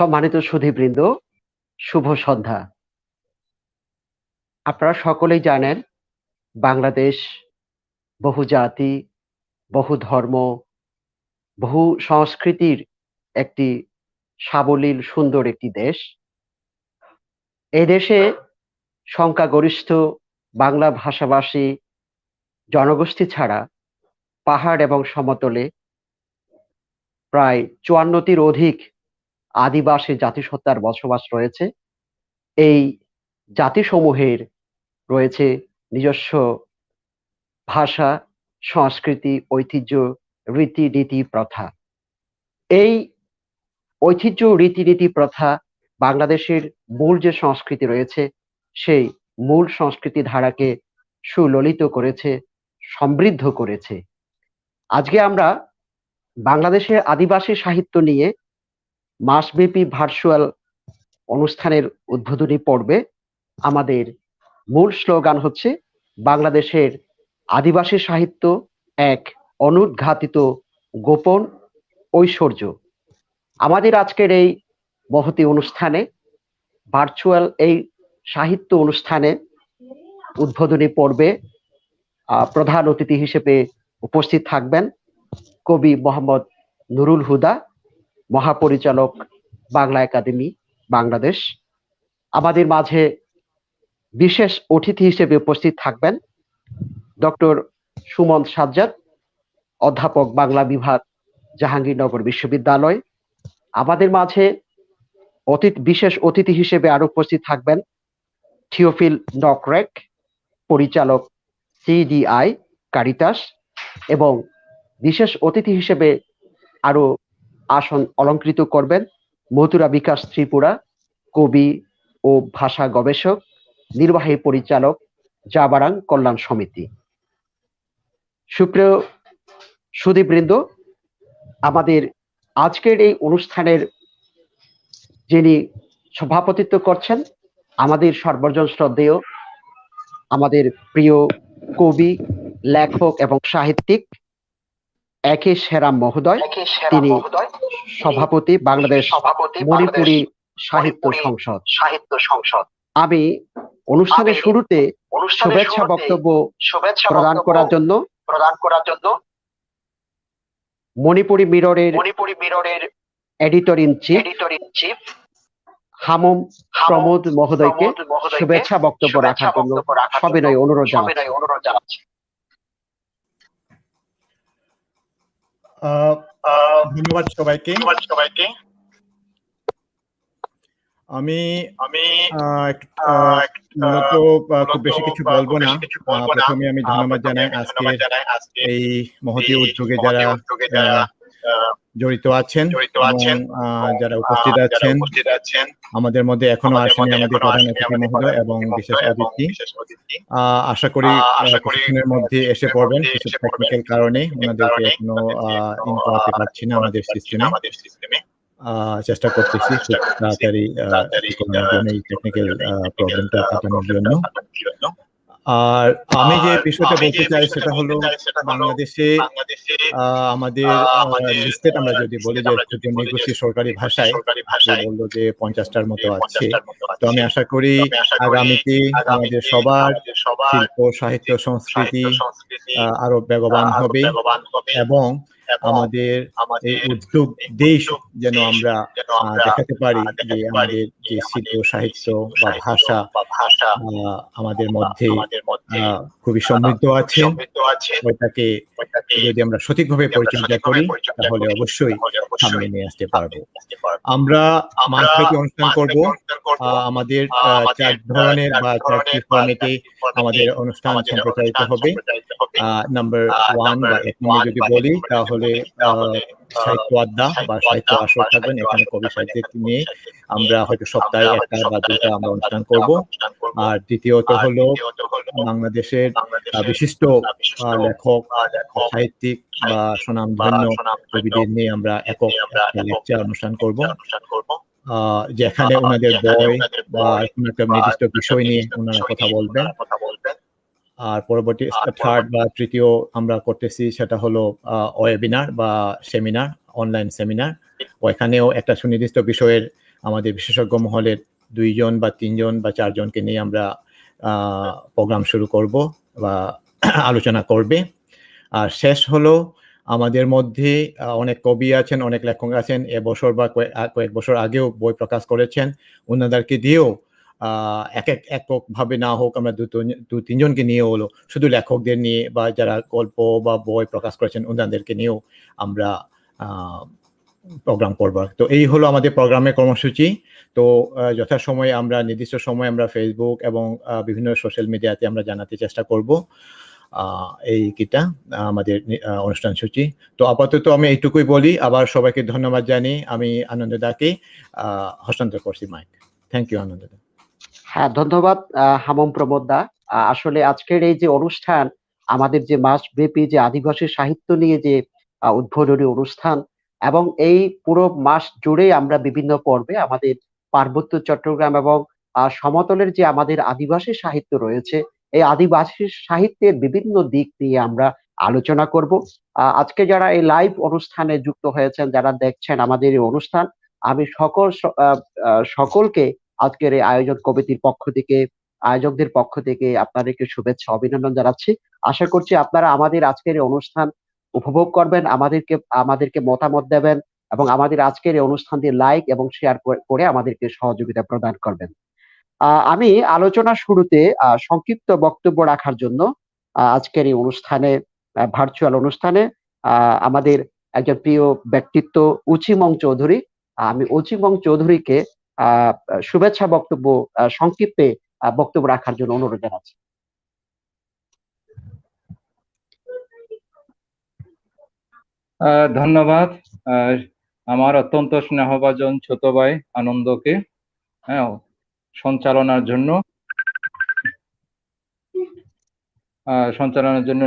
সম্মানিত সুধীবৃন্দ, শুভ সন্ধ্যা। আপনারা সকলেই জানেন বাংলাদেশ বহু জাতি, বহু ধর্ম, বহু সংস্কৃতির একটি সাবলীল সুন্দর একটি দেশ। এই দেশে সংখ্যাগরিষ্ঠ বাংলা ভাষাভাষী জনগোষ্ঠী ছাড়া পাহাড় এবং সমতলে প্রায় ৫৪টির অধিক আদিবাসী জাতিসত্তার বসবাস রয়েছে। এই জাতিসমূহের রয়েছে নিজস্ব ভাষা, সংস্কৃতি, ঐতিহ্য, রীতিনীতি, প্রথা। এই ঐতিহ্য, রীতিনীতি, প্রথা বাংলাদেশের মূল যে সংস্কৃতি রয়েছে সেই মূল সংস্কৃতি ধারাকে সুললিত করেছে, সমৃদ্ধ করেছে। আজকে আমরা বাংলাদেশের আদিবাসী সাহিত্য নিয়ে মাসব্যাপী ভার্চুয়াল অনুষ্ঠানের উদ্বোধনী পর্বে আমাদের মূল স্লোগান হচ্ছে বাংলাদেশের আদিবাসী সাহিত্য এক অনুদ্ঘাটিত গোপন ঐশ্বর্য। আমাদের আজকের এই মহতী অনুষ্ঠানে ভার্চুয়াল এই সাহিত্য অনুষ্ঠানে উদ্বোধনী পর্বে প্রধান অতিথি হিসেবে উপস্থিত থাকবেন কবি মোহাম্মদ নুরুল হুদা, মহাপরিচালক বাংলা একাডেমি বাংলাদেশ। আমাদের মাঝে বিশেষ অতিথি হিসেবে উপস্থিত থাকবেন ডক্টর সুমন সাজ্জাদ, অধ্যাপক বাংলা বিভাগ, জাহাঙ্গীরনগর বিশ্ববিদ্যালয়। আমাদের মাঝে বিশেষ অতিথি হিসেবে আরো উপস্থিত থাকবেন থিওফিল নকরেক, পরিচালক, সিডিআই কারিতাস, এবং বিশেষ অতিথি হিসেবে আরো আসন অলঙ্কৃত করবেন মথুরা বিকাশ ত্রিপুরা, কবি ও ভাষা গবেষক, নির্বাহী পরিচালক, জাবারাং কল্যাণ সমিতি। সুপ্রিয় সুধীবৃন্দ, আমাদের আজকের এই অনুষ্ঠানের যিনি সভাপতিত্ব করছেন আমাদের সর্বজন শ্রদ্ধেয়, আমাদের প্রিয় কবি, লেখক এবং সাহিত্যিক একে সেরাম মহোদয়। তিনি সভাপতি বাংলাদেশ মণিপুরী সাহিত্য সংসদ। আমি অনুষ্ঠানের শুরুতে শুভেচ্ছা বক্তব্য প্রদান করার জন্য মণিপুরী মিররের editor in chief hmm Pramod মহোদয়কে শুভেচ্ছা বক্তব্য রাখার জন্য সবিনয় অনুরোধ জানাচ্ছি। ধন্যবাদ সবাইকে। আমি মূলত খুব বেশি কিছু বলবো না। প্রথমে আমি ধন্যবাদ জানাই আজকে এই মহতী উদ্যোগে যারা জড়িত আছেন এবং যারা উপস্থিত আছেন। আমাদের মধ্যে এখনো আসেনি আমাদের প্রধান অতিথি মহোদয় এবং বিশেষ অতিথি। আশা করি কিছুক্ষণের মধ্যে এসে পড়বেন। কিছু টেকনিক্যাল কারণে ওনাদেরকে এখনো ইন করাতে পারছি না আমাদের সিস্টেমে। চেষ্টা করতেছি খুব তাড়াতাড়ি এই টেকনিক্যাল প্রবলেমটা কাটানোর জন্য। আর আমি যে বিষয়টা বলতে চাই সেটা হলো বাংলাদেশে আমাদের লিস্টেড আমরা যদি বলি যে নির্গোষ্ঠী সরকারি ভাষায় বললো যে 50টার মতো আছে। তো আমি আশা করি আগামীতে আমাদের সবার শিল্প, সাহিত্য, সংস্কৃতি আরো বেগবান হবে এবং আমাদের এই উদ্যোগ দেশ যেন আমরা দেখাতে পারি যে আমাদের যে শিল্প, সাহিত্য বা ভাষা আমাদের মধ্যে খুবই সমৃদ্ধ আছে। ওইটাকে যদি আমরা সঠিকভাবে পরিচর্যা করি তাহলে অবশ্যই সামনে নিয়ে আসতে পারবো। আমরা মাসব্যাপী অনুষ্ঠান করব। আমাদের 4 ধরনের বা 4টি ফরম্যাটে আমাদের অনুষ্ঠান সম্প্রচারিত হবে। নাম্বার 1 বা 1 নম্বর যদি বলি তাহলে সাহিত্য আড্ডা বা সাহিত্য আসর থাকবেন। এখানে কবি সাহিত্যিক নিয়ে আমরা হয়তো সপ্তাহে 1টা বা 2টা আমরা অনুষ্ঠান করব। আর দ্বিতীয়ত হলো বাংলাদেশের বিশিষ্ট লেখক, সাহিত্যিক বা স্বনামধন্য কবিদের নিয়ে আমরা একক লেকচার অনুষ্ঠান করব, যেখানে ওনাদের বই বা কোনো একটা নির্দিষ্ট বিষয় নিয়ে ওনারা কথা বলবেন। আর পরবর্তী থার্ড বা তৃতীয় আমরা করতেছি সেটা হলো ওয়েবিনার বা সেমিনার, অনলাইন সেমিনার। ওইখানেও একটা সুনির্দিষ্ট বিষয়ের আমাদের বিশেষজ্ঞ মহলের 2 জন বা 3 জন বা 4 জনকে নিয়ে আমরা প্রোগ্রাম শুরু করব বা আলোচনা করবে। আর শেষ হলো আমাদের মধ্যে অনেক কবি আছেন, অনেক লেখক আছেন, এবছর বা কয়েক বছর আগেও বই প্রকাশ করেছেন। ওনাদেরকে দিয়েও এককভাবে না হোক আমরা 2-3 জনকে নিয়ে হলো শুধু লেখকদের নিয়ে বা যারা গল্প বা বই প্রকাশ করেছেন ওনাদেরকে নিয়েও আমরা প্রোগ্রাম করব। তো এই হলো আমাদের প্রোগ্রামের কর্মসূচি। তো যথাসময়ে আমরা নির্দিষ্ট সময় আমরা ফেসবুক এবং বিভিন্ন সোশ্যাল মিডিয়াতে আমরা জানাতে চেষ্টা করব এইটা আমাদের অনুষ্ঠান সূচি। তো আপাতত আমি এইটুকুই বলি, আবার সবাইকে ধন্যবাদ জানিয়ে আমি আনন্দদাকে হস্তান্তর করছি মাইক। Thank you আনন্দদা। হ্যাঁ, ধন্যবাদ হামম প্রমোদ দা। আসলে আজকের এই যে অনুষ্ঠান, আমাদের যে মাসব্যাপী যে আদিবাসী সাহিত্য নিয়ে যে উদ্বোধনী অনুষ্ঠান, এবং এই পুরো মাস জুড়েই আমরা বিভিন্ন পর্বে আমাদের পার্বত্য চট্টগ্রাম এবং সমতলের যে আমাদের আদিবাসী সাহিত্য রয়েছে, এই আদিবাসী সাহিত্যের বিভিন্ন দিক নিয়ে আমরা আলোচনা করব। আজকে যারা এই লাইভ অনুষ্ঠানে যুক্ত হয়েছেন, যারা দেখছেন আমাদের এই অনুষ্ঠান, আমি সকলকে আজকের এই আয়োজন কমিটির পক্ষ থেকে, আয়োজকদের পক্ষ থেকে আপনাদেরকে শুভেচ্ছা অভিনন্দন জানাচ্ছি। আশা করছি আপনারা আমাদের আজকের এই অনুষ্ঠান উপভোগ করবেন, আমাদেরকে মতামত দেবেন এবং আমাদের আজকের এই অনুষ্ঠানটি লাইক এবং শেয়ার করে আমাদেরকে সহযোগিতা প্রদান করবেন। আমি আলোচনা শুরুতে সংক্ষিপ্ত বক্তব্য রাখার জন্য আজকের এই অনুষ্ঠানে, ভার্চুয়াল অনুষ্ঠানে, আমাদের একজন প্রিয় ব্যক্তিত্ব উচিমং চৌধুরী, আমি উচিমং চৌধুরীকে শুভেচ্ছা বক্তব্য সংক্ষিপ্তে বক্তব্য রাখার জন্য অনুরোধ জানাচ্ছি। ধন্যবাদ আমার অত্যন্ত স্নেহভাজন ছোট ভাই আনন্দকে সঞ্চালনার জন্য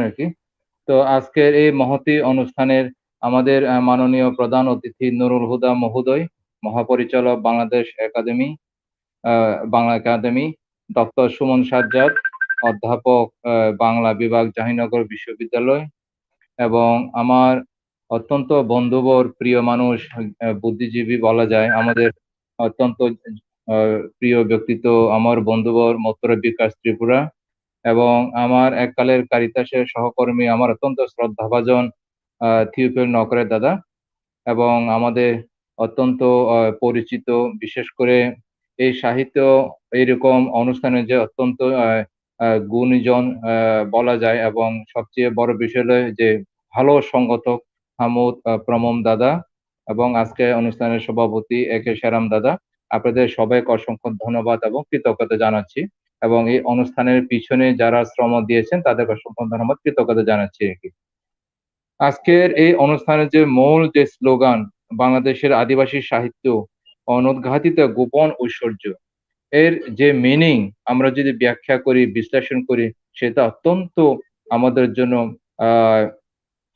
আর কি। তো আজকের এই মহতী অনুষ্ঠানের আমাদের মাননীয় প্রধান অতিথি নুরুল হুদা মহোদয়, মহাপরিচালক বাংলা একাডেমি, ডক্টর সুমন সাজ্জাদ, অধ্যাপক বাংলা বিভাগ জাহাঙ্গীরনগর বিশ্ববিদ্যালয়, এবং আমার অত্যন্ত বন্ধুবর প্রিয় মানুষ, বুদ্ধিজীবী বলা যায়, আমাদের অত্যন্ত প্রিয় ব্যক্তিত্ব আমার বন্ধুবর মত্তরা বিকাশ ত্রিপুরা, এবং আমার এককালের কারিতাসের সহকর্মী, আমার অত্যন্ত শ্রদ্ধাভাজন থিওফিল নকরের দাদা, এবং আমাদের অত্যন্ত পরিচিত, বিশেষ করে এই সাহিত্য এইরকম অনুষ্ঠানে যে অত্যন্ত গুণীজন বলা যায়, এবং সবচেয়ে বড় বিষয় যে ভালো সংগঠক হামুদ প্রমম দাদা, এবং আজকে অনুষ্ঠানের সভাপতি একে সেরাম দাদা, আপনাদের সবাইকে অসংখ্য ধন্যবাদ এবং কৃতজ্ঞতা জানাচ্ছি, এবং এই অনুষ্ঠানের পিছনে যারা শ্রম দিয়েছেন তাদের অসংখ্য ধন্যবাদ, কৃতজ্ঞতা জানাচ্ছি আর কি। আজকের এই অনুষ্ঠানের যে মূল যে স্লোগান, বাংলাদেশের আদিবাসী সাহিত্য অনুদ্ঘাটিত গোপন ঐশ্বর্য, এর যে মিনিং আমরা যদি ব্যাখ্যা করি, বিশ্লেষণ করি, সেটা অত্যন্ত আমাদের জন্য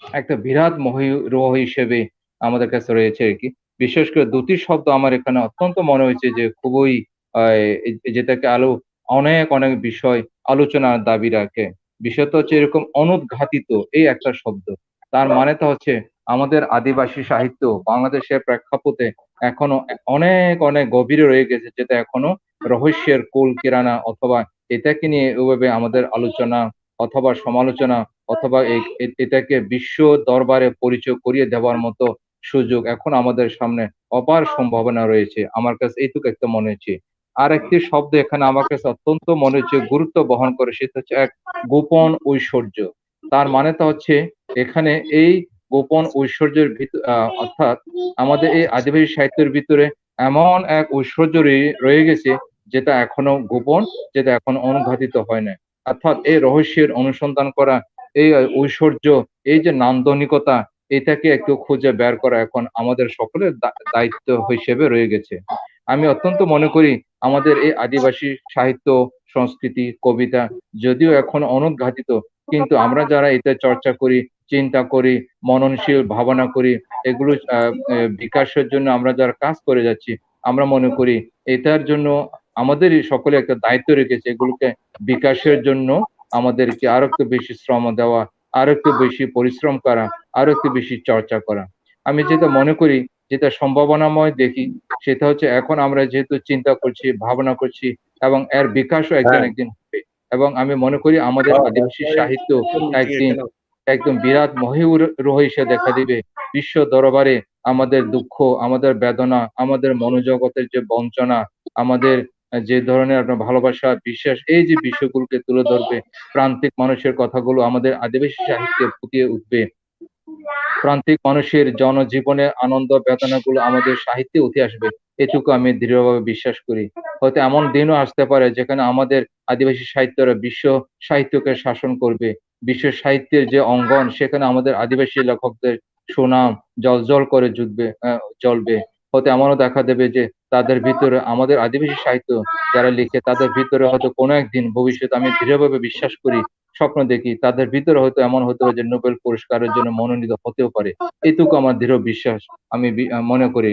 একটা বিরাট মহিরোহ হিসেবে আমাদের কাছে রয়েছে আর কি। বিশেষ করে দুটি শব্দ আমার এখানে অত্যন্ত মনে হয়েছে যে খুবই যেটাকে অনেক অনেক বিষয় আলোচনার দাবি রাখে। বিষয়টা হচ্ছে এরকম অনুদ্ঘাটিত, এই একটা শব্দ, তার মানেটা হচ্ছে আমাদের আদিবাসী সাহিত্য বাংলাদেশের প্রেক্ষাপটে এখনো অনেক অনেক গভীরে রয়ে গেছে, যেটা এখনো রহস্যের কুল কিরানা, অথবা এটাকে নিয়ে ওইভাবে আমাদের আলোচনা অথবা সমালোচনা অথবা এটাকে বিশ্ব দরবারে পরিচয় করিয়ে দেওয়ার মতো সুযোগ এখন আমাদের সামনে অপার সম্ভাবনা রয়েছে। আমার কাছে এইটুকু একটা মনে হচ্ছে। আর একটি শব্দ এখানে আমার কাছে অত্যন্ত মনে হচ্ছে গুরুত্ব বহন করে, সেটা হচ্ছে এক গোপন ঐশ্বর্য। তার মানেটা হচ্ছে এখানে এই গোপন ঐশ্বর্যের অর্থাৎ আমাদের এই আদিবাসী সাহিত্যের ভিতরে এমন এক ঐশ্বর্য রয়ে গেছে যেটা এখনো গোপন, যেটা এখনো অনুঘাটিত হয় না। অর্থাৎ এই রহস্যের অনুসন্ধান করা, এই ঐশ্বর্য, এই যে নান্দনিকতা, এটাকে একটু খুঁজে বের করা এখন আমাদের সকলের দায়িত্ব হিসেবে রয়ে গেছে। আমি অত্যন্ত মনে করি আমাদের এই আদিবাসী সাহিত্য, সংস্কৃতি, কবিতা যদিও এখন অনুদ্ঘাটিত, কিন্তু আমরা যারা এটা চর্চা করি, চিন্তা করি, মননশীল ভাবনা করি, এগুলো বিকাশের জন্য আমরা যারা কাজ করে যাচ্ছি, আমরা মনে করি এটার জন্য আমাদেরই সকলে একটা দায়িত্ব রেখেছে, এগুলোকে বিকাশের জন্য আমাদেরকে আরো একটু বেশি শ্রম দেওয়া, আরো একটু বেশি পরিশ্রম করা, আরো একটু বেশি চর্চা করা। আমি যেটা মনে করি যেটা সম্ভাবনাময় দেখি সেটা হচ্ছে এখন আমরা যেহেতু চিন্তা করছি, ভাবনা করছি এবং এর বিকাশও একদিন হবে। এবং আমি মনে করি আমাদের আদিবাসী সাহিত্য একদিন একদম বিরাট মহীরুহ হিসেবে দেখা দিবে বিশ্ব দরবারে। আমাদের দুঃখ, আমাদের বেদনা, আমাদের মনোজগতের যে বঞ্চনা, আমাদের যে ধরনের আপনার ভালোবাসা, বিশ্বাস, এই যে বিষয়গুলোকে তুলে ধরবে, প্রান্তিক মানুষের কথাগুলো আমাদের আদিবাসী সাহিত্যে ফুটিয়ে উঠবে। প্রান্তিক মানুষের জনজীবনের আনন্দ বেদনাগুলো আমাদের সাহিত্যে উঠে আসবে, এটুকু আমি দৃঢ়ভাবে বিশ্বাস করি। হয়তো এমন দিনও আসতে পারে যেখানে আমাদের আদিবাসী সাহিত্যরা বিশ্ব সাহিত্যকে শাসন করবে। বিশ্ব সাহিত্যের যে অঙ্গন সেখানে আমাদের আদিবাসী লেখকদের সুনাম জ্বলজ্বল করে জ্বলবে। হয়তো এমনও দেখা দেবে যে তাদের ভিতরে আমাদের আদিবাসী সাহিত্য যারা লিখে তাদের ভিতরে হয়তো কোনো একদিন ভবিষ্যতে, আমি দৃঢ়ভাবে বিশ্বাস করি, স্বপ্ন দেখি, তাদের ভিতরে হয়তো এমন হতে পারে যে নোবেল পুরস্কারের জন্য মনোনীত হতেও পারে। এটুকু আমার দৃঢ় বিশ্বাস, আমি মনে করি।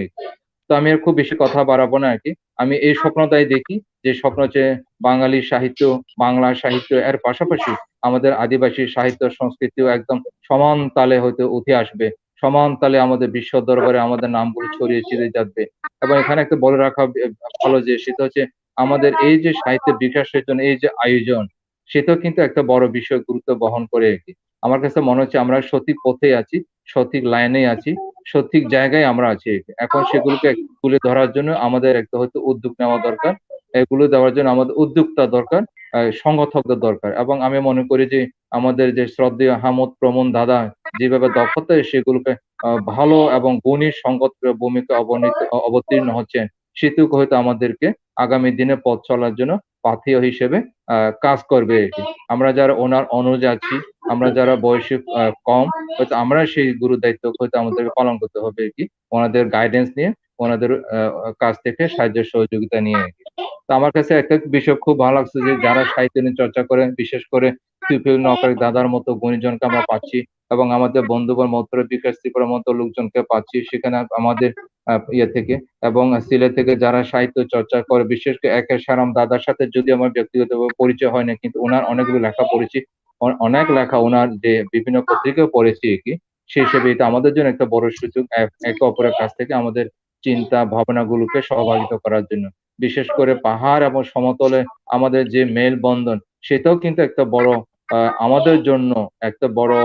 তো আমি আর খুব বেশি কথা বাড়াবো না আরকি। আমি এই স্বপ্নটাই দেখি, যে স্বপ্ন হচ্ছে বাঙালি সাহিত্য, বাংলা সাহিত্য এর পাশাপাশি আমাদের আদিবাসী সাহিত্য সংস্কৃতিও একদম সমান তালে হয়তো উঠে আসবে। সমান তালে আমাদের বিশ্ব দরবারে আমাদের নামগুলো ছড়িয়ে ছিটিয়ে যাবে। এবং এখানে একটা বলে রাখা ভালো যে সেটা হচ্ছে আমাদের এই যে সাহিত্যের বিকাশের জন্য এই যে আয়োজন, সেটাও কিন্তু একটা বড় বিষয় গুরুত্ব বহন করে আরকি। আমার কাছে মনে হচ্ছে আমরা সঠিক পথেই আছি, সঠিক লাইনেই আছি, সঠিক জায়গায় আমরা আছি। এখন সেগুলোকে তুলে ধরার জন্য আমাদের একটা হয়তো উদ্যোগ নেওয়া দরকার। এগুলো দেওয়ার জন্য আমাদের উদ্যোক্তা দরকার, সংগঠকদের দরকার। এবং আমি মনে করি যে আমাদের যে শ্রদ্ধেয় হামদ প্রমোদ দাদা যেভাবে দক্ষতায় সেগুলোকে ভালো এবং গুণী সংগঠকের ভূমিকা অবতীর্ণ হচ্ছেন, সেটুকু হয়তো আমাদেরকে আগামী দিনে পথ চলার জন্য পাথেয় হিসেবে কাজ করবে আরকি। আমরা যারা ওনার অনুজ আছি, আমরা যারা বয়সে কম, হয়তো আমরা সেই গুরু দায়িত্ব হয়তো আমাদেরকে পালন করতে হবে আরকি। ওনাদের গাইডেন্স নিয়ে, ওনাদের কাছ থেকে সাহায্য সহযোগিতা নিয়ে আরকি। তো আমার কাছে একটা বিষয় খুব ভালো লাগছে যে যারা সাহিত্য নিয়ে চর্চা করেন, বিশেষ করে সিপিএল নওকর দাদার মতো গুণীজনকে আমরা পাচ্ছি এবং আমাদের বন্ধুবর মত্র বিকাশ ত্রিপুরার মতো লোকজনকে পাচ্ছি সেখানে আমাদের ইয়ে থেকে। এবং সিলেট থেকে যারা সাহিত্য চর্চা করে, বিশেষ করে একে সারাম দাদার সাথে যদিও আমার ব্যক্তিগতভাবে পরিচয় হয় না, কিন্তু উনার অনেকগুলো লেখা পড়েছি। অনেক লেখা উনার যে বিভিন্ন পত্রিকায় পড়েছি আরকি। সেই হিসেবে এটা আমাদের জন্য একটা বড় সুযোগ একে অপরের কাছ থেকে আমাদের চিন্তা ভাবনাগুলোকে সহভাগিতা করার জন্য। বিশেষ করে পাহাড় এবং সমতলে আমাদের যে মেলবন্ধন, সেটাও কিন্তু একটা বড় আমাদের জন্য একটা বড়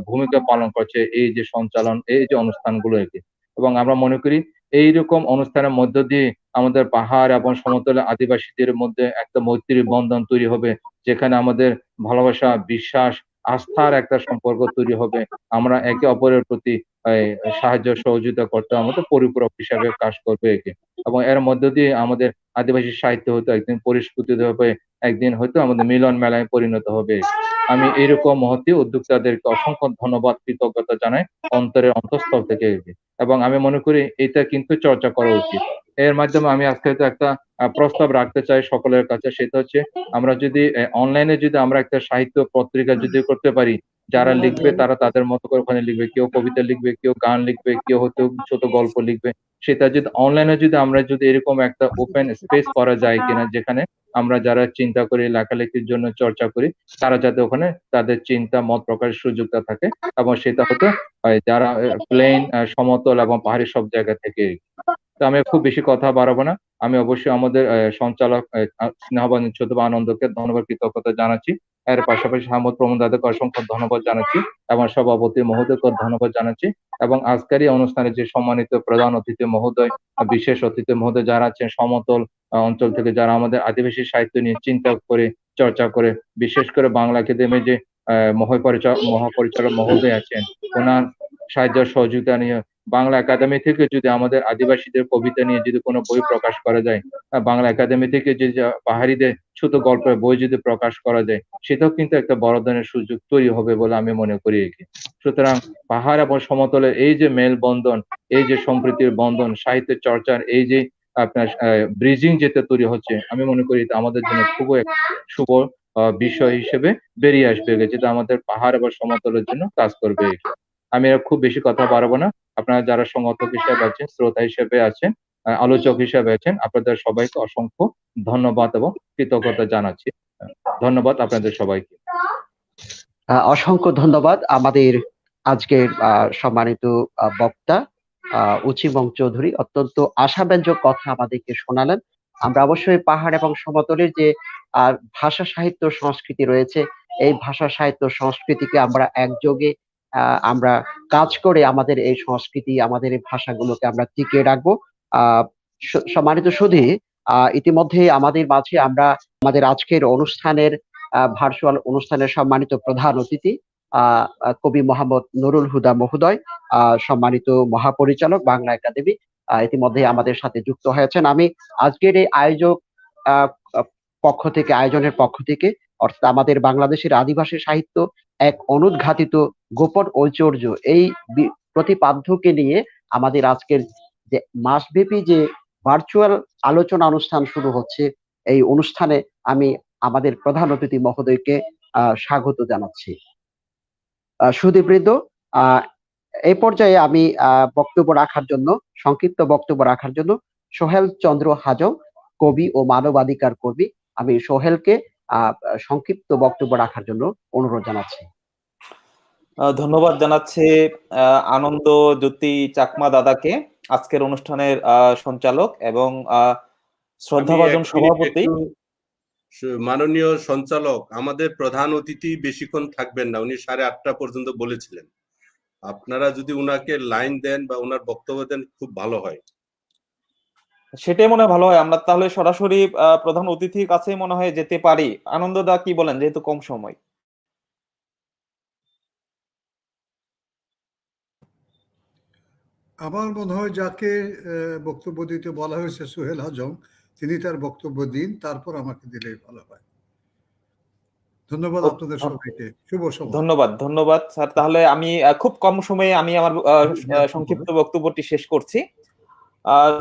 ভূমিকা পালন করছে এই যে সঞ্চালন, এই যে অনুষ্ঠানগুলো আরকি। এবং আমরা মনে করি এইরকম অনুষ্ঠানের মধ্য দিয়ে আমাদের পাহাড় এবং সমতলে আদিবাসীদের মধ্যে একটা মৈত্রীর বন্ধন তৈরি হবে। যেখানে আমাদের ভালোবাসা, বিশ্বাস, আস্থার একটা সম্পর্ক তৈরি হবে। আমরা একে অপরের প্রতি এই সাহায্য সহযোগিতা করতে আমাদের পরিপূরক হিসাবে কাজ করবে একে। এবং এর মধ্য দিয়ে আমাদের আদিবাসী সাহিত্য হয়তো একদিন পরিস্ফুটিত হবে, একদিন হয়তো আমাদের মিলন মেলায় পরিণত হবে। আমি এরকম মহতী উদ্যোক্তাদেরকে অসংখ্য ধন্যবাদ, কৃতজ্ঞতা জানাই অন্তরের অন্তঃস্থল থেকে আরকি। এবং আমি মনে করি এটা কিন্তু চর্চা করা উচিত। এর মাধ্যমে আমি আজকে হয়তো একটা প্রস্তাব রাখতে চাই সকলের কাছে, সেটা হচ্ছে আমরা যদি অনলাইনে যদি আমরা একটা সাহিত্য পত্রিকা যদি করতে পারি, যারা লিখবে তারা তাদের মতো করে ওখানে লিখবে। কেউ কবিতা লিখবে, কেউ গান লিখবে, কেউ হয়তো ছোট গল্প লিখবে। সেটা যদি অনলাইনে যদি আমরা যদি এরকম একটা ওপেন স্পেস করা যায় কিনা, যেখানে আমরা যারা চিন্তা করি, লেখালেখির জন্য চর্চা করি, তারা যাতে ওখানে তাদের চিন্তা মত প্রকাশের সুযোগটা থাকে এবং সেটা হয়তো যারা প্লেন সমতল এবং পাহাড়ি সব জায়গা থেকে। তো আমি খুব বেশি কথা বাড়াবো না। আমি অবশ্যই আমাদের সঞ্চালক স্নেহবান ছোট ভাই আনন্দকে ধন্যবাদ, কৃতজ্ঞতা জানাচ্ছি। এর পাশাপাশি হামদ প্রমোদ দাদাকে অসংখ্য ধন্যবাদ জানাচ্ছি এবং সভাপতি মহোদয়কে ধন্যবাদ জানাচ্ছি। এবং আজকের এই অনুষ্ঠানে যে সম্মানিত প্রধান অতিথি মহোদয়, বিশেষ অতিথি মহোদয় যারা আছেন সমতল অঞ্চল থেকে, যারা আমাদের আদিবাসী সাহিত্য নিয়ে চিন্তা করে, চর্চা করে, বিশেষ করে বাংলা একাডেমির যে মহাপরিচালক মহোদয় আছেন, ওনার সাহায্য সহযোগিতা নিয়ে বাংলা একাডেমি থেকে যদি আমাদের আদিবাসীদের কবিতা নিয়ে যদি কোনো বই প্রকাশ করা যায়, বাংলা একাডেমি থেকে যদি পাহাড়িদের ছোট গল্পের বই যদি প্রকাশ করা যায়, সেটাও কিন্তু একটা বড় ধরনের সুযোগ তৈরি হবে বলে আমি মনে করি আরকি। সুতরাং পাহাড় এবং সমতলের এই যে মেলবন্ধন, এই যে সম্প্রীতির বন্ধন, সাহিত্যের চর্চার এই যে আপনার ব্রিজিং যেটা তৈরি হচ্ছে, আমি মনে করি এটা আমাদের জন্য খুবই এক শুভ বিষয় হিসেবে বেরিয়ে আসবে, যেটা আমাদের পাহাড় এবং সমতলের জন্য কাজ করবে। আমি আর খুব বেশি কথা বাড়াবো না। আপনারা যারা সংগঠক হিসেবে আছেন, শ্রোতা হিসেবে আছেন, আলোচক হিসেবে আছেন, আপনাদের সবাইকে অসংখ্য ধন্যবাদ এবং কৃতজ্ঞতা জানাচ্ছি। ধন্যবাদ আপনাদের সবাইকে। অসংখ্য ধন্যবাদ আমাদের আজকের সম্মানিত বক্তা উচিমং চৌধুরী অত্যন্ত আশাব্যঞ্জক কথা আমাদেরকে শোনালেন। আমরা অবশ্যই পাহাড় এবং সমতলের যে ভাষা সাহিত্য সংস্কৃতি রয়েছে, এই ভাষা সাহিত্য সংস্কৃতিকে আমরা একযোগে আমরা কাজ করে আমাদের এই সংস্কৃতি, আমাদের এই ভাষাগুলোকে আমরা টিকিয়ে রাখবো। আহ সম্মানিত সুধী, ইতিমধ্যে আমাদের মাঝে আমরা আমাদের আজকের অনুষ্ঠানের ভার্চুয়াল অনুষ্ঠানের সম্মানিত প্রধান অতিথি কবি মোহাম্মদ নুরুল হুদা মহোদয়, সম্মানিত মহাপরিচালক বাংলা একাডেমি, ইতিমধ্যে আমাদের সাথে যুক্ত হয়েছেন। আমি আজকের এই আহ, আয়োজনের পক্ষ থেকে অর্থাৎ আমাদের বাংলাদেশের আদিবাসী সাহিত্য এক অনুদ্ঘাটিত গোপন ঐশ্বর্য, এই প্রতিপাদ্যকে নিয়ে আমাদের আজকের যে মাসব্যাপী যে ভার্চুয়াল আলোচনা অনুষ্ঠান শুরু হচ্ছে, এই অনুষ্ঠানে আমি আমাদের প্রধান অতিথি মহোদয়কে স্বাগত জানাচ্ছি। সুধীবৃন্দ, এই পর্যায়ে আমি সংক্ষিপ্ত বক্তব্য রাখার জন্য সোহেল চন্দ্র হাজং, কবি ও মানবাধিকার কর্মী, আমি সোহেলকে সংক্ষিপ্ত বক্তব্য রাখার জন্য অনুরোধ জানাচ্ছি। ধন্যবাদ জানাচ্ছি আনন্দ জ্যোতি চাকমা দাদাকে, আজকের অনুষ্ঠানের সঞ্চালক এবং শ্রদ্ধাভাজন সভাপতি। মাননীয় সঞ্চালক, আমাদের প্রধান অতিথি বেশিক্ষণ থাকবেন না, উনি 8:30 পর্যন্ত বলেছিলেন। আপনারা যদি উনাকে লাইন দেন বা উনার বক্তব্য দেন খুব ভালো হয়। সেটাই মনে হয় ভালো হয়। আমরা তাহলে সরাসরি প্রধান অতিথির কাছে মনে হয় যেতে পারি। আনন্দ দা কি বলেন, যেহেতু কম সময়? আমার মনে হয় যাকে বক্তব্য দিতে বলা হয়েছে সোহেল হাজং, তিনি তার বক্তব্য দিন, তারপর আমাকে দিলেই ভালো হয়। ধন্যবাদ আপনাদের সবাইকে। শুভ সমাজ। ধন্যবাদ স্যার। তাহলে আমি খুব কম সময়ে আমি আমার সংক্ষিপ্ত বক্তব্যটি শেষ করছি।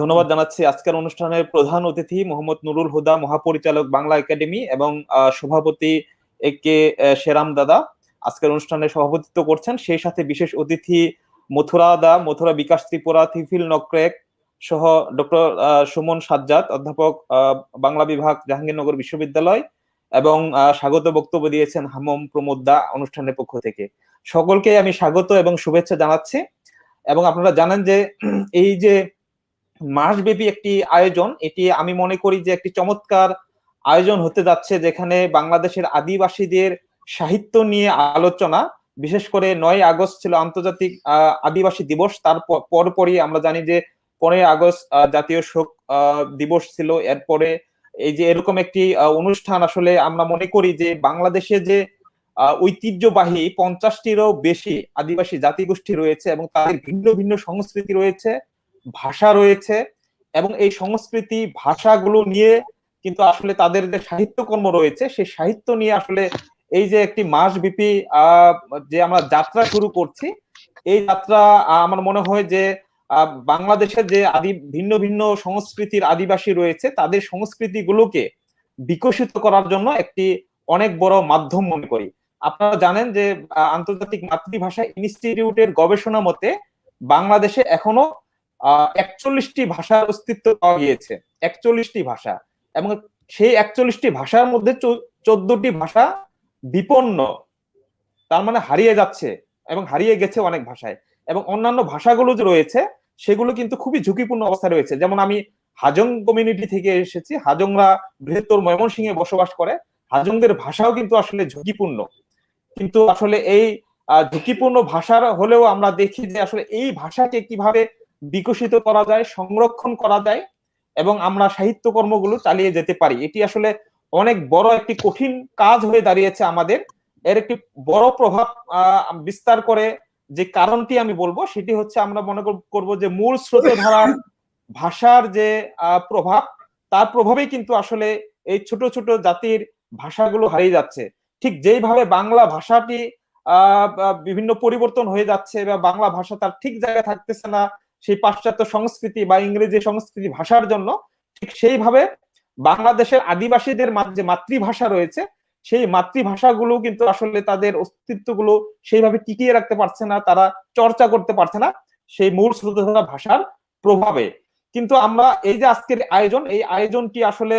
ধন্যবাদ জানাচ্ছি আজকের অনুষ্ঠানের প্রধান অতিথি মোহাম্মদ নুরুল হুদা, মহাপরিচালক বাংলা একাডেমি, এবং সভাপতি এ কে শেরাম দাদা আজকের অনুষ্ঠানে সভাপতিত্ব করছেন। সেই সাথে বিশেষ অতিথি মথুরা বিকাশ ত্রিপুরা, থিফিল নক্রেক সহ ডক্টর সুমন সাজ্জাদ, অধ্যাপক বাংলা বিভাগ, জাহাঙ্গীরনগর বিশ্ববিদ্যালয়, এবং স্বাগত বক্তব্য দিয়েছেন হামম প্রমোদ দা অনুষ্ঠানের পক্ষ থেকে। সকলকে আমি স্বাগত এবং শুভেচ্ছা জানাচ্ছি। এবং আপনারা জানেন যে এই যে মাসব্যাপী একটি আয়োজন, এটি আমি মনে করি যে একটি চমৎকার আয়োজন হতে যাচ্ছে, যেখানে বাংলাদেশের আদিবাসীদের সাহিত্য নিয়ে আলোচনা, বিশেষ করে 9 আগস্ট ছিল আন্তর্জাতিক আদিবাসী দিবস, তার পরপরই আমরা জানি যে 15 আগস্ট জাতীয় শোক দিবস ছিল। এরপরে এই যে এরকম একটি অনুষ্ঠান, আসলে আমরা মনে করি যে বাংলাদেশে যে ঐতিহ্যবাহী 50টিরও বেশি আদিবাসী জাতিগোষ্ঠী রয়েছে এবং তাদের ভিন্ন ভিন্ন সংস্কৃতি রয়েছে, ভাষা রয়েছে, এবং এই সংস্কৃতি ভাষাগুলো নিয়ে কিন্তু আসলে তাদের যে সাহিত্যকর্ম রয়েছে, সেই সাহিত্য নিয়ে আসলে এই যে একটি মাসব্যাপী যে আমরা যাত্রা শুরু করছি, এই যাত্রা আমার মনে হয় যে বাংলাদেশের যে ভিন্ন ভিন্ন সংস্কৃতির আদিবাসী রয়েছে, তাদের সংস্কৃতিগুলোকে বিকশিত করার জন্য একটি অনেক বড় মাধ্যম মনে করি। আপনারা জানেন যে আন্তর্জাতিক মাতৃভাষা ইনস্টিটিউটের গবেষণা মতে বাংলাদেশে এখনো 41টি ভাষার অস্তিত্ব পাওয়া গিয়েছে। 41টি ভাষা, এবং সেই 41টি ভাষার মধ্যে 14টি ভাষা বিপন্ন, তার মানে হারিয়ে যাচ্ছে এবং হারিয়ে গেছে অনেক ভাষায়। এবং অন্যান্য ভাষাগুলো যে রয়েছে সেগুলো কিন্তু খুবই ঝুঁকিপূর্ণ অবস্থায় রয়েছে। যেমন আমি হাজং কমিউনিটি থেকে এসেছি, হাজংরা বৃহত্তর ময়মনসিংহে বসবাস করে, হাজংদের ভাষাও কিন্তু আসলে ঝুঁকিপূর্ণ। কিন্তু আসলে এই ঝুঁকিপূর্ণ ভাষার হলেও আমরা দেখি যে আসলে এই ভাষাকে কিভাবে বিকশিত করা যায়, সংরক্ষণ করা যায়, এবং আমরা সাহিত্য কর্মগুলো চালিয়ে যেতে পারি, এটি আসলে অনেক বড় একটি কঠিন কাজ হয়ে দাঁড়িয়েছে আমাদের। এর একটি বড় প্রভাব বিস্তার করে যে কারণটি আমি বলবো, সেটি হচ্ছে আমরা মনে করব যে মূল স্রোতধারার ভাষার যে প্রভাব, তার প্রভাবেই কিন্তু আসলে এই ছোট ছোট জাতির ভাষাগুলো হারিয়ে যাচ্ছে। ঠিক যেইভাবে বাংলা ভাষাটি বিভিন্ন পরিবর্তন হয়ে যাচ্ছে বা বাংলা ভাষা তার ঠিক জায়গায় থাকতেছে না সেই পাশ্চাত্য সংস্কৃতি বা ইংরেজি সংস্কৃতি ভাষার জন্য, ঠিক সেইভাবে বাংলাদেশের আদিবাসীদের যে মাতৃভাষা রয়েছে, সেই মাতৃভাষাগুলো কিন্তু আসলে তাদের অস্তিত্বগুলো সেইভাবে টিকিয়ে রাখতে পারছে না, তারা চর্চা করতে পারছে না সেই মূল স্রোতধারা ভাষার প্রভাবে। কিন্তু আমরা এই যে আজকের আয়োজন, এই আয়োজনটি আসলে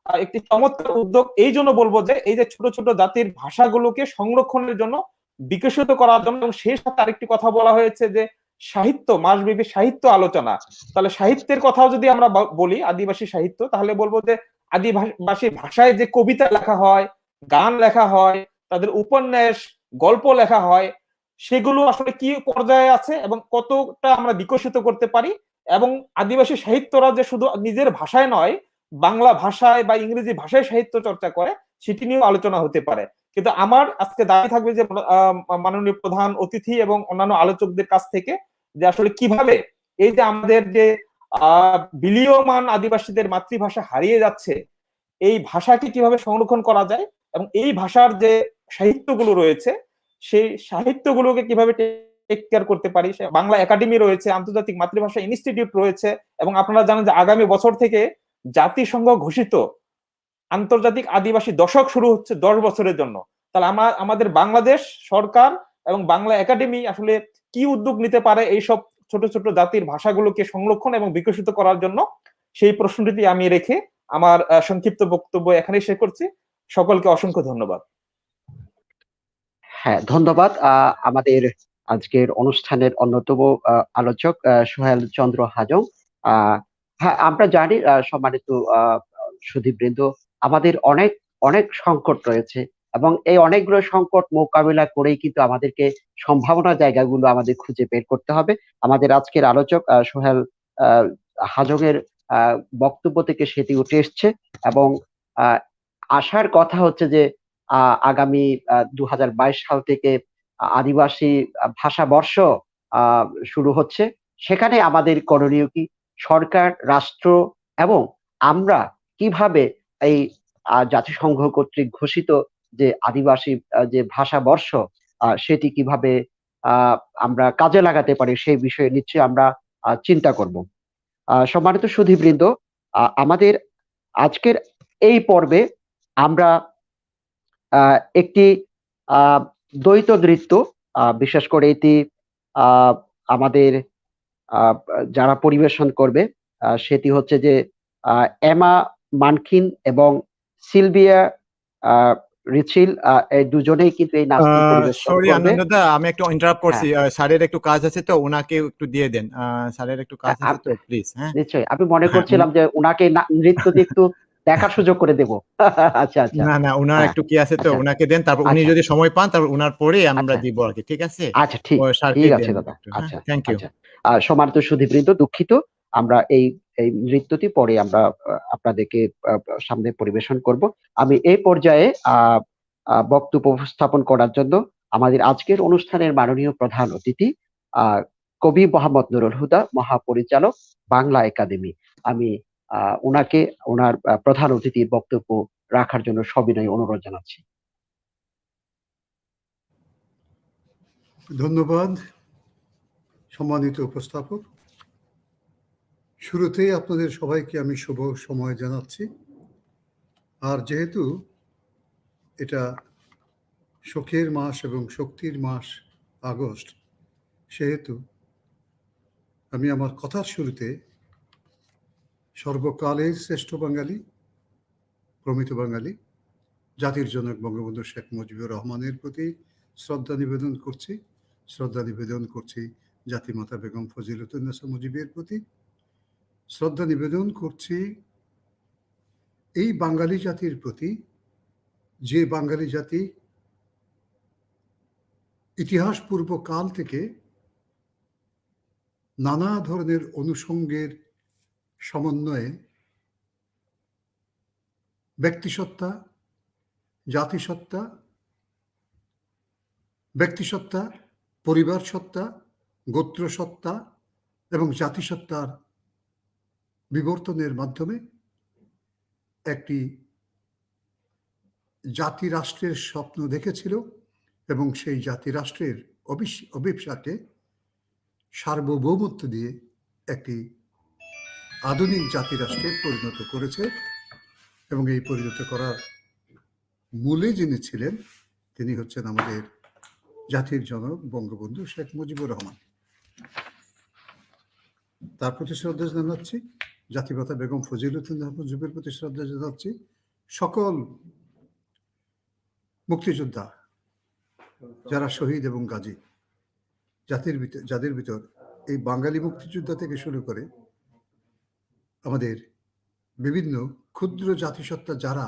একটি চমৎকার উদ্যোগ। এই জন্য বলবো যে এই যে ছোট ছোট জাতির ভাষাগুলোকে সংরক্ষণের জন্য, বিকশিত করার জন্য, এবং সেই সাথে আরেকটি কথা বলা হয়েছে যে সাহিত্য, মাসব্যাপী সাহিত্য আলোচনা। তাহলে সাহিত্যের কথাও যদি আমরা বলি, আদিবাসী সাহিত্য, তাহলে বলবো যে আদিবাসী ভাষায় যে কবিতা লেখা হয়, গান লেখা হয়, তাদের উপন্যাস, গল্প লেখা হয়, সেগুলো আসলে কি পর্যায়ে আছে এবং কতটা আমরা বিকশিত করতে পারি, এবং আদিবাসী সাহিত্যরা যে শুধু নিজের ভাষায় নয়, বাংলা ভাষায় বা ইংরেজি ভাষায় সাহিত্য চর্চা করে, সেটি নিয়েও আলোচনা হতে পারে। কিন্তু আমার আজকে দাবি থাকবে যে মাননীয় প্রধান অতিথি এবং অন্যান্য আলোচকদের কাছ থেকে, যে আসলে কিভাবে এই যে আমাদের যে বিলীয়মান আদিবাসীদের মাতৃভাষা হারিয়ে যাচ্ছে, এই ভাষাকে কিভাবে সংরক্ষণ করা যায়, এবং এই ভাষার যে সাহিত্যগুলো রয়েছে, সেই সাহিত্যগুলোকে কিভাবে টেক কেয়ার করতে পারি। বাংলা একাডেমি রয়েছে, আন্তর্জাতিক মাতৃভাষা ইনস্টিটিউট রয়েছে, এবং আপনারা জানেন যে আগামী বছর থেকে জাতিসংঘ ঘোষিত আন্তর্জাতিক আদিবাসী দশক শুরু হচ্ছে 10 বছরের জন্য। তাহলে আমাদের বাংলাদেশ সরকার এবং বাংলা একাডেমি আসলে কি উদ্যোগ নিতে পারে এইসব ছোট ছোট জাতির ভাষাগুলোকে সংরক্ষণ এবং বিকশিত করার জন্য, সেই প্রশ্নটি আমি রেখে আমার সংক্ষিপ্ত বক্তব্য এখানেই শেষ করছি। সকলকে অসংখ্য ধন্যবাদ। হ্যাঁ, ধন্যবাদ। আমাদের আজকের অনুষ্ঠানের অন্যতম আলোচক সোহেল চন্দ্র হাজং। হ্যাঁ, আমরা জানি সম্মানিত সুধীবৃন্দ, আমাদের অনেক অনেক সংকট রয়েছে এবং এই অনেকগুলো সংকট মোকাবিলা করেই কিন্তু আমাদেরকে সম্ভাবনার জায়গাগুলো আমাদের খুঁজে বের করতে হবে। আমাদের আজকের আলোচক সোহেল হাজংয়ের বক্তব্য থেকে সেটি উঠে এসছে এবং আশার কথা হচ্ছে যে আগামী 2022 সাল থেকে আদিবাসী ভাষা বর্ষ শুরু হচ্ছে। সেখানে আমাদের করণীয় কি, সরকার, রাষ্ট্র এবং আমরা কিভাবে এই জাতিসংঘ কর্তৃক ঘোষিত যে আদিবাসী যে ভাষা বর্ষ সেটি কিভাবে আমরা কাজে লাগাতে পারি, সেই বিষয়ে নিশ্চয়ই আমরা চিন্তা করব। সম্মানিত সুধীবৃন্দ, আমাদের আজকের এই পর্বে আমরা একটি দ্বৈত নৃত্য, বিশেষ করে এটি আমাদের যারা পরিবেশন করবে সেটি হচ্ছে যে এমা মানকিন এবং সিলভিয়া রিচিল, এই দুজনেই কিন্তু এই নাচটি পরিবেশন সরি করবে। আনন্দদা, আমি একটু ইন্টারাপ্ট করছি, স্যারের একটু কাজ আছে তো ওনাকে একটু দিয়ে দেন, স্যারের একটু কাজ আছে তো প্লিজ। হ্যাঁ, নিশ্চয়ই, আমি মনে হ্যাঁ, করছিলাম যে উনাকে নৃত্যটি একটু দেখার সুযোগ করে দেব। আচ্ছা আচ্ছা, না না, ওনার হ্যাঁ, একটু কি আছে তো আচ্ছা ওনাকে দেন, তারপর উনি আচ্ছা যদি সময় পান তারপর ওনার পরেই আমরা আচ্ছা দিব আর কি, ঠিক আছে? আচ্ছা, ঠিক ও স্যারকে ঠিক আছে দেন দাদা। একটু। হ্যাঁ, আচ্ছা থ্যাংক ইউ। আচ্ছা, সম্মানিত সুধীবৃন্দ, দুঃখিত, আমরা এই এই নৃত্যটি পরে আমরা আপনাদেরকে সামনে পরিবেশন করব। আমি এই পর্যায়ে বক্তব্য উপস্থাপন করার জন্য আমাদের আজকের অনুষ্ঠানের মাননীয় প্রধান অতিথি কবি মোহাম্মদ নুরুল হুদা, মহাপরিচালক, বাংলা একাডেমি, আমি ওনাকে ওনার প্রধান অতিথির বক্তব্য রাখার জন্য সবিনয় অনুরোধ জানাচ্ছি। ধন্যবাদ সম্মানিত উপস্থাপক। শুরুতেই আপনাদের সবাইকে আমি শুভ সময় জানাচ্ছি। আর যেহেতু এটা শোকের মাস এবং শক্তির মাস আগস্ট, সেহেতু আমি আমার কথার শুরুতে সর্বকালের শ্রেষ্ঠ বাঙালি, প্রমিত বাঙালি, জাতির জনক বঙ্গবন্ধু শেখ মুজিবুর রহমানের প্রতি শ্রদ্ধা নিবেদন করছি। শ্রদ্ধা নিবেদন করছি জাতিমাতা বেগম ফজিলাতুন্নেসা মুজিবের প্রতি। শ্রদ্ধা নিবেদন করছি এই বাঙালি জাতির প্রতি, যে বাঙালি জাতি ইতিহাস পূর্ব কাল থেকে নানা ধরনের অনুষঙ্গের সমন্বয়ে ব্যক্তিসত্তা, জাতিসত্তা, ব্যক্তিসত্তা, পরিবার সত্তা, গোত্র সত্তা এবং জাতিসত্তার বিবর্তনের মাধ্যমে একটি জাতি রাষ্ট্রের স্বপ্ন দেখেছিল এবং সেই জাতি রাষ্ট্রের অভিপ্সাকে সার্বভৌমত্ব দিয়ে একটি আধুনিক জাতি রাষ্ট্রে পরিণত করেছে। এবং এই পরিণত করার মূলে যিনি ছিলেন তিনি হচ্ছেন আমাদের জাতির জনক বঙ্গবন্ধু শেখ মুজিবুর রহমান। তার প্রতি শ্রদ্ধা জানাচ্ছি, জাতিমাতা বেগম ফজিলাতুন্নেসা মুজিবের প্রতি শ্রদ্ধা জানাচ্ছি, সকল মুক্তিযোদ্ধা যারা শহীদ এবং গাজী, যাদের ভিতর এই বাঙালি মুক্তিযোদ্ধা থেকে শুরু করে আমাদের বিভিন্ন ক্ষুদ্র জাতিসত্তা যারা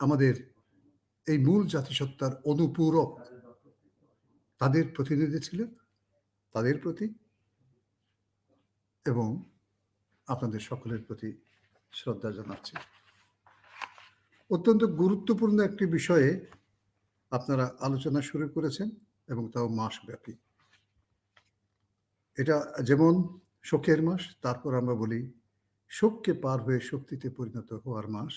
আমাদের এই মূল জাতিসত্তার অনুপূরক, তাদের প্রতিনিধি ছিলেন, তাদের প্রতি এবং আপনাদের সকলের প্রতি শ্রদ্ধা জানাচ্ছি। অত্যন্ত গুরুত্বপূর্ণ একটি বিষয়ে আপনারা আলোচনা শুরু করেছেন এবং তাও মাসব্যাপী। এটা যেমন শোকের মাস, তারপর আমরা বলি শোককে পার হয়ে শক্তিতে পরিণত হওয়ার মাস।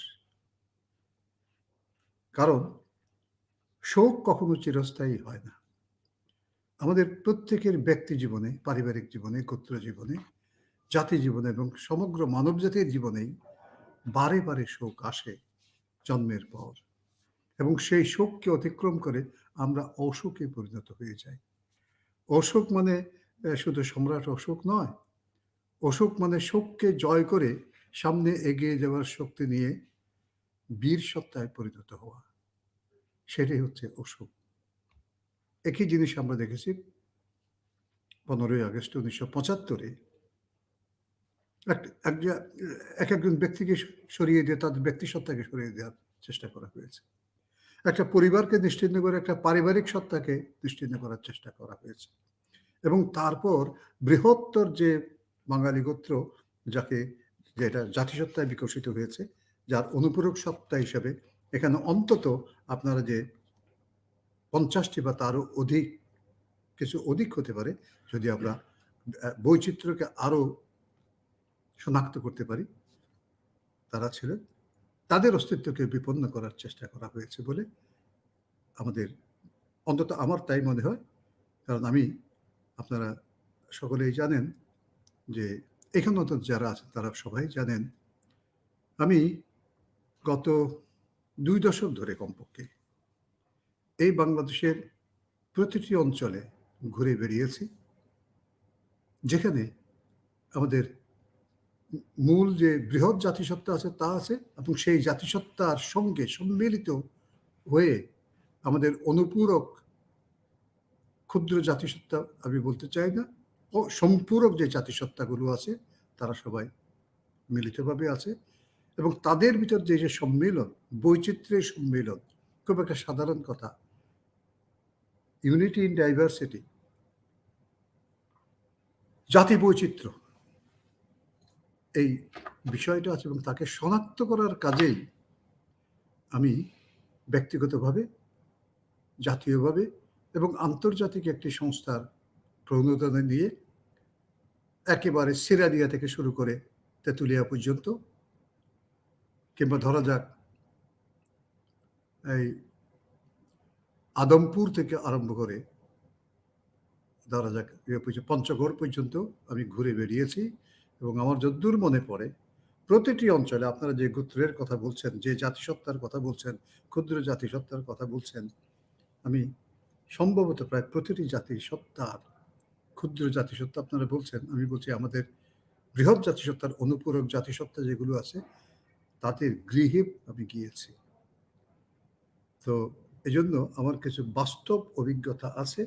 কারণ শোক কখনো চিরস্থায়ী হয় না। আমাদের প্রত্যেকের ব্যক্তি জীবনে, পারিবারিক জীবনে, গোত্র জীবনে, জাতি জীবনে এবং সমগ্র মানব জাতির জীবনেই বারে বারে শোক আসে জন্মের পর, এবং সেই শোককে অতিক্রম করে আমরা অশোকে পরিণত হয়ে যাই। অশোক মানে শুধু সম্রাট অশোক নয়, অশোক মানে শোককে জয় করে সামনে এগিয়ে যাওয়ার শক্তি নিয়ে বীর সত্তায় পরিণত হওয়া, সেটাই হচ্ছে অশোক। একই জিনিস আমরা দেখেছি 15ই আগস্ট 1975-এ এক একজন ব্যক্তিকে সরিয়ে দিয়ে তাদের ব্যক্তি সত্তাকে সরিয়ে দেওয়ার চেষ্টা করা হয়েছে। একটা পরিবারকে নিশ্চিহ্ন করে একটা পারিবারিক সত্তাকে নিশ্চিহ্ন করার চেষ্টা করা হয়েছে, এবং তারপর বৃহত্তর যে বাঙালি গোত্র, যাকে যেটা জাতিসত্তায় বিকশিত হয়েছে, যার অনুপূরক সত্তা হিসেবে এখানে অন্তত আপনারা যে 50টি বা তারও অধিক, কিছু অধিক হতে পারে যদি আমরা বৈচিত্র্যকে আরো শনাক্ত করতে পারি, তারা ছিলেন। তাদের অস্তিত্বকে বিপন্ন করার চেষ্টা করা হয়েছে বলে আমাদের, অন্তত আমার তাই মনে হয়। কারণ আপনারা সকলেই জানেন যে এখানে অন্তত যারা আছেন তারা সবাই জানেন, আমি গত 2 দশক ধরে কমপক্ষে এই বাংলাদেশের প্রতিটি অঞ্চলে ঘুরে বেরিয়েছি, যেখানে আমাদের মূল যে বৃহৎ জাতিসত্তা আছে তা আছে, এবং সেই জাতিসত্তার সঙ্গে সম্মিলিত হয়ে আমাদের অনুপূরক ক্ষুদ্র জাতিসত্তা, আমি বলতে চাই না, ও সম্পূরক যে জাতিসত্তাগুলো আছে তারা সবাই মিলিতভাবে আছে, এবং তাদের ভিতর যে যে সম্মিলন, বৈচিত্র্যের সম্মিলন, খুব একটা সাধারণ কথা, ইউনিটি ইন ডাইভার্সিটি, জাতি বৈচিত্র্য, এই বিষয়টা আছে, এবং তাকে শনাক্ত করার কাজেই আমি ব্যক্তিগতভাবে, জাতীয়ভাবে এবং আন্তর্জাতিক একটি সংস্থার প্রণোদনা দিয়ে একেবারে সিরাদিয়া থেকে শুরু করে তেঁতুলিয়া পর্যন্ত, কিংবা ধরা যাক এই আদমপুর থেকে আরম্ভ করে ধরা যাক পঞ্চগড় পর্যন্ত আমি ঘুরে বেরিয়েছি, এবং আমার যদ্দূর মনে পড়ে প্রতিটি অঞ্চলে আপনারা যে গোত্রের কথা বলছেন, যে জাতিসত্তার কথা বলছেন, ক্ষুদ্র জাতিসত্তার কথা বলছেন, আমি সম্ভবত প্রায় প্রতিটি জাতিসত্তার, ক্ষুদ্র জাতিসত্তা আপনারা বলছেন, আমি বলছি আমাদের বৃহৎ জাতিসত্তার অনুপূরক জাতিসত্তা যেগুলো আছে তাদের গৃহে আমি গিয়েছি। তো এজন্য আমার কিছু বাস্তব অভিজ্ঞতা আছে,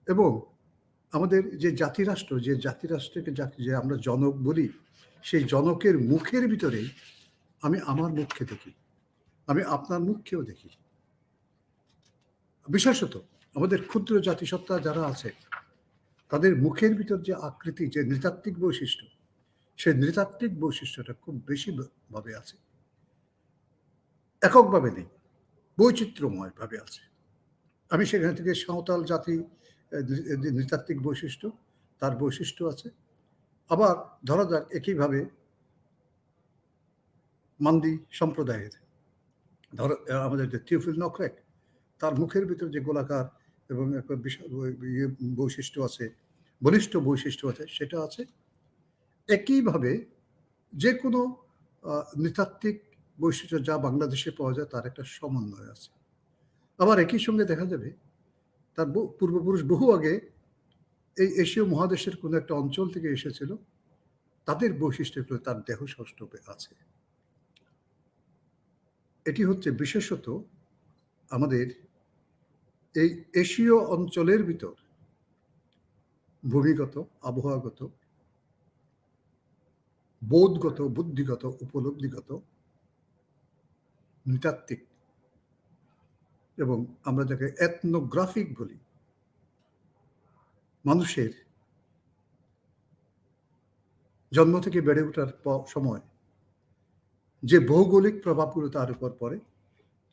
এবং আমাদের যে জাতিরাষ্ট্র, যে জাতিরাষ্ট্রকে যে আমরা জনক বলি, সেই জনকের মুখের ভিতরে আমি আমার মুখকে দেখি, আমি আপনার মুখকেও দেখি। বিশেষত আমাদের ক্ষুদ্র জাতিসত্তা যারা আছে তাদের মুখের ভিতর যে আকৃতি, যে নৃতাত্ত্বিক বৈশিষ্ট্য, সেই নৃতাত্ত্বিক বৈশিষ্ট্যটা খুব বেশি ভাবে আছে, এককভাবে নেই, বৈচিত্র্যময় ভাবে আছে। আমি সেখান থেকে সাঁওতাল জাতি নৃতাত্ত্বিক বৈশিষ্ট্য, তার বৈশিষ্ট্য আছে। আবার ধরা যাক একইভাবে মান্দি সম্প্রদায়ের, ধরো আমাদের যে থিওফিল নকরেক, তার মুখের ভিতর যে গোলাকার এবং একটা বিশাল বৈশিষ্ট্য আছে, বলিষ্ঠ বৈশিষ্ট্য আছে, সেটা আছে। একইভাবে যে কোনো নৃতাত্ত্বিক বৈশিষ্ট্য যা বাংলাদেশে পাওয়া যায় তার একটা সমন্বয় আছে। আবার একই সঙ্গে দেখা যাবে তার পূর্বপুরুষ বহু আগে এই এশীয় মহাদেশের কোনো একটা অঞ্চল থেকে এসেছিল, তাদের বৈশিষ্ট্যগুলো তার দেহ সৌষ্ঠবে আছে। এটি হচ্ছে বিশেষত আমাদের এই এশীয় অঞ্চলের ভিতর ভূমিগত, আবহাওয়াগত, বোধগত, বুদ্ধিগত, উপলব্ধিগত, নৃতাত্ত্বিক এবং আমরা যাকে এথনোগ্রাফিক বলি, মানুষের জন্ম থেকে বেড়ে ওঠার সময় যে ভৌগোলিক প্রভাবগুলো তার উপর পড়ে,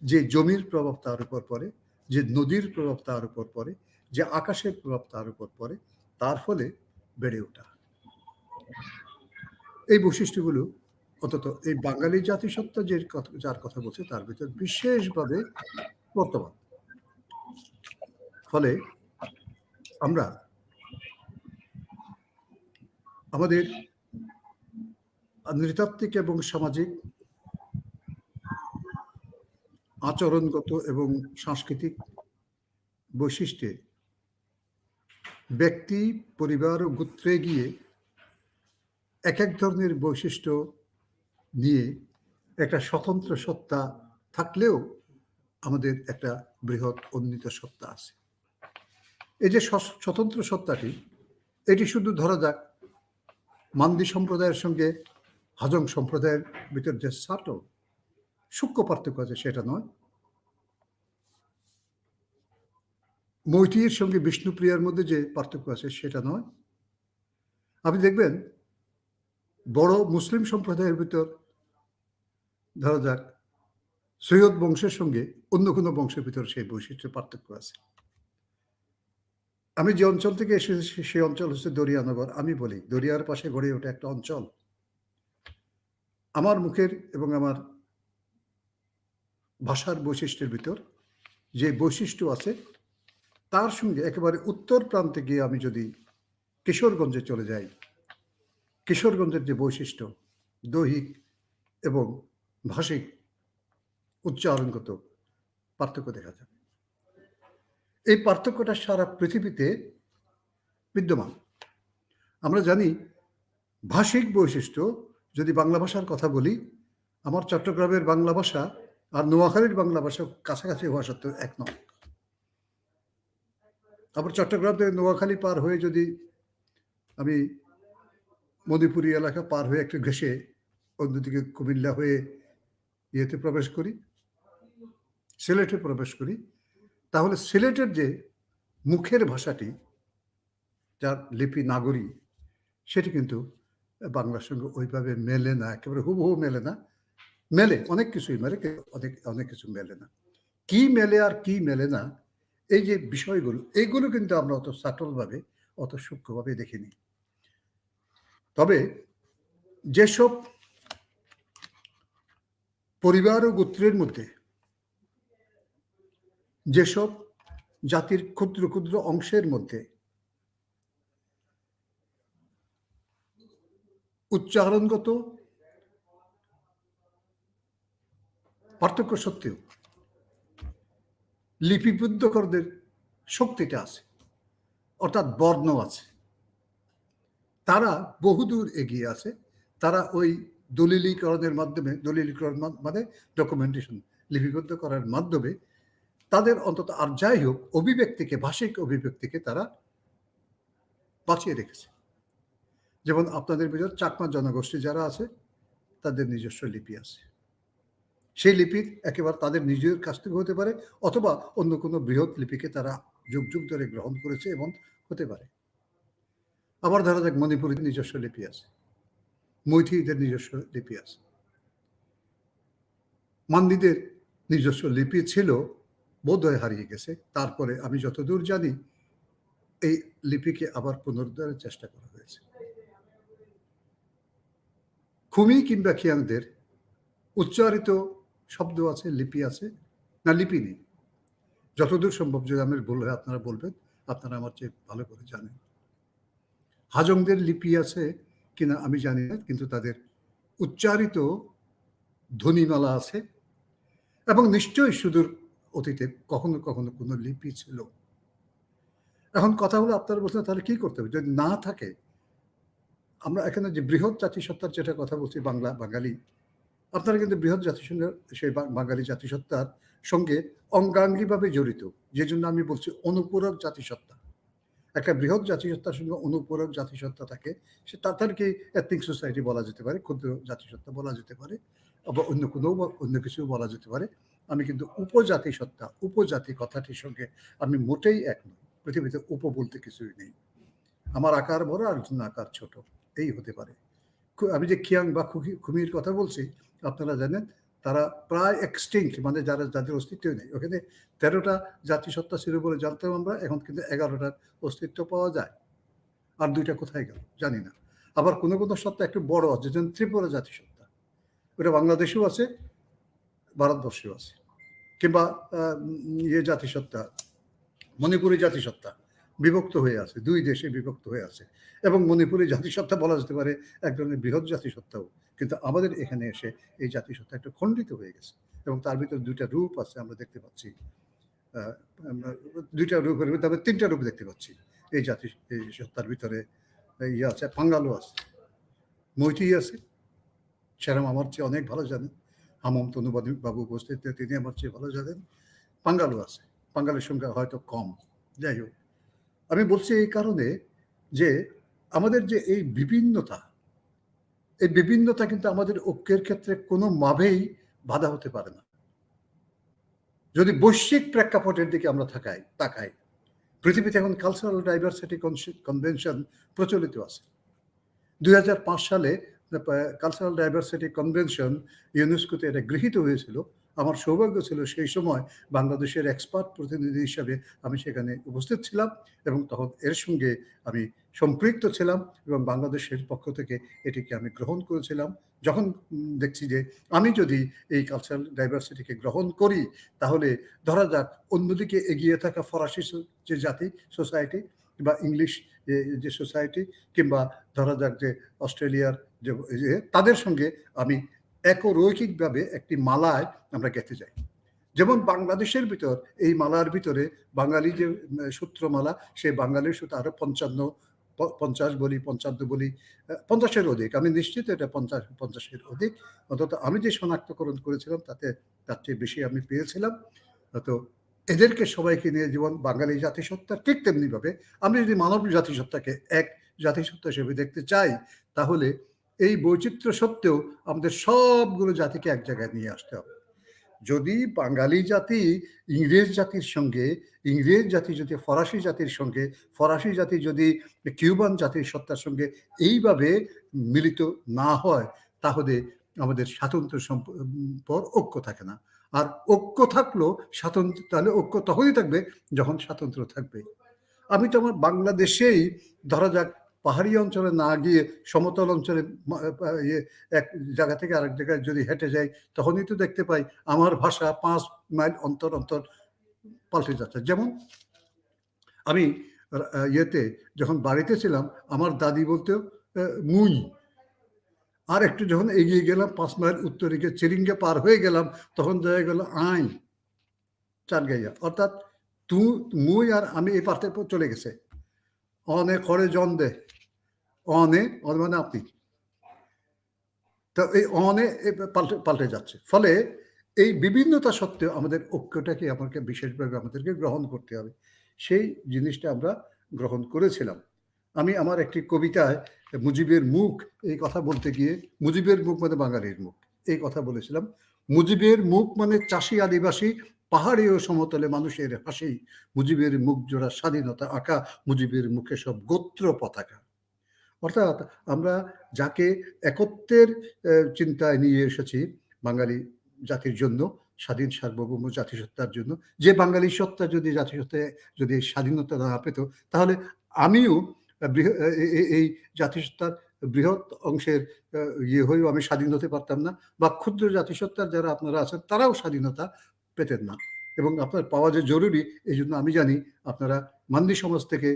যে জমির প্রভাব তার উপর পড়ে, যে নদীর প্রভাব তার উপর পড়ে, যে আকাশের প্রভাব তার উপর পড়ে, তার ফলে বেড়ে ওঠা। এই বৈশিষ্ট্যগুলো অন্তত এই বাঙালি জাতিসত্তা যার কথা বলছে তার ভিতর বিশেষভাবে বর্তমান। ফলে আমরা আমাদের নৃতাত্ত্বিক এবং সামাজিক, আচরণগত এবং সাংস্কৃতিক বৈশিষ্ট্যে ব্যক্তি, পরিবার ও গোত্রে গিয়ে এক এক ধরনের বৈশিষ্ট্য নিয়ে একটা স্বতন্ত্র সত্তা থাকলেও আমাদের একটা বৃহৎ উন্নীত সত্তা আছে। এই যে স্বতন্ত্র সত্তাটি, এটি শুধু ধরা যাক মান্দি সম্প্রদায়ের সঙ্গে হাজং সম্প্রদায়ের ভিতর যে সাটল সূক্ষ্ম পার্থক্য আছে সেটা নয়, মৈত্রীর সঙ্গে বিষ্ণুপ্রিয়ার মধ্যে যে পার্থক্য আছে সেটা নয়। আপনি দেখবেন বড় মুসলিম সম্প্রদায়ের ভিতর ধরা যাক সৈয়দ বংশের সঙ্গে অন্য কোনো বংশের ভিতর সেই বৈশিষ্ট্যের পার্থক্য আছে। আমি যে অঞ্চল থেকে এসেছি সেই অঞ্চল হচ্ছে দরিয়ানগর। আমি বলি দরিয়ার পাশে গড়ে ওঠে একটা অঞ্চল। আমার মুখের এবং আমার ভাষার বৈশিষ্ট্যের ভিতর যে বৈশিষ্ট্য আছে তার সঙ্গে একেবারে উত্তর প্রান্তে গিয়ে আমি যদি কিশোরগঞ্জে চলে যাই, কিশোরগঞ্জের যে বৈশিষ্ট্য দৈহিক এবং ভাষিক উচ্চারণগত পার্থক্য দেখা যাবে। এই পার্থক্যটা সারা পৃথিবীতে বিদ্যমান। আমরা জানি ভাষিক বৈশিষ্ট্য, যদি বাংলা ভাষার কথা বলি, আমার চট্টগ্রামের বাংলা ভাষা আর নোয়াখালীর বাংলা ভাষা কাছাকাছি হওয়া সত্ত্বেও এক নয়। আবার চট্টগ্রাম থেকে নোয়াখালী পার হয়ে যদি আমি মণিপুরি এলাকা পার হয়ে একটু ঘেঁষে অন্যদিকে কুমিল্লা হয়ে ইয়েতে প্রবেশ করি, সিলেটে প্রবেশ করি, তাহলে সিলেটের যে মুখের ভাষাটি, যার লিপি নাগরী, সেটি কিন্তু বাংলার সঙ্গে ওইভাবে মেলে না, একেবারে হুবহু মেলে না। মেলে, অনেক কিছুই মেলে, অনেক কিছু মেলে না। কি মেলে আর কি মেলে না, এই যে বিষয়গুলো, এইগুলো কিন্তু আমরা অত সাটলভাবে, অত সূক্ষ্মভাবে দেখিনি। তবে যেসব পরিবার ও গোত্রের মধ্যে, যেসব জাতির ক্ষুদ্র ক্ষুদ্র অংশের মধ্যে উচ্চারণগত পার্থক্য সত্ত্বেও লিপিবদ্ধকরদের শক্তিটা আছে, অর্থাৎ বর্ণ আছে, তারা বহুদূর এগিয়ে আছে। তারা ওই দলিলীকরণের মাধ্যমে, দলিলীকরণ মানে ডকুমেন্টেশন, লিপিবদ্ধ করার মাধ্যমে তাদের অন্তত আর যাই হোক অভিব্যক্তিকে, ভাষিক অভিব্যক্তিকে তারা বাঁচিয়ে রেখেছে। যেমন আপনাদের ভিতর চাকমা জনগোষ্ঠী যারা আছে তাদের নিজস্ব লিপি আছে। সেই লিপির একেবারে তাদের নিজের কাছ থেকে হতে পারে, অথবা অন্য কোনো বৃহৎ লিপিকে তারা যুগ যুগ ধরে গ্রহণ করেছে এবং হতে পারে। আবার ধরা যাক মণিপুরের নিজস্ব লিপি আছে, মৈথিলীদের নিজস্ব লিপি আছে, মান্দিদের নিজস্ব লিপি ছিল, বোধহয় হারিয়ে গেছে। তারপরে আমি যতদূর জানি এই লিপিকে আবার পুনরুদ্ধারের চেষ্টা করা হয়েছে। খুমি কিংবা খিয়াংদের উচ্চারিত শব্দ আছে, লিপি আছে না? লিপি নেই। যতদূর সম্ভব, যদি আমি ভুল হয় আপনারা বলবেন, আপনারা আমার চেয়ে ভালো করে জানেন। হাজংদের লিপি আছে কিনা আমি জানি না, কিন্তু তাদের উচ্চারিত ধ্বনিমালা আছে এবং নিশ্চয়ই সুদূর অতীতে কখনো কখনো কোনো লিপি ছিল। এখন কথা হলো, আপনারা বলছেন তাহলে কি করতে হবে যদি না থাকে? আমরা এখানে যে বৃহৎ জাতিসত্তার যেটা কথা বলছি, বাঙালি, আপনারা কিন্তু বৃহৎ জাতিসত্তার, সেই বাঙালি জাতিসত্তার সঙ্গে অঙ্গাঙ্গিভাবে জড়িত, যে জন্য আমি বলছি অনুপূরক জাতিসত্তা। একটা বৃহৎ জাতিসত্তার সঙ্গে অনুপূরক জাতিসত্তা থাকে, সে তাদেরকে এথনিক সোসাইটি বলা যেতে পারে, ক্ষুদ্র জাতিসত্তা বলা যেতে পারে, আবার অন্য কিছু বলা যেতে পারে। আমি কিন্তু উপজাতিসত্তা, উপজাতি কথাটির সঙ্গে আমি মোটেই এক নই। পৃথিবীতে উপ বলতে কিছুই নেই। আমার আকার বড়, আরেকজন আকার ছোট, এই হতে পারে। আমি যে খিয়াং বা খুমির কথা বলছি, আপনারা জানেন তারা প্রায় এক্সটিংক্ট, মানে যাদের অস্তিত্ব নেই। ওখানে 13টা জাতিসত্তা ছিল বলে জানতাম আমরা, এখন কিন্তু 11টার অস্তিত্ব পাওয়া যায়। আর 2টা কোথায় গেল জানি না। আবার কোনো কোনো সত্তা একটু বড় আছে, যেমন ত্রিপুরা জাতিসত্তা, ওটা বাংলাদেশেও আছে, ভারতবর্ষেও আছে। কিংবা ইয়ে জাতিসত্তা, মণিপুরি জাতিসত্তা বিভক্ত হয়ে আছে, 2 দেশে বিভক্ত হয়ে আছে। এবং মণিপুরি জাতিসত্তা বলা যেতে পারে এক ধরনের বৃহৎ জাতিসত্তাও। কিন্তু আমাদের এখানে এসে এই জাতিসত্তা একটু খণ্ডিত হয়ে গেছে, এবং তার ভিতরে 2টা রূপ আছে আমরা দেখতে পাচ্ছি। 2টা রূপের ভিতরে আমরা 3টা রূপ দেখতে পাচ্ছি এই জাতিসত্তার ভিতরে। ইয়ে আছে, পাঙ্গালো আছে, মৈতি আছে, সেরাম আমার চেয়ে অনেক ভালো জানেন। হামম তনুবাদী বাবু উপস্থিত, তিনি আমার চেয়ে ভালো জানেন। পাঙ্গালো আছে, পাঙ্গালের সংখ্যা হয়তো কম। যাই হোক, আমি বলছি এই কারণে যে আমাদের যে এই বিভিন্নতা কিন্তু আমাদের ঐক্যের ক্ষেত্রে কোনো ভাবেই বাধা হতে পারে না। যদি বৈশ্বিক প্রেক্ষাপটের দিকে আমরা তাকাই, পৃথিবীতে এখন কালচারাল ডাইভার্সিটি কনভেনশন প্রচলিত আছে। 2005 সালে কালচারাল ডাইভার্সিটি কনভেনশন ইউনেস্কোতে এটা গৃহীত হয়েছিল। আমার সৌভাগ্য ছিল সেই সময় বাংলাদেশের এক্সপার্ট প্রতিনিধি হিসাবে আমি সেখানে উপস্থিত ছিলাম, এবং তখন এর সঙ্গে আমি সম্পৃক্ত ছিলাম, এবং বাংলাদেশের পক্ষ থেকে এটিকে আমি গ্রহণ করেছিলাম। যখন দেখছি যে আমি যদি এই কালচারাল ডাইভার্সিটিকে গ্রহণ করি, তাহলে ধরা যাক অন্যদিকে এগিয়ে থাকা ফরাসি যে জাতি সোসাইটি বা ইংলিশ যে সোসাইটি, কিংবা ধরা যাক যে অস্ট্রেলিয়ার যে তাদের সঙ্গে আমি একরৈখিকভাবে একটি মালায় আমরা গেঁথে যাই। যেমন বাংলাদেশের ভিতর এই মালার ভিতরে বাঙালি যে সূত্রমালা, সেই বাঙালির সূত্র আরো 50 বলি, 55 বলি, 50-এর অধিক, আমি নিশ্চিত এটা 50-এর অধিক। অন্তত আমি যে শনাক্তকরণ করেছিলাম তাতে তার চেয়ে বেশি আমি পেয়েছিলাম। তো এদেরকে সবাইকে নিয়ে যেমন বাঙালি জাতিসত্তা, ঠিক তেমনি ভাবে আমি যদি মানব জাতিসত্তাকে এক জাতিসত্তা হিসেবে দেখতে চাই, তাহলে এই বৈচিত্র্য সত্ত্বেও আমাদের সবগুলো জাতিকে এক জায়গায় নিয়ে আসতে হবে। যদি বাঙালি জাতি ইংরেজ জাতির সঙ্গে, ইংরেজ জাতি যদি ফরাসি জাতির সঙ্গে, ফরাসি জাতি যদি কিউবান জাতির সত্তার সঙ্গে এইভাবে মিলিত না হয়, তাহলে আমাদের স্বাতন্ত্র্য পর ঐক্য থাকে না। আর ঐক্য থাকলেও তাহলে ঐক্য তখনই থাকবে যখন স্বাতন্ত্র্য থাকবে। আমি তো আমার বাংলাদেশেই ধরা যাক পাহাড়ি অঞ্চলে না গিয়ে সমতল অঞ্চলে এক জায়গা থেকে আরেক জায়গায় যদি হেঁটে যাই, তখনই তো দেখতে পাই আমার ভাষা 5 মাইল অন্তর অন্তর পাল্টে যাচ্ছে। যেমন আমি যখন বাড়িতে ছিলাম, আমার দাদি বলতো মুই, আর একটু যখন এগিয়ে গেলাম 5 মাইল উত্তরে গিয়ে চিরিঙ্গে পার হয়ে গেলাম, তখন দেখা গেল আইন চারগাইয়া, অর্থাৎ মুই আর আমি এই পার্থে চলে গেছে। অনে করে জন দে, অনে মানে আপনি, তো এই অনে পাল্টে যাচ্ছে। ফলে এই বিভিন্নতা সত্ত্বেও আমাদের ঐক্যটাকে আমাকে বিশেষভাবে আমাদেরকে গ্রহণ করতে হবে। সেই জিনিসটা আমরা গ্রহণ করেছিলাম। আমি আমার একটি কবিতায় মুজিবের মুখ এই কথা বলতে গিয়ে, মুজিবের মুখ মানে বাঙালির মুখ, এই কথা বলেছিলাম। মুজিবের মুখ মানে চাষি আদিবাসী, পাহাড়ি ও সমতলে মানুষের হাসি, মুজিবের মুখ জোড়া স্বাধীনতা আঁকা, মুজিবের মুখে সব গোত্র পতাকা। অর্থাৎ আমরা যাকে একত্বের চিন্তায় নিয়ে এসেছি বাঙালি জাতির জন্য, স্বাধীন সার্বভৌম জাতিসত্তার জন্য, যে বাঙালি সত্তা যদি জাতিসত্তায় যদি স্বাধীনতা না পেত, তাহলে আমিও এই জাতিসত্তার বৃহৎ অংশের হয়েও আমি স্বাধীন হতে পারতাম না, বা ক্ষুদ্র জাতিসত্তার যারা আপনারা আছেন তারাও স্বাধীনতা পেতেন না। এবং আপনার পাওয়া যে জরুরি, এই জন্য আমি জানি আপনারা মান্দি সমাজ থেকে,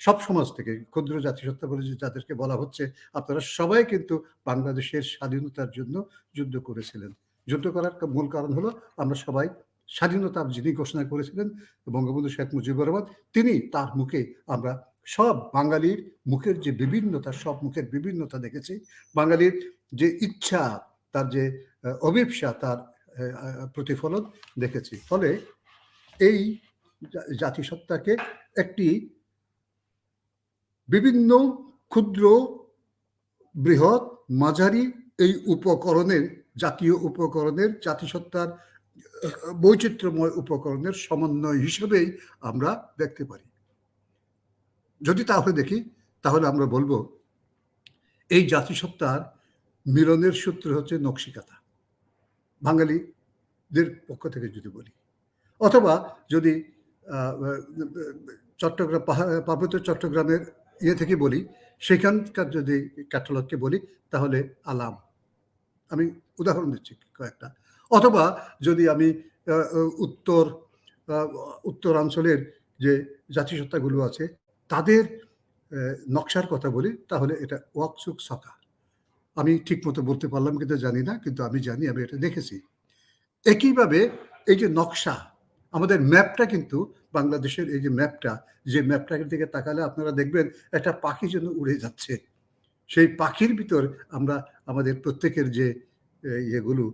সব সমাজ থেকে, ক্ষুদ্র জাতিসত্তা বলে যাদেরকে বলা হচ্ছে, আপনারা সবাই কিন্তু বাংলাদেশের স্বাধীনতার জন্য যুদ্ধ করেছিলেন। যুদ্ধ করার মূল কারণ হলো আমরা সবাই স্বাধীনতার যিনি ঘোষণা করেছিলেন বঙ্গবন্ধু শেখ মুজিবুর রহমান, তিনি তার মুখে আমরা সব বাঙালির মুখের যে বিভিন্নতা, সব মুখের বিভিন্নতা দেখেছি। বাঙালির যে ইচ্ছা, তার যে অভিপ্সা, তার প্রতিফলন দেখেছি। ফলে এই জাতিসত্তাকে একটি বিভিন্ন ক্ষুদ্র, বৃহৎ, মাঝারি এই উপকরণের, জাতীয় উপকরণের, জাতিসত্তার বৈচিত্র্যময় উপকরণের সমন্বয় হিসেবেই আমরা দেখতে পারি। যদি তাহলে দেখি, তাহলে আমরা বলবো এই জাতিসত্তার মিলনের সূত্র হচ্ছে নকশিকাঁথা, বাঙালিদের পক্ষ থেকে যদি বলি, অথবা যদি চট্টগ্রাম, পার্বত্য চট্টগ্রামের ইয়ে থেকে বলি, সেখানকার যদি ক্যাটালগকে বলি, তাহলে আলাম, আমি উদাহরণ দিচ্ছি কয়েকটা। অথবা যদি আমি উত্তরাঞ্চলের যে জাতিসত্তাগুলো আছে তাদের নকশার কথা বলি, তাহলে এটা ওয়াকসুক সকা। আমি ঠিক মতো বলতে পারলাম কিন্তু জানি না, কিন্তু আমি জানি, আমি এটা দেখেছি। একইভাবে এই যে নকশা, আমাদের ম্যাপটা কিন্তু বাংলাদেশের এই যে ম্যাপটা, যে ম্যাপটার দিকে তাকালে আপনারা দেখবেন একটা পাখি যেন উড়ে যাচ্ছে। সেই পাখির ভিতর আমরা আমাদের প্রত্যেকের যে ইয়েগুলো,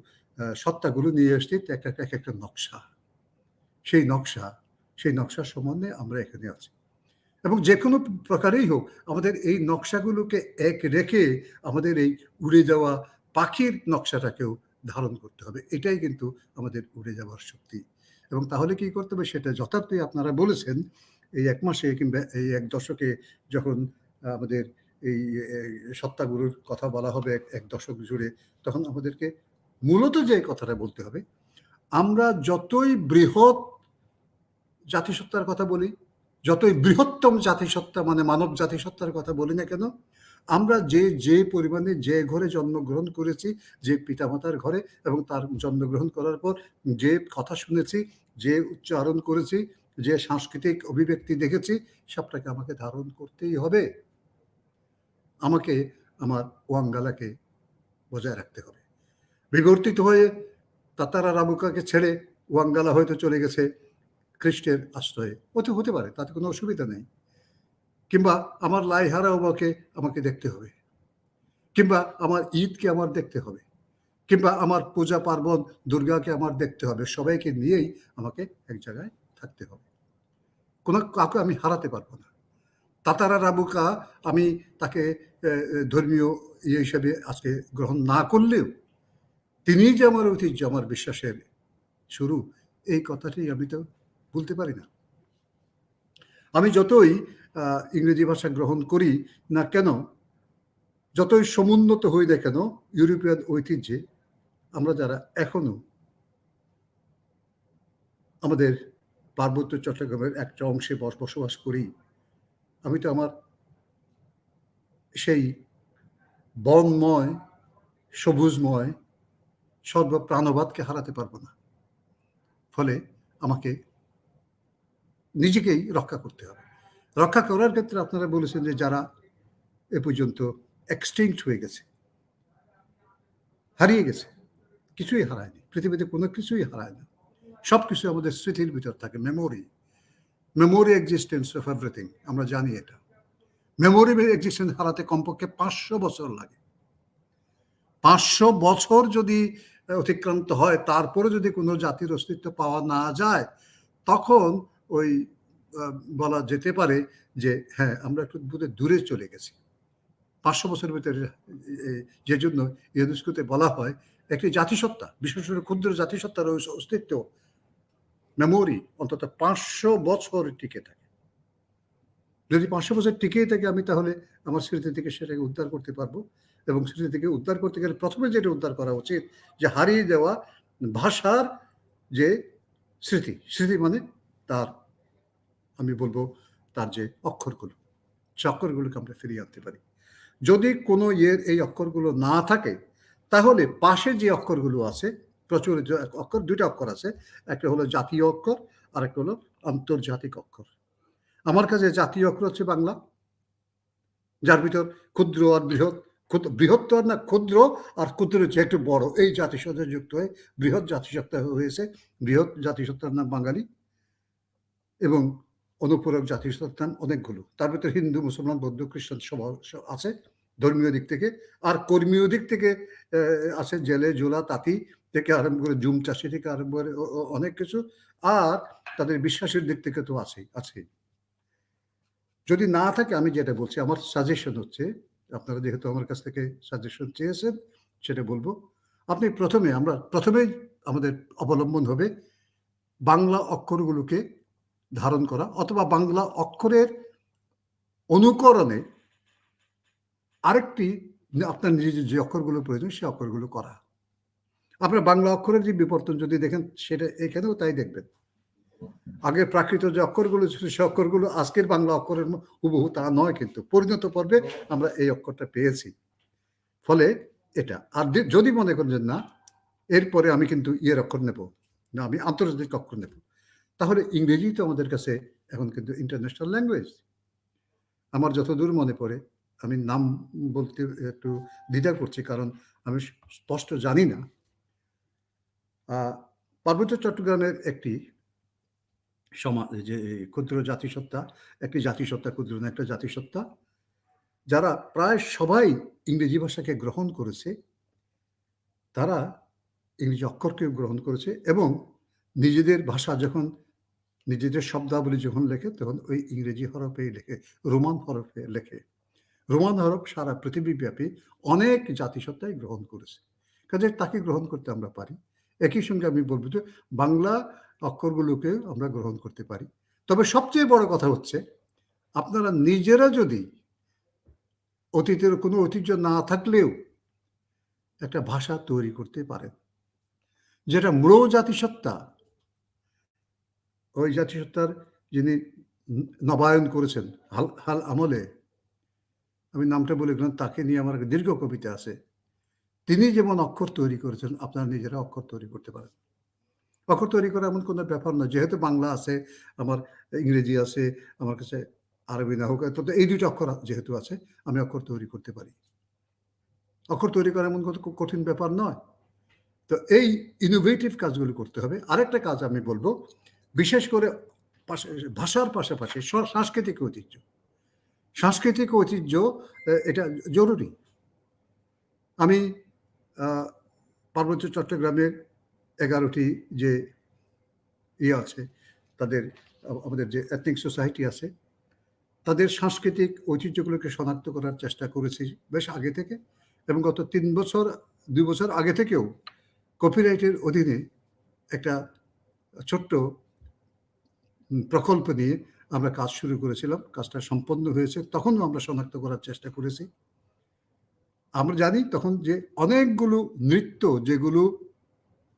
সত্তাগুলো নিয়ে আসছি এক একটা নকশা। সেই নকশার সম্বন্ধে আমরা এখানে আছি। এবং যে কোনো প্রকারেই হোক, আমাদের এই নকশাগুলোকে এক রেখে আমাদের এই উড়ে যাওয়া পাখির নকশাটাকেও ধারণ করতে হবে। এটাই কিন্তু আমাদের উড়ে যাওয়ার শক্তি। এবং তাহলে কি করতে হবে সেটা যথার্থই আপনারা বলেছেন। এই 1 মাসে কিংবা এই 1 দশকে যখন আমাদের এই সত্তাগুলোর কথা বলা হবে 1 দশক জুড়ে, তখন আমাদেরকে মূলত যে কথাটা বলতে হবে, আমরা যতই বৃহৎ জাতিসত্তার কথা বলি, যতই বৃহত্তম জাতিসত্তা মানে মানব জাতিসত্তার কথা বলি না কেন, আমরা যে পরিমাণে যে ঘরে জন্মগ্রহণ করেছি, যে পিতামাতার ঘরে, এবং তার জন্মগ্রহণ করার পর যে কথা শুনেছি, যে উচ্চারণ করেছি, যে সাংস্কৃতিক অভিব্যক্তি দেখেছি, সবটাকে আমাকে ধারণ করতেই হবে। আমাকে আমার ওয়াঙ্গালাকে বজায় রাখতে হবে। বিবর্তিত হয়ে তাতারা রাবুকাকে ছেড়ে ওয়াঙ্গালা হয়তো চলে গেছে খ্রিস্টের আশ্রয়ে, হতে পারে, তাতে কোনো অসুবিধা নেই। কিংবা আমার লাইহারা আমাকে দেখতে হবে, কিংবা আমার ঈদকে আমার দেখতে হবে, কিংবা আমার পূজা পার্বণ দুর্গাকে আমার দেখতে হবে। সবাইকে নিয়েই আমাকে এক জায়গায় থাকতে হবে। কাউকে আমি হারাতে পারবো না। তাতারা রাবুকা আমি তাকে ধর্মীয় ইয়ে হিসেবে আজকে গ্রহণ না করলেও তিনিই যে আমার ঐতিহ্য, আমার বিশ্বাসের শুরু, এই কথাটি আমি তো বলতে পারি না। আমি যতই ইংরেজি ভাষা গ্রহণ করি না কেন, যতই সমুন্নত হই না কেন ইউরোপিয়ান ঐতিহ্যে, আমরা যারা এখনো আমাদের পার্বত্য চট্টগ্রামের একটা অংশে বসবাস করি, আমি তো আমার সেই বনময়, সবুজময় সর্বপ্রাণবাদকে হারাতে পারবো না। ফলে আমাকে নিজেকেই রক্ষা করতে হবে। রক্ষা করার ক্ষেত্রে আপনারা বলেছেন যে যারা এ পর্যন্ত এক্সটিংক্ট হয়ে গেছে, হারিয়ে গেছে, কিছুই হারায়নি, পৃথিবীতে কোনো কিছুই হারায় না, সব কিছু আমাদের স্মৃতির ভিতর থাকে। মেমোরি এক্সিস্টেন্স অফ এভরিথিং, আমরা জানি এটা। মেমোরি এক্সিস্টেন্স হারাতে কমপক্ষে 500 বছর লাগে। 500 বছর যদি অতিক্রান্ত হয়, তারপরে যদি কোনো জাতির অস্তিত্ব পাওয়া না যায়, তখন ওই বলা যেতে পারে যে হ্যাঁ, আমরা একটু দূরে চলে গেছি। 500 বছরের ভিতরে, যে জন্য ইউনেস্কোতে বলা হয় একটি জাতিসত্তা, বিশেষ করে ক্ষুদ্র জাতিসত্তার অস্তিত্ব, মেমোরি অন্তত 500 বছর টিকে থাকে। যদি 500 বছর টিকেই থাকে, আমি তাহলে আমার স্মৃতি থেকে সেটাকে উদ্ধার করতে পারবো। এবং স্মৃতি থেকে উদ্ধার করতে গেলে প্রথমে যেটা উদ্ধার করা উচিত, যে হারিয়ে দেওয়া ভাষার যে স্মৃতি মানে তার, আমি বলবো তার যে অক্ষরগুলো, সে অক্ষরগুলোকে আমরা ফিরিয়ে আনতে পারি। যদি কোনো এই অক্ষরগুলো না থাকে, তাহলে পাশে যে অক্ষরগুলো আছে, প্রচলিত অক্ষর, 2টা অক্ষর আছে, একটা হলো জাতীয় অক্ষর আর একটা হলো আন্তর্জাতিক অক্ষর। আমার কাছে জাতীয় অক্ষর হচ্ছে বাংলা, যার ভিতর ক্ষুদ্র আর বৃহত্তর না, ক্ষুদ্র আর ক্ষুদ্র হচ্ছে একটু বড়, এই জাতিসত্তা যুক্ত হয়ে বৃহৎ জাতিসত্তা হয়েছে। বৃহৎ জাতিসত্তার নাম বাঙালি, এবং অনুপূরক জাতিসত্তার নাম অনেকগুলো। তার ভিতরে হিন্দু, মুসলমান, বৌদ্ধ, খ্রিস্টান সব আছে ধর্মীয় দিক থেকে। আর কর্মীয় দিক থেকে আছে জেলে জোলা তাঁতি থেকে আরম্ভ করে জুম চাষি থেকে আরম্ভ করে অনেক কিছু। আর তাদের বিশ্বাসের দিক থেকে তো আছেই। যদি না থাকে আমি যেটা বলছি, আমার সাজেশন হচ্ছে, আপনারা যেহেতু আমার কাছ থেকে সাজেশন চেয়েছেন সেটা বলবো। আপনি প্রথমেই আমাদের অবলম্বন হবে বাংলা অক্ষরগুলোকে ধারণ করা, অথবা বাংলা অক্ষরের অনুকরণে আরেকটি আপনার নিজের যে অক্ষরগুলো প্রয়োজন সেই অক্ষরগুলো করা। আপনার বাংলা অক্ষরের যে বিবর্তন যদি দেখেন সেটা এখানেও তাই দেখবেন। আগে প্রাকৃত যে অক্ষরগুলো ছিল সে অক্ষরগুলো আজকের বাংলা অক্ষরের হুবহু তা নয়, কিন্তু পরিণত পর্বে আমরা এই অক্ষরটা পেয়েছি। ফলে এটা আর যদি মনে করেন যে না এরপরে আমি কিন্তু ইয়ের অক্ষর নেব, না আমি আন্তর্জাতিক অক্ষর নেব, তাহলে ইংরেজি তো আমাদের কাছে এখন কিন্তু ইন্টারন্যাশনাল ল্যাঙ্গুয়েজ। আমার যতদূর মনে পড়ে, আমি নাম বলতে একটু দ্বিধা করছি কারণ আমি স্পষ্ট জানি না, পার্বত্য চট্টগ্রামের একটি যে ক্ষুদ্র জাতিসত্তা, ক্ষুদ্র না একটা জাতিসত্তা, যারা প্রায় সবাই ইংরেজি ভাষাকে গ্রহণ করেছে, তারা ইংরেজি অক্ষরকে গ্রহণ করেছে এবং নিজেদের ভাষা যখন নিজেদের শব্দাবলী যখন লেখে তখন ওই ইংরেজি হরফেই লেখে, রোমান হরফে লেখে। রোমান হরফ সারা পৃথিবীব্যাপী অনেক জাতিসত্তাই গ্রহণ করেছে, কাজে তাকে গ্রহণ করতে আমরা পারি। একই সঙ্গে আমি বলবো যে বাংলা অক্ষরগুলোকে আমরা গ্রহণ করতে পারি। তবে সবচেয়ে বড় কথা হচ্ছে আপনারা নিজেরা যদি অতীতের কোনো ঐতিহ্য না থাকলেও একটা ভাষা তৈরি করতে পারেন, যেটা ম্রো জাতিসত্তা, ওই জাতিসত্তার যিনি নবায়ন করেছেন হাল আমলে, আমি নামটা বলে গেলাম, তাকে নিয়ে আমার দীর্ঘ কবিতা আছে। তিনি যেমন অক্ষর তৈরি করেছেন, আপনারা নিজেরা অক্ষর তৈরি করতে পারেন। অক্ষর তৈরি করা এমন কোনো ব্যাপার না, যেহেতু বাংলা আছে, আমার ইংরেজি আছে, আমার কাছে আরবি না হোক, তো এই দুইটা অক্ষর যেহেতু আছে, আমি অক্ষর তৈরি করতে পারি। অক্ষর তৈরি করা এমন কোনো কঠিন ব্যাপার নয়। তো এই ইনোভেটিভ কাজগুলো করতে হবে। আরেকটা কাজ আমি বলবো, বিশেষ করে ভাষার পাশাপাশি সাংস্কৃতিক ঐতিহ্য এটা জরুরি। আমি পার্বত্য চট্টগ্রামের 11টি যে আছে, আমাদের যে এথনিক সোসাইটি আছে, তাদের সাংস্কৃতিক ঐতিহ্যগুলোকে শনাক্ত করার চেষ্টা করেছি বেশ আগে থেকে, এবং গত 2 বছর আগে থেকেও কপিরাইটের অধীনে একটা ছোট্ট প্রকল্প নিয়ে আমরা কাজ শুরু করেছিলাম। কাজটা সম্পন্ন হয়েছে, তখনও আমরা শনাক্ত করার চেষ্টা করেছি। আমরা জানি তখন যে অনেকগুলো নৃত্য যেগুলো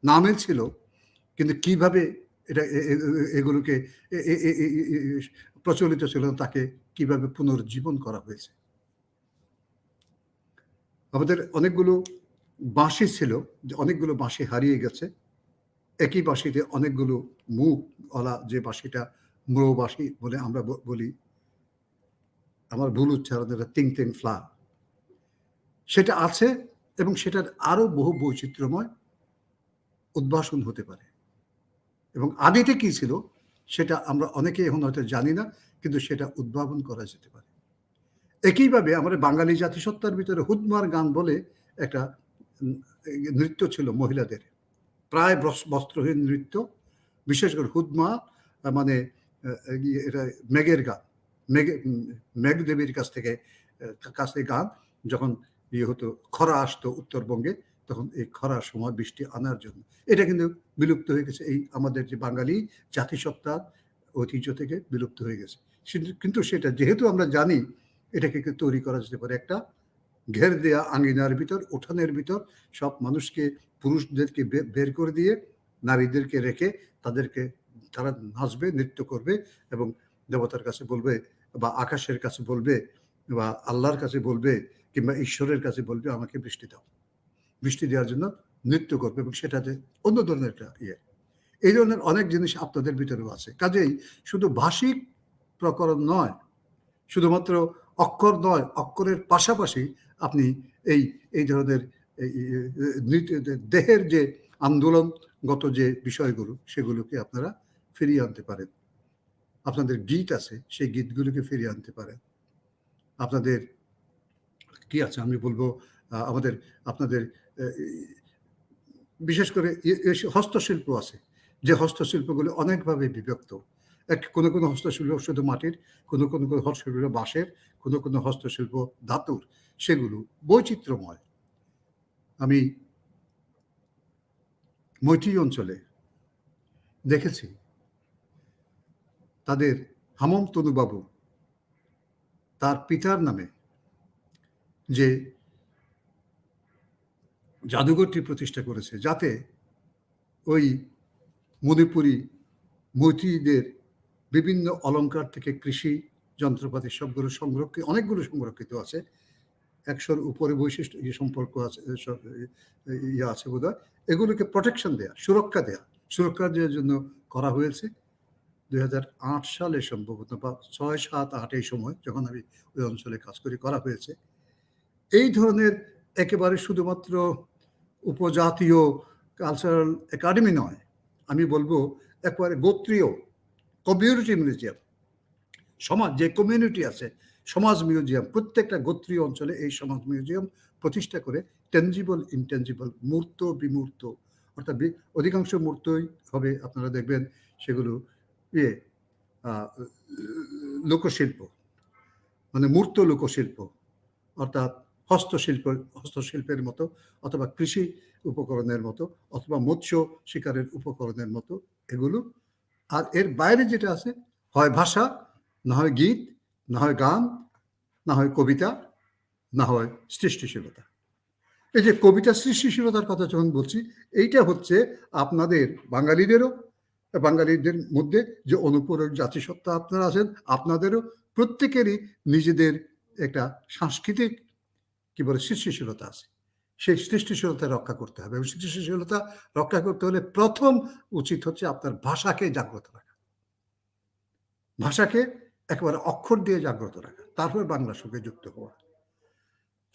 নামে ছিল, কিন্তু কিভাবে এগুলোকে প্রচলিত ছিল তাকে কিভাবে পুনর্জীবন করা হয়েছে। আমাদের অনেকগুলো বাঁশি ছিল, অনেকগুলো বাঁশি হারিয়ে গেছে। একই বাঁশিতে অনেকগুলো মুখওয়ালা যে বাঁশিটা ম্রো বাঁশি বলে আমরা বলি, আমার ভুল উচ্চারণ, তিং তিং ফ্লা, সেটা আছে এবং সেটার আরো বহু বৈচিত্র্যময় উদ্ভাসন হতে পারে। এবং আদিতে কি ছিল সেটা আমরা অনেকেই এখন হয়তো জানি না, কিন্তু সেটা উদ্ভাবন করা যেতে পারে। একইভাবে আমাদের বাঙালি জাতিসত্তার ভিতরে হুদমার গান বলে একটা নৃত্য ছিল মহিলাদের, প্রায় বস্ত্রহীন নৃত্য। বিশেষ করে হুদমা মানে এটা মেঘের গান, মেঘ দেবীর কাছ থেকে গান। যখন হতো, খরা আসতো উত্তরবঙ্গে, তখন এই খরার সময় বৃষ্টি আনার জন্য। এটা কিন্তু বিলুপ্ত হয়ে গেছে, এই আমাদের যে বাঙালি জাতিসত্তার ঐতিহ্য থেকে বিলুপ্ত হয়ে গেছে। কিন্তু সেটা যেহেতু আমরা জানি, এটাকে তৈরি করা যেতে পারে একটা ঘের দেয়া আঙ্গিনার ভিতর, উঠানের ভিতর সব মানুষকে, পুরুষদেরকে বের করে দিয়ে নারীদেরকে রেখে তারা নাচবে, নৃত্য করবে এবং দেবতার কাছে বলবে বা আকাশের কাছে বলবে বা আল্লাহর কাছে বলবে কিংবা ঈশ্বরের কাছে বলবে, আমাকে বৃষ্টি দাও। বৃষ্টি দেওয়ার জন্য নৃত্য করবে, এবং সেটাতে অন্য ধরনের একটা এই ধরনের অনেক জিনিস আপনাদের ভিতরেও আছে। কাজেই শুধু ভাষিক প্রকরণ নয়, শুধুমাত্র অক্ষর নয়, অক্ষরের পাশাপাশি আপনি এই ধরনের দেহের যে আন্দোলনগত যে বিষয়গুলো, সেগুলোকে আপনারা ফিরিয়ে আনতে পারেন। আপনাদের গীত আছে, সেই গীতগুলোকে ফিরিয়ে আনতে পারেন। আপনাদের কি আছে আমি বলবো, আপনাদের বিশেষ করে হস্তশিল্প আছে, যে হস্তশিল্পগুলো অনেকভাবে বিভক্ত। কোনো কোনো হস্তশিল্প শুধু মাটির, কোনো কোনো হস্তশিল্প বাঁশের, কোনো কোনো হস্তশিল্প ধাতুর, সেগুলো বৈচিত্র্যময়। আমি মৈত্রী অঞ্চলে দেখেছি তাদের হামম তনুবাবু তার পিতার নামে যে জাদুঘরটি প্রতিষ্ঠা করেছে, যাতে ওই মণিপুরী মৈত্রীদের বিভিন্ন অলংকার থেকে কৃষি যন্ত্রপাতি সবগুলো সংরক্ষিত, অনেকগুলো সংরক্ষিত আছে। 100-র উপরে বৈশিষ্ট্য সম্পর্ক আছে, ইয়ে আছে বোধহয়। এগুলোকে প্রোটেকশন দেয়া, সুরক্ষা দেওয়ার জন্য করা হয়েছে 2008 সালে সম্ভবত, বা 6, 7, 8 এই সময় যখন আমি ওই অঞ্চলে কাজ করা হয়েছে। এই ধরনের একেবারে শুধুমাত্র উপজাতীয় কালচারাল একাডেমি নয়, আমি বলবো একেবারে গোত্রীয় কমিউনিটি মিউজিয়াম, সমাজ যে কমিউনিটি আছে, সমাজ মিউজিয়াম, প্রত্যেকটা গোত্রীয় অঞ্চলে এই সমাজ মিউজিয়াম প্রতিষ্ঠা করে টেনজিবল ইনটেনজিবল, মূর্ত বিমূর্ত, অর্থাৎ অধিকাংশ মূর্তই হবে, আপনারা দেখবেন সেগুলো লোকশিল্প, মানে মূর্ত লোকশিল্প, অর্থাৎ হস্তশিল্পের মতো, অথবা কৃষি উপকরণের মতো, অথবা মৎস্য শিকারের উপকরণের মতো এগুলো। আর এর বাইরে যেটা আছে, হয় ভাষা, না হয় গীত, না হয় গান, না হয় কবিতা, না হয় সৃষ্টিশীলতা। এই যে কবিতা সৃষ্টিশীলতার কথা যখন বলছি, এইটা হচ্ছে আপনাদের বাঙালিদের মধ্যে যে অনুপূরক জাতিসত্তা আপনারা আছেন, আপনাদেরও প্রত্যেকেরই নিজেদের একটা সাংস্কৃতিক কি বলে সৃষ্টিশীলতা আছে। সেই সৃষ্টিশীলতা রক্ষা করতে হবে, এবং সৃষ্টিশীলতা রক্ষা করতে হলে প্রথম উচিত হচ্ছে আপনার ভাষাকে জাগ্রত রাখা, ভাষাকে একেবারে অক্ষর দিয়ে জাগ্রত রাখা, তারপর বাংলার সঙ্গে যুক্ত হওয়া।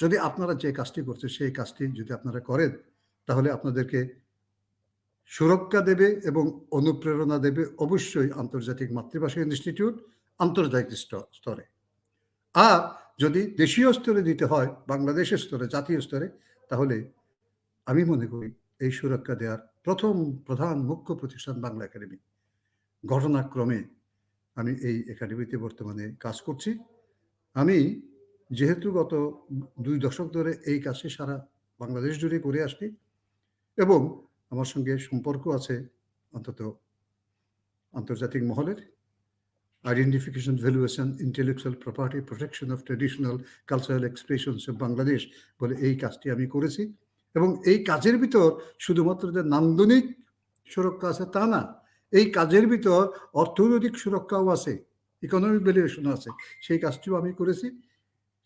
যদি আপনারা যে কাজটি করছেন সেই কাজটি যদি আপনারা করেন, তাহলে আপনাদেরকে সুরক্ষা দেবে এবং অনুপ্রেরণা দেবে অবশ্যই আন্তর্জাতিক মাতৃভাষা ইনস্টিটিউট, আন্তর্জাতিক স্তরে। আর যদি দেশীয় স্তরে দিতে হয়, বাংলাদেশের স্তরে, জাতীয় স্তরে, তাহলে আমি মনে করি এই সুরক্ষা দেওয়ার প্রধান মুখ্য প্রতিষ্ঠান বাংলা একাডেমি। ঘটনাক্রমে আমি এই একাডেমিতে বর্তমানে কাজ করছি। আমি যেহেতু গত 2 দশক ধরে এই কাজটি সারা বাংলাদেশ জুড়ে করে আসছি, এবং আমার সঙ্গে সম্পর্ক আছে অন্তত আন্তর্জাতিক মহলের, identification, valuation, intellectual property, protection of traditional cultural expressions of Bangladesh বলে এই কাজটি আমি করেছি। এবং এই কাজের ভিতর শুধুমাত্র যে নান্দনিক সুরক্ষা আছে তা না, এই কাজের ভিতর অর্থনৈতিক সুরক্ষাও আছে, ইকোনমিক ভ্যালুয়েশন আছে, সেই কাজটিও আমি করেছি।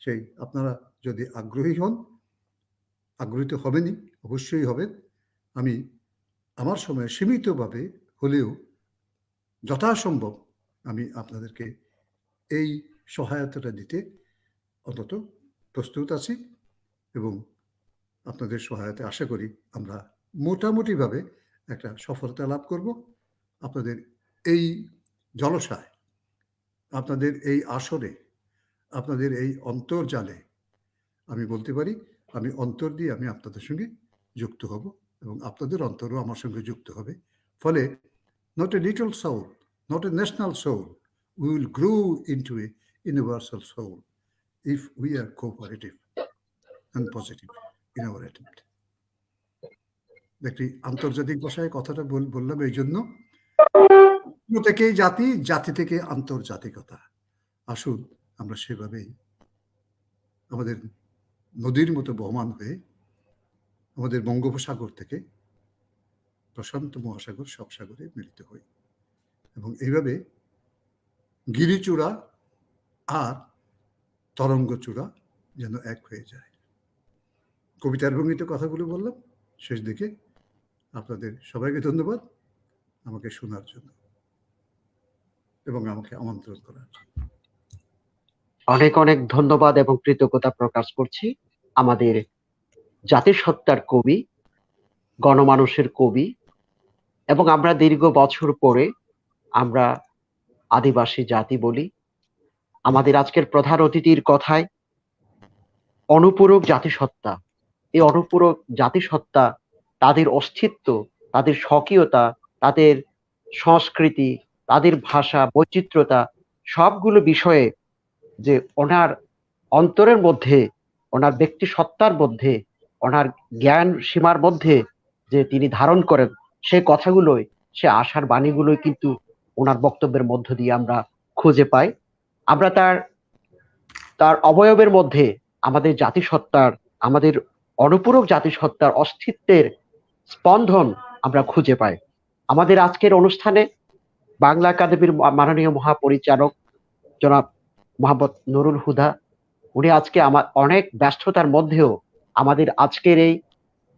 সেই আপনারা যদি আগ্রহী হন, আগ্রহীত হবেনই, অবশ্যই হবেন। আমি আমার সময় সীমিতভাবে হলেও যথাসম্ভব আমি আপনাদেরকে এই সহায়তাটা দিতে অন্তত প্রস্তুত আছি, এবং আপনাদের সহায়তা আশা করি আমরা মোটামুটিভাবে একটা সফলতা লাভ করব। আপনাদের এই জলসায়, আপনাদের এই আসরে, আপনাদের এই অন্তর্জালে আমি বলতে পারি, আমি অন্তর দিয়ে আমি আপনাদের সঙ্গে যুক্ত হব, এবং আপনাদের অন্তরও আমার সঙ্গে যুক্ত হবে। ফলে not a little soul, not a national soul, we will grow into a universal soul if we are cooperative and positive in our attempt. একটি আন্তর্জাতিক ভাষায় কথাটা বললাম এই জন্য, থেকে জাতি, জাতি থেকে আন্তর্জাতিকতা। আসুন আমরা সেভাবেই আমাদের নদীর মতো বহমান হয়ে আমাদের বঙ্গোপসাগর থেকে প্রশান্ত মহাসাগর, সব সাগরে মিলিত হই, এবং এইভাবে গিরিচূড়া আর তরঙ্গচূড়া যেন এক হয়ে যায়। কবিতার ভঙ্গিতে কথাগুলো বললাম শেষ দিকে। আপনাদের সবাইকে ধন্যবাদ আমাকে শোনার জন্য এবং আমাকে আমন্ত্রণ করার জন্য। অনেক অনেক ধন্যবাদ এবং কৃতজ্ঞতা প্রকাশ করছি আমাদের জাতিসত্তার কবি, গণমানুষের কবি, এবং আমরা দীর্ঘ বছর পরে আমরা আদিবাসী জাতি বলি। আমাদের আজকের প্রধান অতিথির কথায় অনুপূরক জাতিসত্তা, এই অনুপূরক জাতিসত্তা, তাদের অস্তিত্ব, তাদের স্বকীয়তা, তাদের সংস্কৃতি, তাদের ভাষা, বৈচিত্র্যতা সবগুলো বিষয়ে যে ওনার অন্তরের মধ্যে, ওনার ব্যক্তি সত্তার মধ্যে, ওনার জ্ঞান সীমার মধ্যে যে তিনি ধারণ করেন, সেই কথাগুলোই, সে আশার বাণীগুলোই কিন্তু ওনার বক্তব্যের মধ্য দিয়ে আমরা খুঁজে পাই। আমরা তার অবয়বের মধ্যে আমাদের জাতিসত্তার, আমাদের অনুপূরক জাতিসত্তার অস্তিত্বের স্পন্দন আমরা খুঁজে পাই। আমাদের আজকের অনুষ্ঠানে বাংলা একাডেমির মাননীয় মহাপরিচালক জনাব মোহাম্মদ নুরুল হুদা, উনি আজকে আমার অনেক ব্যস্ততার মধ্যেও আমাদের আজকের এই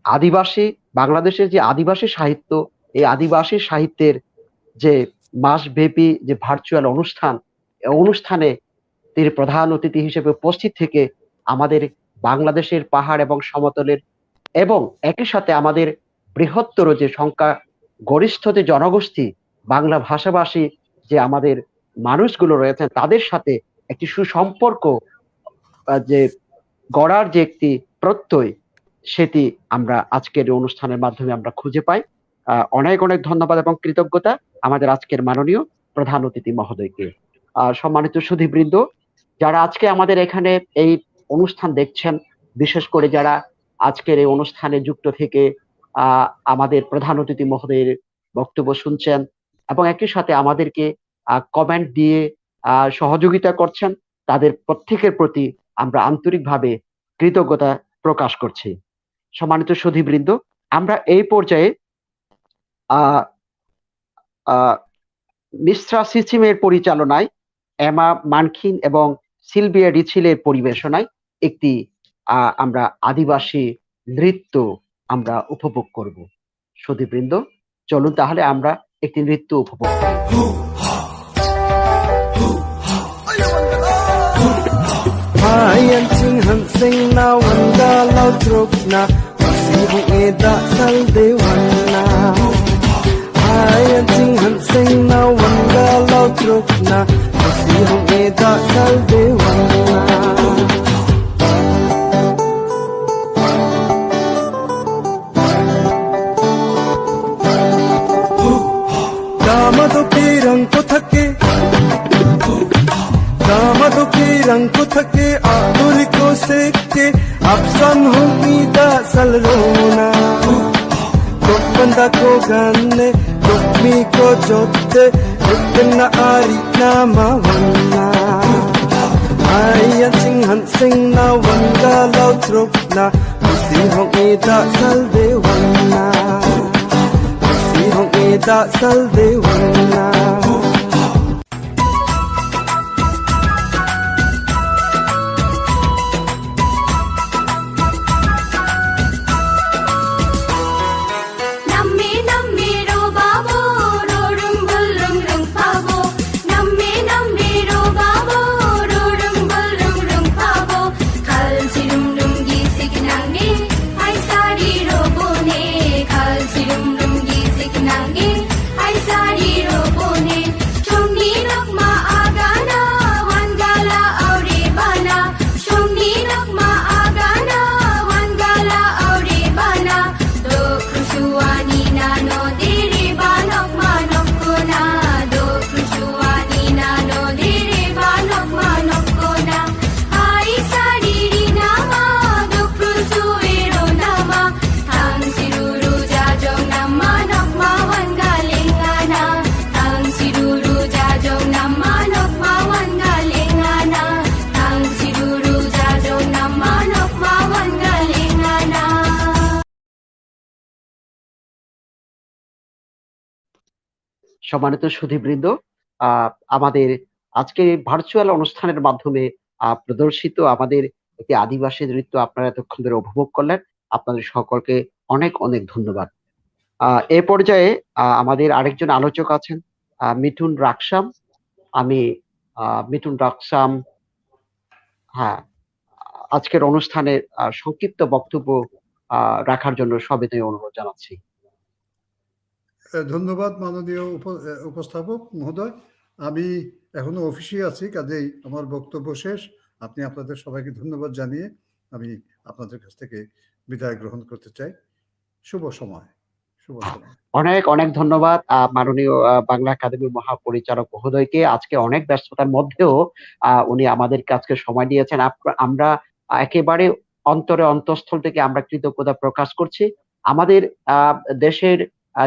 আদিবাসী, বাংলাদেশের যে আদিবাসী সাহিত্য, এই আদিবাসী সাহিত্যের যে মাসব্যাপী যে ভার্চুয়াল অনুষ্ঠান, এই অনুষ্ঠানে তিনি প্রধান অতিথি হিসেবে উপস্থিত থেকে আমাদের বাংলাদেশের পাহাড় এবং সমতলের এবং একই সাথে আমাদের বৃহত্তর যে সংখ্যা গরিষ্ঠ যে জনগোষ্ঠী, বাংলা ভাষাভাষী যে আমাদের মানুষগুলো রয়েছেন, তাদের সাথে একটি সুসম্পর্ক যে গড়ার যে একটি প্রত্যয়, সেটি আমরা আজকের এই অনুষ্ঠানের মাধ্যমে আমরা খুঁজে পাই। অনেক অনেক ধন্যবাদ এবং কৃতজ্ঞতা আমাদের আজকের মাননীয় প্রধান অতিথি মহোদয়কে। সম্মানিত সুধীবৃন্দ, যারা আজকে আমাদের এখানে এই অনুষ্ঠান দেখছেন, বিশেষ করে যারা আজকের এই অনুষ্ঠানে যুক্ত থেকে আমাদের প্রধান অতিথি মহোদয়ের বক্তব্য শুনছেন এবং একই সাথে আমাদেরকে কমেন্ট দিয়ে সহযোগিতা করছেন, তাদের প্রত্যেকের প্রতি আমরা আন্তরিকভাবে কৃতজ্ঞতা প্রকাশ করছি। সম্মানিত সুধীবৃন্দ, আমরা এই পর্যায়ে মিশ্রা সিসিমের পরিচালনায় এমা মানখিন এবং সিলভিয়া রিচিলের পরিবেশনায় একটি আমরা আদিবাসী নৃত্য আমরা উপভোগ করব। সুধীবৃন্দ, চলুন তাহলে আমরা একটি নৃত্য উপভোগ করি। Hayan ching han sing na wanda lau truk na Masi hong eda sal de wana Hayan ching han sing na wanda lau truk na Masi hong eda sal de wana दामदों के रंग को थके दामदों के रंग को थके आदुल को सेक के अफसन होंगी सलरोना बंदा को गन्ने मी को जोते इतना आरी नामा वन्ना आया सिंह हन सिंह ना वंगा lau truk na Masi hong eda sal de wana Masi hong eda sal de wana সম্মানিত সুধীবৃন্দ, আমাদের আজকের ভার্চুয়াল অনুষ্ঠানের মাধ্যমে প্রদর্শিত আমাদের একটি আদিবাসী নৃত্য আপনারা এতক্ষণ ধরে উপভোগ করলেন। আপনাদের সকলকে অনেক অনেক ধন্যবাদ। এ পর্যায়ে আমাদের আরেকজন আলোচক আছেন, মিঠুন রাকসাম। আমি মিঠুন রাকসাম হ্যাঁ আজকের অনুষ্ঠানে সংক্ষিপ্ত বক্তব্য রাখার জন্য সবিনয় অনুরোধ জানাচ্ছি। ধন্যবাদ মাননীয় উপস্থাপক মহোদয়। আমি এখনো অফিসে আছি, কাজেই আমার বক্তব্য শেষ। আপনি আপনাদের সবাইকে ধন্যবাদ জানিয়ে আমি আপনাদের কাছ থেকে বিদায় গ্রহণ করতে চাই। শুভ সময়, শুভ সন্ধ্যা। অনেক অনেক ধন্যবাদ মাননীয় বাংলা একাডেমির মহাপরিচালক মহোদয়কে। আজকে অনেক ব্যস্ততার মধ্যেও উনি আমাদেরকে আজকে সময় দিয়েছেন। আমরা একেবারে অন্তরে অন্তঃস্থল থেকে আমরা কৃতজ্ঞতা প্রকাশ করছি। আমাদের দেশের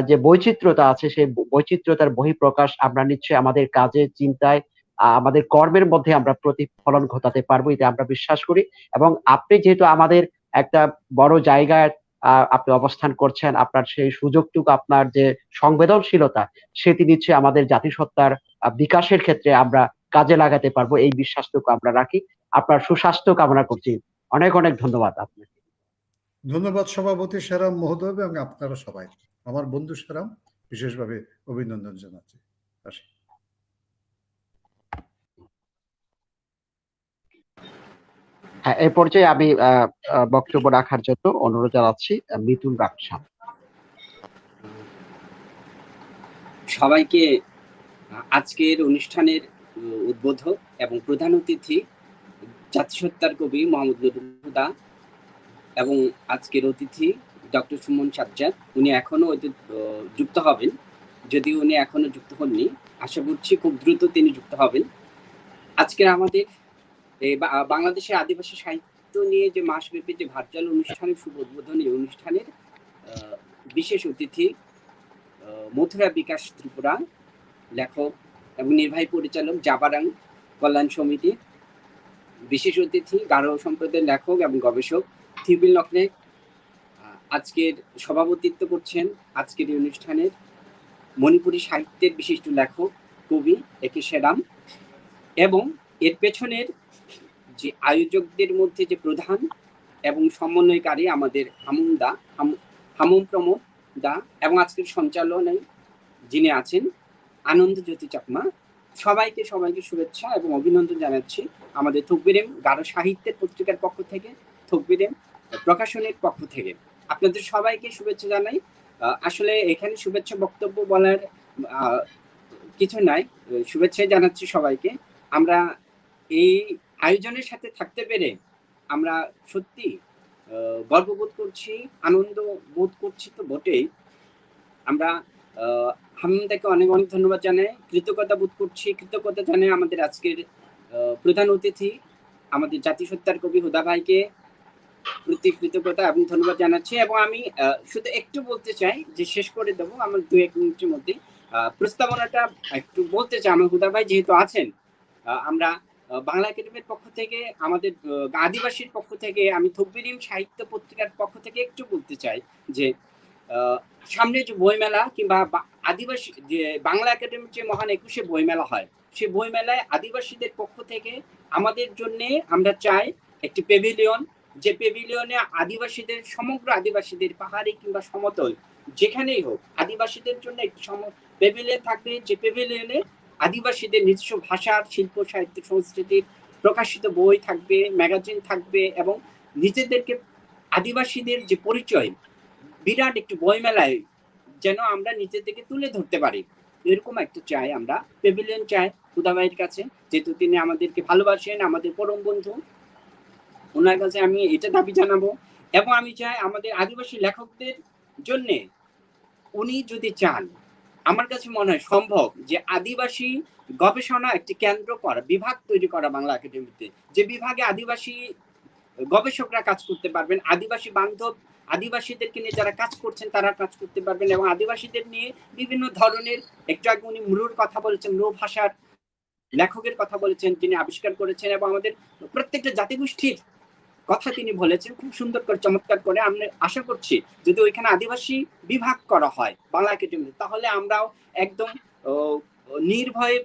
যে বৈচিত্র্যতা আছে সেই বৈচিত্র্যতার বহিঃপ্রকাশ আমরা নিশ্চয়ই আমাদের কাজে, চিন্তায়, আমাদের কর্মের মধ্যে আমরা প্রতিফলন ঘটাতে পারবো, এটা আমরা বিশ্বাস করি। এবং আপনি যেহেতু আমাদের একটা বড় জায়গায় আপনি অবস্থান করছেন, আপনার সেই সুযোগটুকু, আপনার যে সংবেদনশীলতা, সেটি নিশ্চয়ই আমাদের জাতিসত্তার বিকাশের ক্ষেত্রে আমরা কাজে লাগাতে পারবো, এই বিশ্বাসটুকু আমরা রাখি। আপনার সুস্বাস্থ্য কামনা করছি। অনেক অনেক ধন্যবাদ আপনাকে। ধন্যবাদ সভাপতি সেরাম মহোদয় এবং আপনারা সবাই। আমার বন্ধু সেরাম বিশেষভাবে অভিনন্দন জানাচ্ছি। আসি। হ্যাঁ, এই পর্যায়ে আমি বক্তব্য রাখার জন্য অনুরোধ জানাচ্ছি মিতুল রাকসান। সবাইকে আজকের অনুষ্ঠানের উদ্বোধক এবং প্রধান অতিথি জাতিসত্তার কবি মোহাম্মদ নুরুল হুদা এবং আজকের অতিথি ডক্টর সুমন সাজ্জাদ, উনি এখনো যুক্ত হবেন, যদিও উনি এখনো যুক্ত হননি, আশা করছি খুব দ্রুত তিনি যুক্ত হবেন। আজকের আমাদের বাংলাদেশের আদিবাসী সাহিত্য নিয়ে যে মাসব্যাপী যে ভার্চুয়াল অনুষ্ঠানের শুভ উদ্বোধনী অনুষ্ঠানের বিশেষ অতিথি মথুরা বিকাশ ত্রিপুরা লেখক এবং নির্বাহী পরিচালক জাবারাং কল্যাণ সমিতি, বিশেষ অতিথি গারো সম্প্রদায়ের লেখক এবং গবেষক থিবিল নকনেক আজকের সভাপতিত্ব করছেন। আজকের এই অনুষ্ঠানের মণিপুরী সাহিত্যের বিশিষ্ট লেখক কবি একে সেরাম, এবং এর পেছনের যে আয়োজকদের মধ্যে যে প্রধান এবং সমন্বয়কারী আমাদের হামুম প্রমোদ দা, এবং আজকের সঞ্চালনায় যিনি আছেন আনন্দ জ্যোতি চাকমা। সবাইকে শুভেচ্ছা এবং অভিনন্দন জানাচ্ছি আমাদের থকবিরেম গারো সাহিত্যের পত্রিকার পক্ষ থেকে, থকবিরেম প্রকাশনের পক্ষ থেকে আপনাদের সবাইকে শুভেচ্ছা জানাই। আসলে এখানে শুভেচ্ছা বক্তব্য বলার কিছু নাই, শুভেচ্ছাই জানাচ্ছি সবাইকে। আমরা এই আয়োজনের সাথে থাকতে পেরে আমরা সত্যি গর্ববোধ করছি, আনন্দ বোধ করছি তো বটেই। আমরা হামিমদাকে অনেক অনেক ধন্যবাদ জানাই, কৃতজ্ঞতা বোধ করছি, কৃতজ্ঞতা জানাই আমাদের আজকের প্রধান অতিথি আমাদের জাতিসত্তার কবি হুদা ভাইকে প্রতি কৃতজ্ঞতা এবং ধন্যবাদ জানাচ্ছি। এবং আমি শুধু একটু বলতে চাই, যে শেষ করে দেবো আমার 2-1 মিনিটের মধ্যে প্রস্তাবনাটা একটু বলতে চাই। আমার হুদা ভাই যেহেতু আছেন, আমরা বাংলা একাডেমির পক্ষ থেকে, আমাদের আদিবাসীর পক্ষ থেকে, আমি থকবিরিম সাহিত্য পত্রিকার পক্ষ থেকে একটু বলতে চাই যে সামনে যে বইমেলা কিংবা আদিবাসী যে বাংলা একাডেমির যে মহান 21শে বইমেলা হয়, সেই বইমেলায় আদিবাসীদের পক্ষ থেকে আমাদের জন্য আমরা চাই একটি পেভিলিয়ন, যে পেভিলিয়নে আদিবাসীদের, সমগ্র আদিবাসীদের, পাহাড়ি কিংবা সমতল যেখানেই হোক, আদিবাসীদের জন্য একটি পেভিলিয়ন থাকবে, যে পেভিলিয়নে আদিবাসীদের নিজস্ব ভাষার, শিল্প, সাহিত্য, সংস্কৃতির প্রকাশিত বই থাকবে, ম্যাগাজিন থাকবে, এবং নিজেদেরকে আদিবাসীদের যে পরিচয় বিরাট একটু বইমেলায় যেন আমরা নিজেদেরকে তুলে ধরতে পারি, এরকম একটা চাই, আমরা পেভিলিয়ন চাই হুদা ভাইয়ের কাছে, যেহেতু তিনি আমাদেরকে ভালোবাসেন, আমাদের পরম বন্ধু। ওনার কাছে আমি এটা দাবি জানাবো। এবং আমি চাই আমাদের আদিবাসী লেখকদের জন্য, উনি যদি চান, আমার কাছে মনে হয় সম্ভব যে আদিবাসী গবেষণা একটি কেন্দ্র করা, বিভাগ তৈরি করা বাংলা একাডেমিতে, যে বিভাগে আদিবাসী গবেষকরা কাজ করতে পারবেন, আদিবাসী বান্ধব, আদিবাসীদেরকে নিয়ে যারা কাজ করছেন তারা কাজ করতে পারবেন, এবং আদিবাসীদের নিয়ে বিভিন্ন ধরনের, একটু আগে উনি মূলর কথা বলেছেন, লো ভাষার লেখকের কথা বলেছেন, যিনি আবিষ্কার করেছেন, এবং আমাদের প্রত্যেকটা জাতিগোষ্ঠীর কথা তিনি বলেছেন খুব সুন্দর করে, চমৎকার করে। আমরা আশা করছি যদি ওইখানে আদিবাসী বিভাগ করা হয় বাংলা একাডেমিতে, তাহলে আমরাও একদম নির্ভয়ে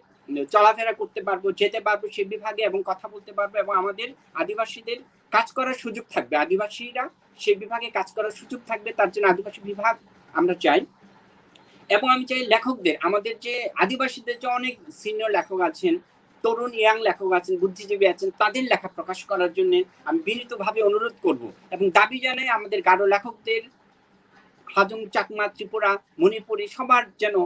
চলাফেরা করতে পারবো, যেতে পারবো সেই বিভাগে এবং কথা বলতে পারবো, এবং আমাদের আদিবাসীদের কাজ করার সুযোগ থাকবে, আদিবাসীরা সেই বিভাগে কাজ করার সুযোগ থাকবে। তার জন্য আদিবাসী বিভাগ আমরা চাই। এবং আমি চাই লেখকদের, আমাদের যে আদিবাসীদের যে অনেক সিনিয়র লেখক আছেন, তরুণ ইয়াং লেখক আছেন, বুদ্ধিজীবী আছেন, তাদের লেখা প্রকাশ করার জন্য আমি বিনীতভাবে অনুরোধ করব এবং দাবি জানাই আমাদের গারো লেখকদের, হাজং, চাকমা, ত্রিপুরা, মণিপুরী সবার যেন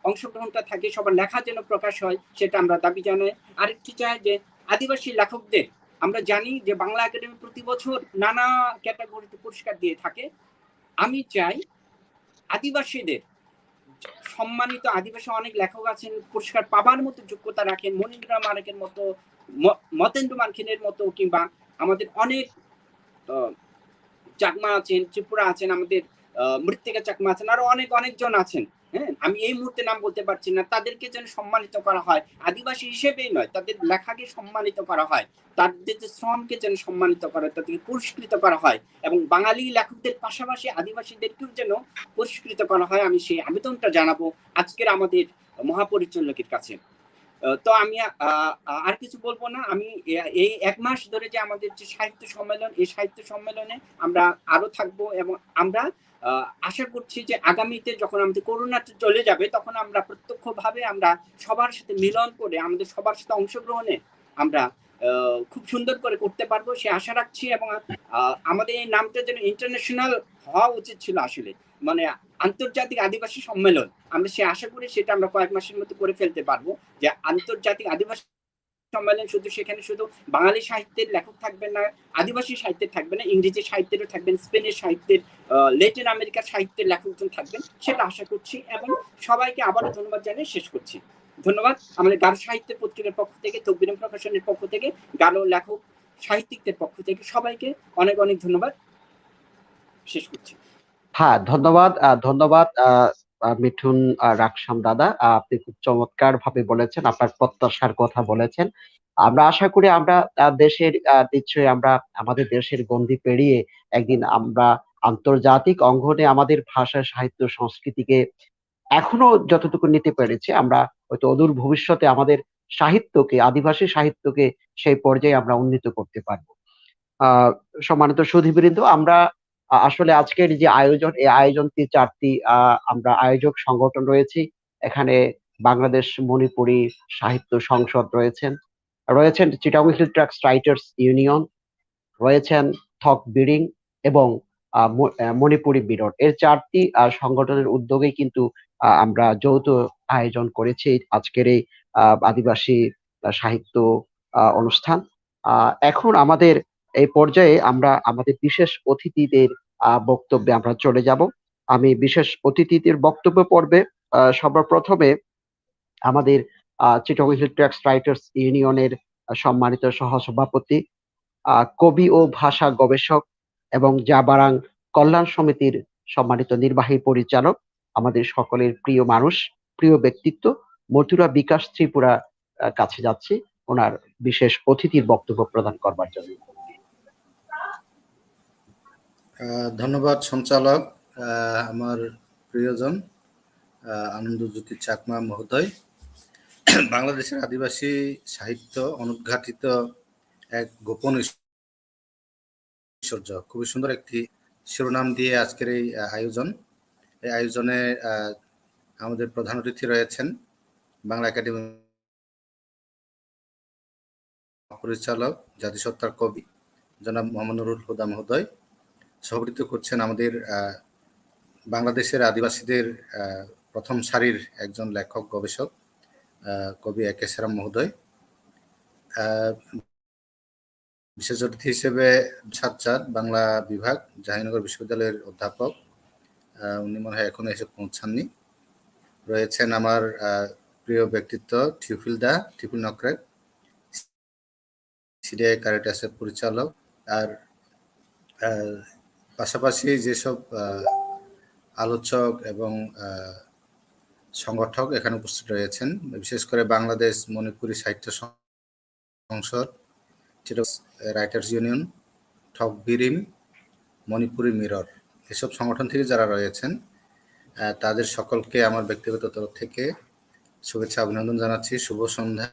অংশগ্রহণটা থাকে, সবার লেখা যেন প্রকাশ হয়, সেটা আমরা দাবি জানাই। আরেকটি চাই যে আদিবাসী লেখকদের, আমরা জানি যে বাংলা একাডেমি প্রতি বছর নানা ক্যাটাগরিতে পুরস্কার দিয়ে থাকে। আমি চাই আদিবাসীদের সম্মানিত আদিবাসী অনেক লেখক আছেন, পুরস্কার পাবার মতো যোগ্যতা রাখেন, মনীন্দ্র মার্কের মতো, মতেন্দ্র মার্কিনের মতো, কিংবা আমাদের অনেক চাকমা আছেন, ত্রিপুরা আছেন, আমাদের মৃত্তিকা চাকমা আছেন, আরো অনেকজন আছেন। হ্যাঁ, আমি এই মুহূর্তে নাম বলতে পারছি না। তাদেরকে যেন সম্মানিত করা হয়, আদিবাসী হিসেবেই নয়, তাদের লেখাকে সম্মানিত করা হয়, তাদের যে শ্রমকে যেন সম্মানিত করা হয়, তাদেরকে পুরস্কৃত করা হয়, এবং বাঙালি লেখকদের পাশাপাশি আদিবাসীদেরকেও যেন পুরস্কৃত করা হয়। আমি সেই আবেদনটা জানাবো আজকের আমাদের মহাপরিচালকের কাছে। তো আমি আর কিছু বলবো না। আমি এই 1 মাস ধরে যে আমাদের যে সাহিত্য সম্মেলন, এই সাহিত্য সম্মেলনে আমরা আরো থাকবো, এবং আমরা আশা করছি যে আগামীতে যখন আমাদের করোনাটা চলে যাবে, তখন আমরা প্রত্যক্ষভাবে আমরা সবার সাথে মিলন করে, আমাদের সবার সাথে অংশগ্রহণে আমরা খুব সুন্দর করে করতে পারবো, সে আশা রাখছি। এবং আমাদের এই নামটা যেন ইন্টারন্যাশনাল হওয়া উচিত ছিল, আসলে মানে আন্তর্জাতিক আদিবাসী সম্মেলন। আমরা সে আশা করি সেটা আমরা কয়েক মাসের মধ্যে করে ফেলতে পারবো, যে আন্তর্জাতিক আদিবাসী সম্মেলন শুধু সেখানে শুধু বাঙালি সাহিত্যের লেখক থাকবেন না, আদিবাসী সাহিত্যের থাকবে না, ইংরেজি সাহিত্যেরও থাকবেন, স্পেনের সাহিত্যের, ল্যাটিন আমেরিকার সাহিত্যের লেখকজন থাকবেন, সেটা আশা করছি। এবং সবাইকে আবারও ধন্যবাদ জানিয়ে শেষ করছি। ধন্যবাদ আমাদের গারো সাহিত্য পত্রিকার পক্ষ থেকে, তকবিরম প্রকাশনের পক্ষ থেকে, গারো লেখক সাহিত্যিকদের পক্ষ থেকে সবাইকে অনেক ধন্যবাদ, শেষ করছি। হ্যাঁ, ধন্যবাদ মিঠুন রাকসাম দাদা। আপনি খুব চমৎকার ভাবে বলেছেন, আপনার প্রত্যাশার কথা বলেছেন। আমরা আশা করি আমরা দেশের নিশ্চয়ই আমরা আমাদের দেশের গণ্ডি পেরিয়ে একদিন আমরা আন্তর্জাতিক অঙ্গনে আমাদের ভাষা, সাহিত্য, সংস্কৃতিকে এখনো যতটুকু নিতে পেরেছি, আমরা হয়তো অদূর ভবিষ্যতে আমাদের সাহিত্যকে, আদিবাসী সাহিত্যকে সেই পর্যায়ে আমরা উন্নীত করতে পারবো। সম্মানিত সুধীবৃন্দ, আমরা আসলে আজকের যে আয়োজন, এই আয়োজনটি 4টি আমরা আয়োজক সংগঠন রয়েছি। এখানে বাংলাদেশ মণিপুরী সাহিত্য সংসদ রয়েছেন চিটাগং হিল ট্রাক্টস রাইটার্স ইউনিয়ন, রয়েছেন থক বিডিং এবং মণিপুরী বিরোধ। এর 4টি সংগঠনের উদ্যোগে কিন্তু আমরা যৌথ আয়োজন করেছি আজকের এই আদিবাসী সাহিত্য অনুষ্ঠান। এখন আমাদের এই পর্যায়ে আমরা আমাদের বিশেষ অতিথিদের বক্তব্যে আমরা চলে যাব। আমি বিশেষ অতিথিদের বক্তব্য পর্বে সর্বপ্রথমে আমাদের চিটাগং হিল ট্রাক্টস রাইটার্স ইউনিয়নের সম্মানিত সহসভাপতি, কবি ও ভাষা গবেষক এবং জাবারাং কল্যাণ সমিতির সম্মানিত নির্বাহী পরিচালক, আমাদের সকলের প্রিয় মানুষ, প্রিয় ব্যক্তিত্ব মথুরা বিকাশ ত্রিপুরা কাছে যাচ্ছি ওনার বিশেষ অতিথির বক্তব্য প্রদান করবার জন্য। ধন্যবাদ সঞ্চালক, আমার প্রিয়জন আনন্দজ্যোতি চাকমা মহোদয়। বাংলাদেশের আদিবাসী সাহিত্য অনুদ্ঘাটিত এক গোপন ঐশ্বর্য, খুবই সুন্দর একটি শিরোনাম দিয়ে আজকের এই আয়োজন। এই আয়োজনে আমাদের প্রধান অতিথি রয়েছেন বাংলা একাডেমি পরিচালক, জাতিসত্তার কবি জনাব মোহাম্মদ নুরুল হুদা মহোদয়। সভাপতিত্ব করছেন আমাদের বাংলাদেশের আদিবাসীদের প্রথম সারির একজন লেখক গবেষক, কবি এ কে সেরাম মহোদয়। বিশেষ অতিথি হিসেবে সাজ্জাদ, বাংলা বিভাগ, জাহাঙ্গীরনগর বিশ্ববিদ্যালয়ের অধ্যাপক, উনি মনে হয় এখনো এসে পৌঁছাননি। রয়েছেন আমার প্রিয় ব্যক্তিত্ব টিফিল নকরেক, সিডিআই কারিটাসের পরিচালক। আর পাশাপাশি যেসব আলোচক এবং সংগঠক এখানে উপস্থিত রয়েছেন, বিশেষ করে বাংলাদেশ মণিপুরী সাহিত্য সংসদ, রাইটার্স ইউনিয়ন, ঠক বিরিম, মণিপুরী মিরর, এসব সংগঠন থেকে যারা রয়েছেন তাদের সকলকে আমার ব্যক্তিগত তরফ থেকে শুভেচ্ছা অভিনন্দন জানাচ্ছি। শুভ সন্ধ্যা।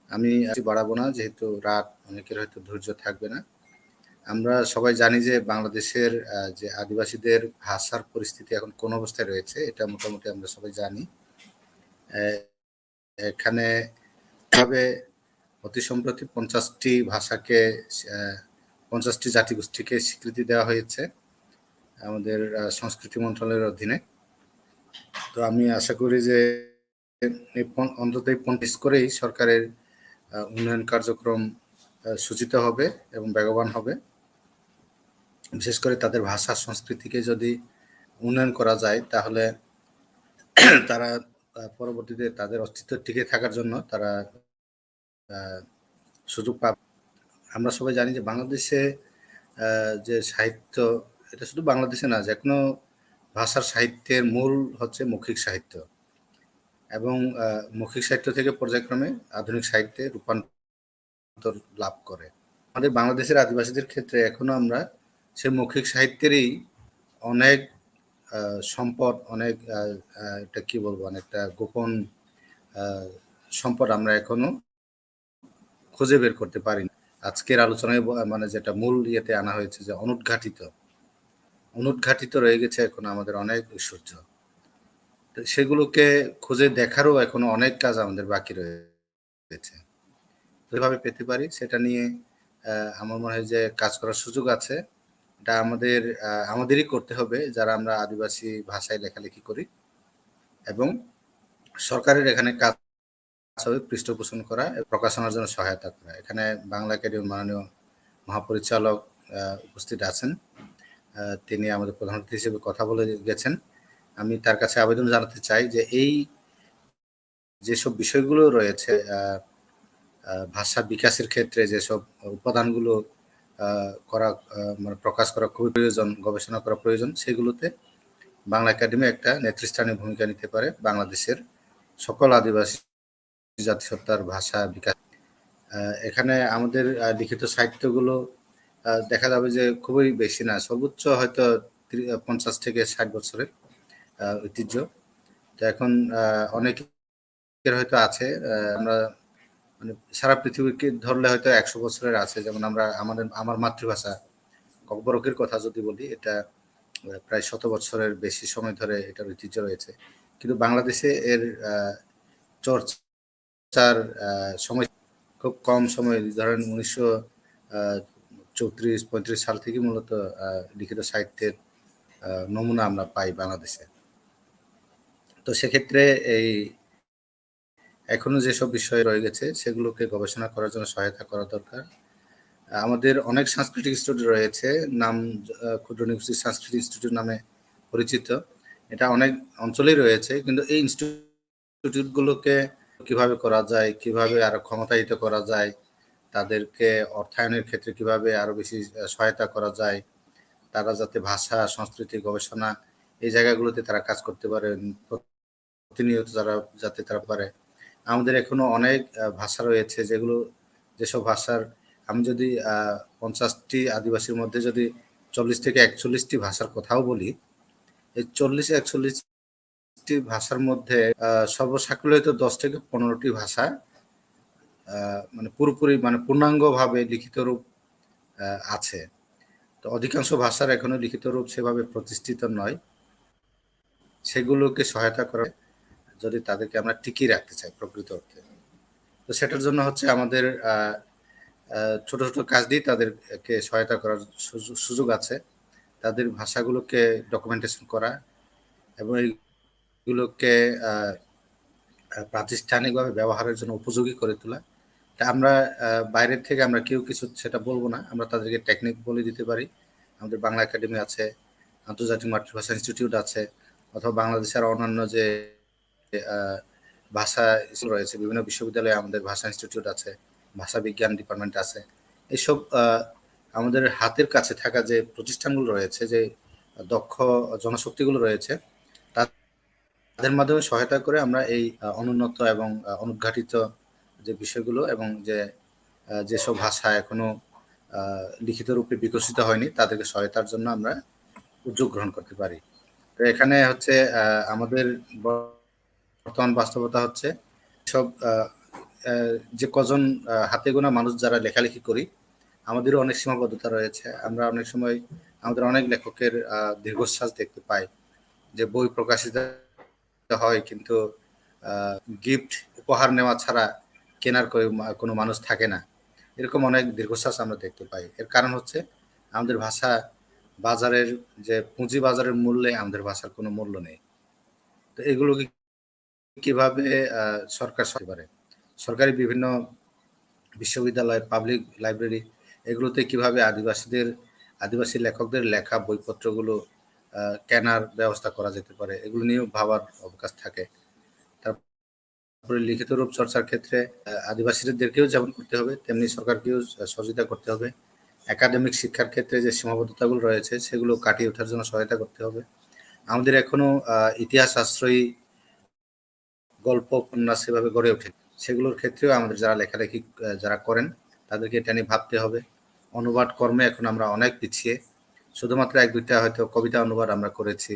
আমি বাড়াবো না, যেহেতু রাত, অনেকের হয়তো ধৈর্য থাকবে না। আমরা সবাই জানি যে বাংলাদেশের যে আদিবাসীদের ভাষার পরিস্থিতি এখন কোন অবস্থায় রয়েছে, এটা মোটামুটি আমরা সবাই জানি। এখানে অতি সম্প্রতি 50টি ভাষাকে, 50টি জাতিগোষ্ঠীকে স্বীকৃতি দেওয়া হয়েছে আমাদের সংস্কৃতি মন্ত্রণালয়ের অধীনে। তো আমি আশা করি যে অন্তত 50 করেই সরকারের উন্নয়ন কার্যক্রম সূচিত হবে এবং বেগবান হবে। বিশেষ করে তাদের ভাষা সংস্কৃতিকে যদি উন্নয়ন করা যায়, তাহলে তারা পরবর্তীতে তাদের অস্তিত্ব টিকে থাকার জন্য তারা সুযোগ পাবে। আমরা সবাই জানি যে বাংলাদেশে যে সাহিত্য, এটা শুধু বাংলাদেশে না, যে কোনো ভাষার সাহিত্যের মূল হচ্ছে মৌখিক সাহিত্য, এবং মৌখিক সাহিত্য থেকে পর্যায়ক্রমে আধুনিক সাহিত্যে রূপান্তর লাভ করে। আমাদের বাংলাদেশের আদিবাসীদের ক্ষেত্রে এখনো আমরা সেই মৌখিক সাহিত্যেরই অনেক সম্পদ, অনেক এটা কি বলবো, অনেকটা গোপন সম্পদ আমরা এখনো খুঁজে বের করতে পারি না। আজকের আলোচনায় মানে যেটা মূল ইয়েতে আনা হয়েছে যে অনুদ্ঘাটিত রয়ে গেছে এখন আমাদের অনেক ঐশ্বর্য, সেগুলোকে খুঁজে দেখারও এখনো অনেক কাজ আমাদের বাকি রয়েছে। কিভাবে পেতে পারি সেটা নিয়ে আমার মনে হয় যে কাজ করার সুযোগ আছে। এটা আমাদেরই করতে হবে, যারা আমরা আদিবাসী ভাষায় লেখালেখি করি, এবং সরকারের এখানে কাজ হবে পৃষ্ঠপোষণ করা, প্রকাশনার জন্য সহায়তা করা। এখানে বাংলা একাডেমির মাননীয় মহাপরিচালক উপস্থিত আছেন, তিনি আমাদের প্রধান অতিথি হিসেবে কথা বলে গেছেন। আমি তার কাছে আবেদন জানাতে চাই যে এই যেসব বিষয়গুলো রয়েছে, ভাষা বিকাশের ক্ষেত্রে যেসব উপাদানগুলো করা মানে প্রকাশ করা খুবই প্রয়োজন, গবেষণা করা প্রয়োজন, সেগুলোতে বাংলা একাডেমি একটা নেতৃস্থানীয় ভূমিকা নিতে পারে বাংলাদেশের সকল আদিবাসী জাতিসত্তার ভাষা বিকাশ। এখানে আমাদের লিখিত সাহিত্যগুলো দেখা যাবে যে খুবই বেশি না, সর্বোচ্চ হয়তো 50 থেকে 60 বছরের ঐতিহ্য। তো এখন অনেকের হয়তো আছে, আমরা মানে সারা পৃথিবীকে ধরলে হয়তো 100 বছরের আছে। যেমন আমার মাতৃভাষা ককবরকের কথা যদি বলি, এটা প্রায় 100 বছরের বেশি সময় ধরে এটার ঐতিহ্য রয়েছে। কিন্তু বাংলাদেশে এর চর্চার সময় খুব কম সময়, ধরেন 1934-35 সাল থেকে মূলত লিখিত সাহিত্যের নমুনা আমরা পাই বাংলাদেশে। তো সেক্ষেত্রে এই এখনো যেসব বিষয় রয়ে গেছে সেগুলোকে গবেষণা করার জন্য সহায়তা করা দরকার। আমাদের অনেক সাংস্কৃতিক ইনস্টিটিউট রয়েছে, নাম ক্ষুদ্র নিগোষ্ঠী সাংস্কৃতিক ইনস্টিটিউট নামে পরিচিত। এটা অনেক অঞ্চলেই রয়েছে, কিন্তু এই ইনস্টিটিউটগুলোকে কিভাবে করা যায়, কিভাবে আরো ক্ষমতায়িত করা যায়, তাদেরকে অর্থায়নের ক্ষেত্রে কিভাবে আরো বেশি সহায়তা করা যায়, তারা যাতে ভাষা সংস্কৃতি গবেষণা এই জায়গাগুলোতে তারা কাজ করতে পারে, প্রতিনিয়ত যাতে তারা পারে। আমাদের এখনো অনেক ভাষা রয়েছে যেসব ভাষার আমি যদি 50টি আদিবাসীর মধ্যে যদি 40 থেকে 41টি ভাষার কথাও বলি, এই 40-41টি ভাষার মধ্যে সর্বসাকুল্যে 10 থেকে 15টি ভাষা মানে পুরোপুরি মানে পূর্ণাঙ্গভাবে লিখিত রূপ আছে। তো অধিকাংশ ভাষার এখনো লিখিত রূপ সেভাবে প্রতিষ্ঠিত নয়। সেগুলোকে সহায়তা করা যদি তাদেরকে আমরা টিকিয়ে রাখতে চাই প্রকৃত অর্থে, তো সেটার জন্য হচ্ছে আমাদের ছোট ছোট কাজ দিয়ে তাদেরকে সহায়তা করার সুযোগ আছে। তাদের ভাষাগুলোকে ডকুমেন্টেশন করা এবং এইগুলোকে প্রাতিষ্ঠানিকভাবে ব্যবহারের জন্য উপযোগী করে তোলা। তা আমরা বাইরের থেকে আমরা কেউ কিছু সেটা বলবো না, আমরা তাদেরকে টেকনিক বলে দিতে পারি। আমাদের বাংলা একাডেমি আছে, আন্তর্জাতিক মাতৃভাষা ইনস্টিটিউট আছে, অথবা বাংলাদেশের অন্যান্য যে ভাষা রয়েছে, বিভিন্ন বিশ্ববিদ্যালয়ে আমাদের ভাষা ইনস্টিটিউট আছে, ভাষা বিজ্ঞান ডিপার্টমেন্ট আছে। এইসব আমাদের হাতের কাছে থাকা যে প্রতিষ্ঠানগুলো রয়েছে, যে দক্ষ জনশক্তিগুলো রয়েছে, তাদের মাধ্যমে সহায়তা করে আমরা এই অনুন্নত এবং অনুদ্ঘাটিত যে বিষয়গুলো এবং যেসব ভাষা এখনো লিখিত রূপে বিকশিত হয়নি, তাদেরকে সহায়তার জন্য আমরা উদ্যোগ গ্রহণ করতে পারি। তো এখানে হচ্ছে আমাদের বর্তমান বাস্তবতা হচ্ছে সব যে কজন হাতে গোনা মানুষ যারা লেখালেখি করি, আমাদেরও অনেক সীমাবদ্ধতা রয়েছে। আমরা অনেক সময় আমাদের অনেক লেখকের দীর্ঘশ্বাস দেখতে পাই, যে বই প্রকাশিত হয় কিন্তু গিফট উপহার নেওয়া ছাড়া কেনার কোনো মানুষ থাকে না, এরকম অনেক দীর্ঘশ্বাস আমরা দেখতে পাই। এর কারণ হচ্ছে আমাদের ভাষা বাজারের যে পুঁজি বাজারের মূল্যে আমাদের ভাষার কোনো মূল্য নেই। তো এগুলোকে কিভাবে সরকার সহায়তা করে, সরকারি বিভিন্ন বিশ্ববিদ্যালয়, পাবলিক লাইব্রেরি, এগুলোতে কিভাবে আদিবাসী লেখকদের লেখা বইপত্রগুলো কেনার ব্যবস্থা করা যেতে পারে, এগুলো নিয়েও ভাবার অবকাশ থাকে। তারপরে লিখিত রূপ চর্চার ক্ষেত্রে আদিবাসীদেরকেও যেমন করতে হবে, তেমনি সরকারকেও সহযোগিতা করতে হবে। একাডেমিক শিক্ষার ক্ষেত্রে যে সীমাবদ্ধতাগুলো রয়েছে সেগুলো কাটিয়ে ওঠার জন্য সহায়তা করতে হবে। আমাদের এখনো ইতিহাস আশ্রয়ী গল্প উপন্যাস সেভাবে গড়ে ওঠে, সেগুলোর ক্ষেত্রেও আমাদের যারা লেখালেখি যারা করেন তাদেরকে এটা নিয়ে ভাবতে হবে। অনুবাদ কর্মে এখন আমরা অনেক পিছিয়ে, শুধুমাত্র 1-2টা হয়তো কবিতা অনুবাদ আমরা করেছি,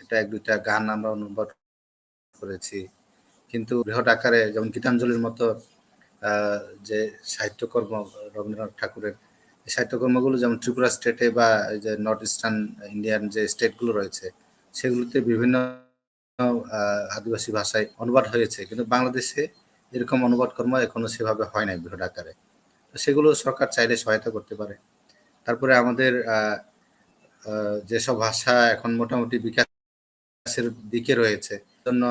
এটা 1-2টা গান আমরা অনুবাদ করেছি, কিন্তু বৃহৎ আকারে যেমন গীতাঞ্জলির মতো যে সাহিত্যকর্ম রবীন্দ্রনাথ ঠাকুরের সাহিত্যকর্মগুলো যেমন ত্রিপুরা স্টেটে বা যে নর্থ ইস্টার্ন ইন্ডিয়ান যে স্টেটগুলো রয়েছে সেগুলোতে বিভিন্ন আদিবাসী ভাষায় অনুবাদ হয়েছে, কিন্তু বাংলাদেশে এরকম অনুবাদ কর্ম এখনো সেভাবে হয় নাই বৃহৎ আকারে। সেগুলো সরকার চাইলে সহায়তা করতে পারে। তারপরে আমাদের যেসব ভাষা এখন মোটামুটি বিকাশের দিকে রয়েছে জন্য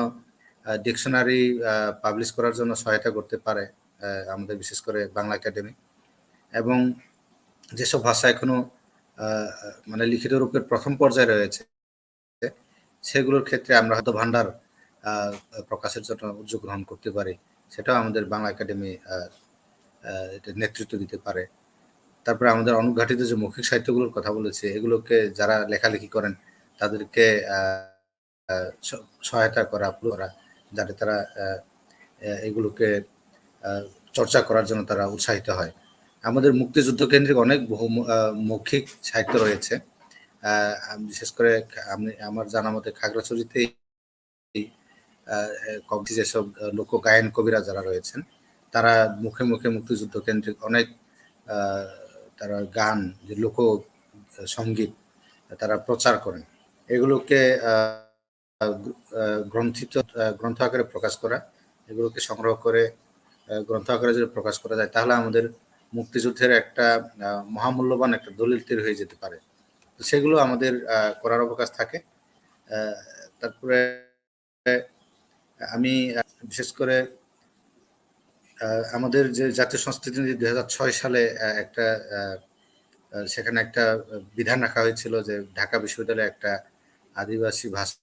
ডিকশনারি পাবলিশ করার জন্য সহায়তা করতে পারে আমাদের বিশেষ করে বাংলা একাডেমি। এবং যেসব ভাষা এখনো মানে লিখিত রূপের প্রথম পর্যায়ে রয়েছে সেগুলোর ক্ষেত্রে আমরা হয়তো ভান্ডার প্রকাশের জন্য উদ্যোগ গ্রহণ করতে পারি, সেটাও আমাদের বাংলা একাডেমি নেতৃত্ব দিতে পারে। তারপরে আমাদের অনুঘাটিত যে মৌখিক সাহিত্যগুলোর কথা বলেছে এগুলোকে যারা লেখালেখি করেন তাদেরকে সহায়তা করা যাতে তারা এগুলোকে চর্চা করার জন্য তারা উৎসাহিত হয়। আমাদের মুক্তিযুদ্ধ কেন্দ্রিক অনেক বহু মৌখিক সাহিত্য রয়েছে, বিশেষ করে আমার জানা মতে খাগড়াছড়িতেই যেসব লোক গায়ন কবিরা যারা রয়েছেন তারা মুখে মুখে মুক্তিযুদ্ধ কেন্দ্রিক অনেক তারা গান যে লোক সঙ্গীত তারা প্রচার করেন, এগুলোকে গ্রন্থ আকারে প্রকাশ করা, এগুলোকে সংগ্রহ করে গ্রন্থ আকারে যদি প্রকাশ করা যায় তাহলে আমাদের মুক্তিযুদ্ধের একটা মহামূল্যবান একটা দলিল তৈরি হয়ে যেতে পারে। তো সেগুলো আমাদের করার অবকাশ থাকে। তারপরে আমি বিশেষ করে আমাদের যে জাতীয় সংস্কৃতি নীতি 2006 সালে একটা সেখানে একটা বিধান রাখা হয়েছিল যে ঢাকা বিশ্ববিদ্যালয়ে একটা আদিবাসী ভাষা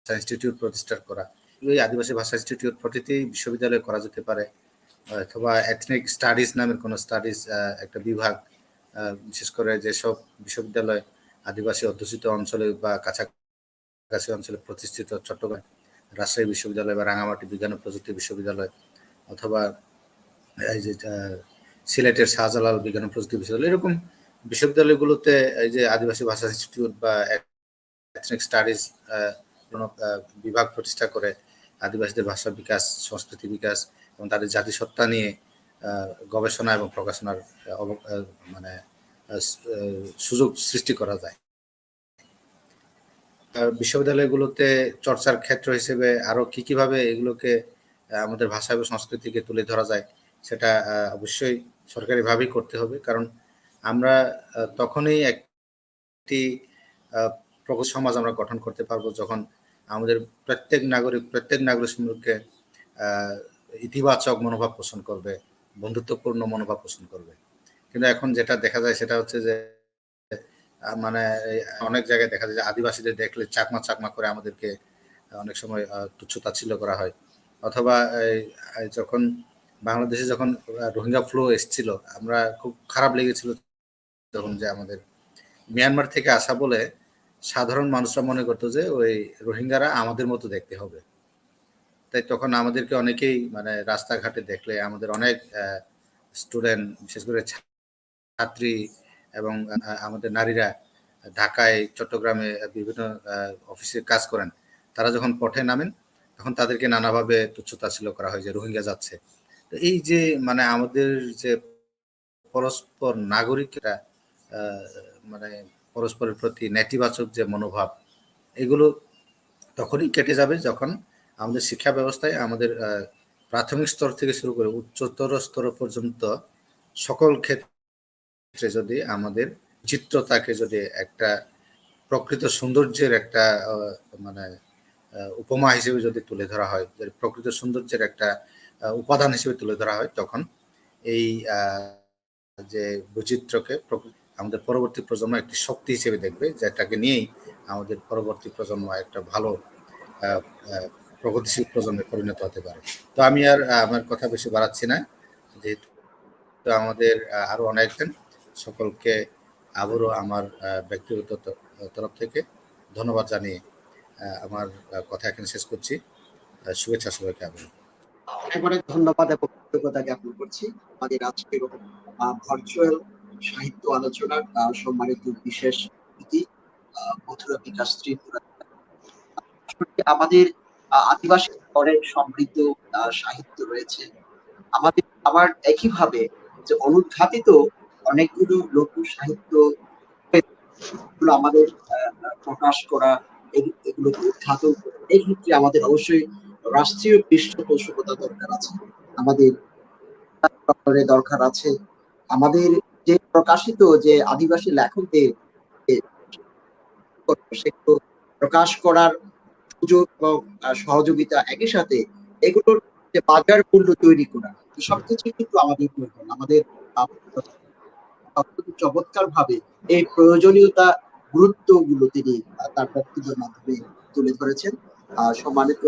ইনস্টিটিউট প্রতিষ্ঠা করা। ওই আদিবাসী ভাষা ইনস্টিটিউট প্রতিটি বিশ্ববিদ্যালয়ে করা যেতে পারে, অথবা এথনিক স্টাডিজ নামের কোনো স্টাডিজ একটা বিভাগ, বিশেষ করে যেসব বিশ্ববিদ্যালয় আদিবাসী অধ্যুষিত অঞ্চলে বা কাছাকাছি অঞ্চলে প্রতিষ্ঠিত, চট্টগ্রাম রাজশাহী বিশ্ববিদ্যালয় বা রাঙামাটি বিজ্ঞান ও প্রযুক্তি বিশ্ববিদ্যালয়, অথবা এই যে সিলেটের শাহজালাল বিজ্ঞান ও প্রযুক্তি বিশ্ববিদ্যালয়, এরকম বিশ্ববিদ্যালয়গুলোতে এই যে আদিবাসী ভাষা ইনস্টিটিউট বা এথনিক স্টাডিজ বিভাগ প্রতিষ্ঠা করে আদিবাসীদের ভাষা বিকাশ, সংস্কৃতি বিকাশ এবং তাদের জাতিসত্তা নিয়ে গবেষণা এবং প্রকাশনার মানে সুযোগ সৃষ্টি করা যায়। বিশ্ববিদ্যালয়গুলোতে চর্চার ক্ষেত্র হিসেবে আরো কিভাবে এগুলোকে আমাদের ভাষা এবং সংস্কৃতিকে তুলে ধরা যায় সেটা অবশ্যই সরকারিভাবেই করতে হবে, কারণ আমরা তখনই একটি প্রগত সমাজ আমরা গঠন করতে পারবো যখন আমাদের প্রত্যেক নাগরিক সমূহকে ইতিবাচক মনোভাব পোষণ করবে, বন্ধুত্বপূর্ণ মনোভাব পোষণ করবে। কিন্তু এখন যেটা দেখা যায় সেটা হচ্ছে যে মানে অনেক জায়গায় দেখা যায় যে আদিবাসীদের দেখলে চাকমা করে আমাদেরকে অনেক সময় তুচ্ছ-তাচ্ছিল্য করা হয়, অথবা যখন বাংলাদেশে যখন রোহিঙ্গা ফ্লো এসেছিল আমরা খুব খারাপ লেগেছিল তখন যে আমাদের মিয়ানমার থেকে আসা বলে সাধারণ মানুষরা মনে করতো যে ওই রোহিঙ্গারা আমাদের মতো দেখতে হবে, তাই তখন আমাদেরকে অনেকেই মানে রাস্তাঘাটে দেখলে আমাদের অনেক স্টুডেন্ট বিশেষ করে ছাত্রী এবং আমাদের নারীরা ঢাকায় চট্টগ্রামে বিভিন্ন অফিসে কাজ করেন, তারা যখন পথে নামেন তখন তাদেরকে নানাভাবে তুচ্ছ-তাচ্ছিল্য করা হয় যে রোহিঙ্গা যাচ্ছে। তো এই যে মানে আমাদের যে পরস্পর নাগরিকরা মানে পরস্পরের প্রতি নেতিবাচক যে মনোভাব এগুলো তখনই কেটে যাবে যখন আমাদের শিক্ষা ব্যবস্থায় আমাদের প্রাথমিক স্তর থেকে শুরু করে উচ্চতর স্তর পর্যন্ত সকল ক্ষেত্রে যদি আমাদের চিত্রতাকে যদি একটা প্রকৃত সৌন্দর্যের একটা মানে উপমা হিসেবে যদি তুলে ধরা হয়, যদি প্রকৃত সৌন্দর্যের একটা উপাদান হিসেবে তুলে ধরা হয়, তখন এই যে বৈচিত্র্যকে আমাদের পরবর্তী প্রজন্ম একটি শক্তি হিসেবে দেখবে, যেটাকে নিয়েই আমাদের পরবর্তী প্রজন্ম একটা ভালো প্রগতিশীল প্রজন্মে পরিণত হতে পারে। তো আমি আর আমার কথা বেশি বাড়াচ্ছি না, যেহেতু আমাদের আরো অনেকজন, সকলকে আবারও আমার ব্যক্তিগত তরফ থেকে ধন্যবাদ জানিয়ে আমার কথা এখানে শেষ করছি। শুভেচ্ছা সবাইকে। আবারও অনেক অনেক ধন্যবাদ এবং কৃতজ্ঞতা জ্ঞাপন করছি আমাদের আজকের ভার্চুয়াল সাহিত্য আলোচনার সম্মানিত বিশেষ অতিথি মথুরা বিকাশ ত্রিপুরা। আমাদের আদিবাসী অনেক সমৃদ্ধ সাহিত্য রয়েছে আমাদের। আবার একইভাবে যে অনুদ্ঘাটিত অনেকগুলো লোক সাহিত্য আমাদের প্রকাশ করা, এগুলোকে উদ্ঘাটন করা, এই ক্ষেত্রে আমাদের অবশ্যই রাষ্ট্রীয় পৃষ্ঠপোষকতা দরকার আছে, আমাদের দরকার আছে। আমাদের যে প্রকাশিত যে আদিবাসী লেখকদের সেগুলো প্রকাশ করার সুযোগ এবং সহযোগিতা, একই সাথে এগুলোর যে বাজার মূল্য তৈরি করা, সবকিছু কিন্তু আমাদের প্রয়োজন। আমাদের চমৎকার ভাবে এই প্রয়োজনীয়তা গুরুত্ব গুলো তিনি তার বক্তব্যের মাধ্যমে তুলে ধরেছেন। সম্মানিত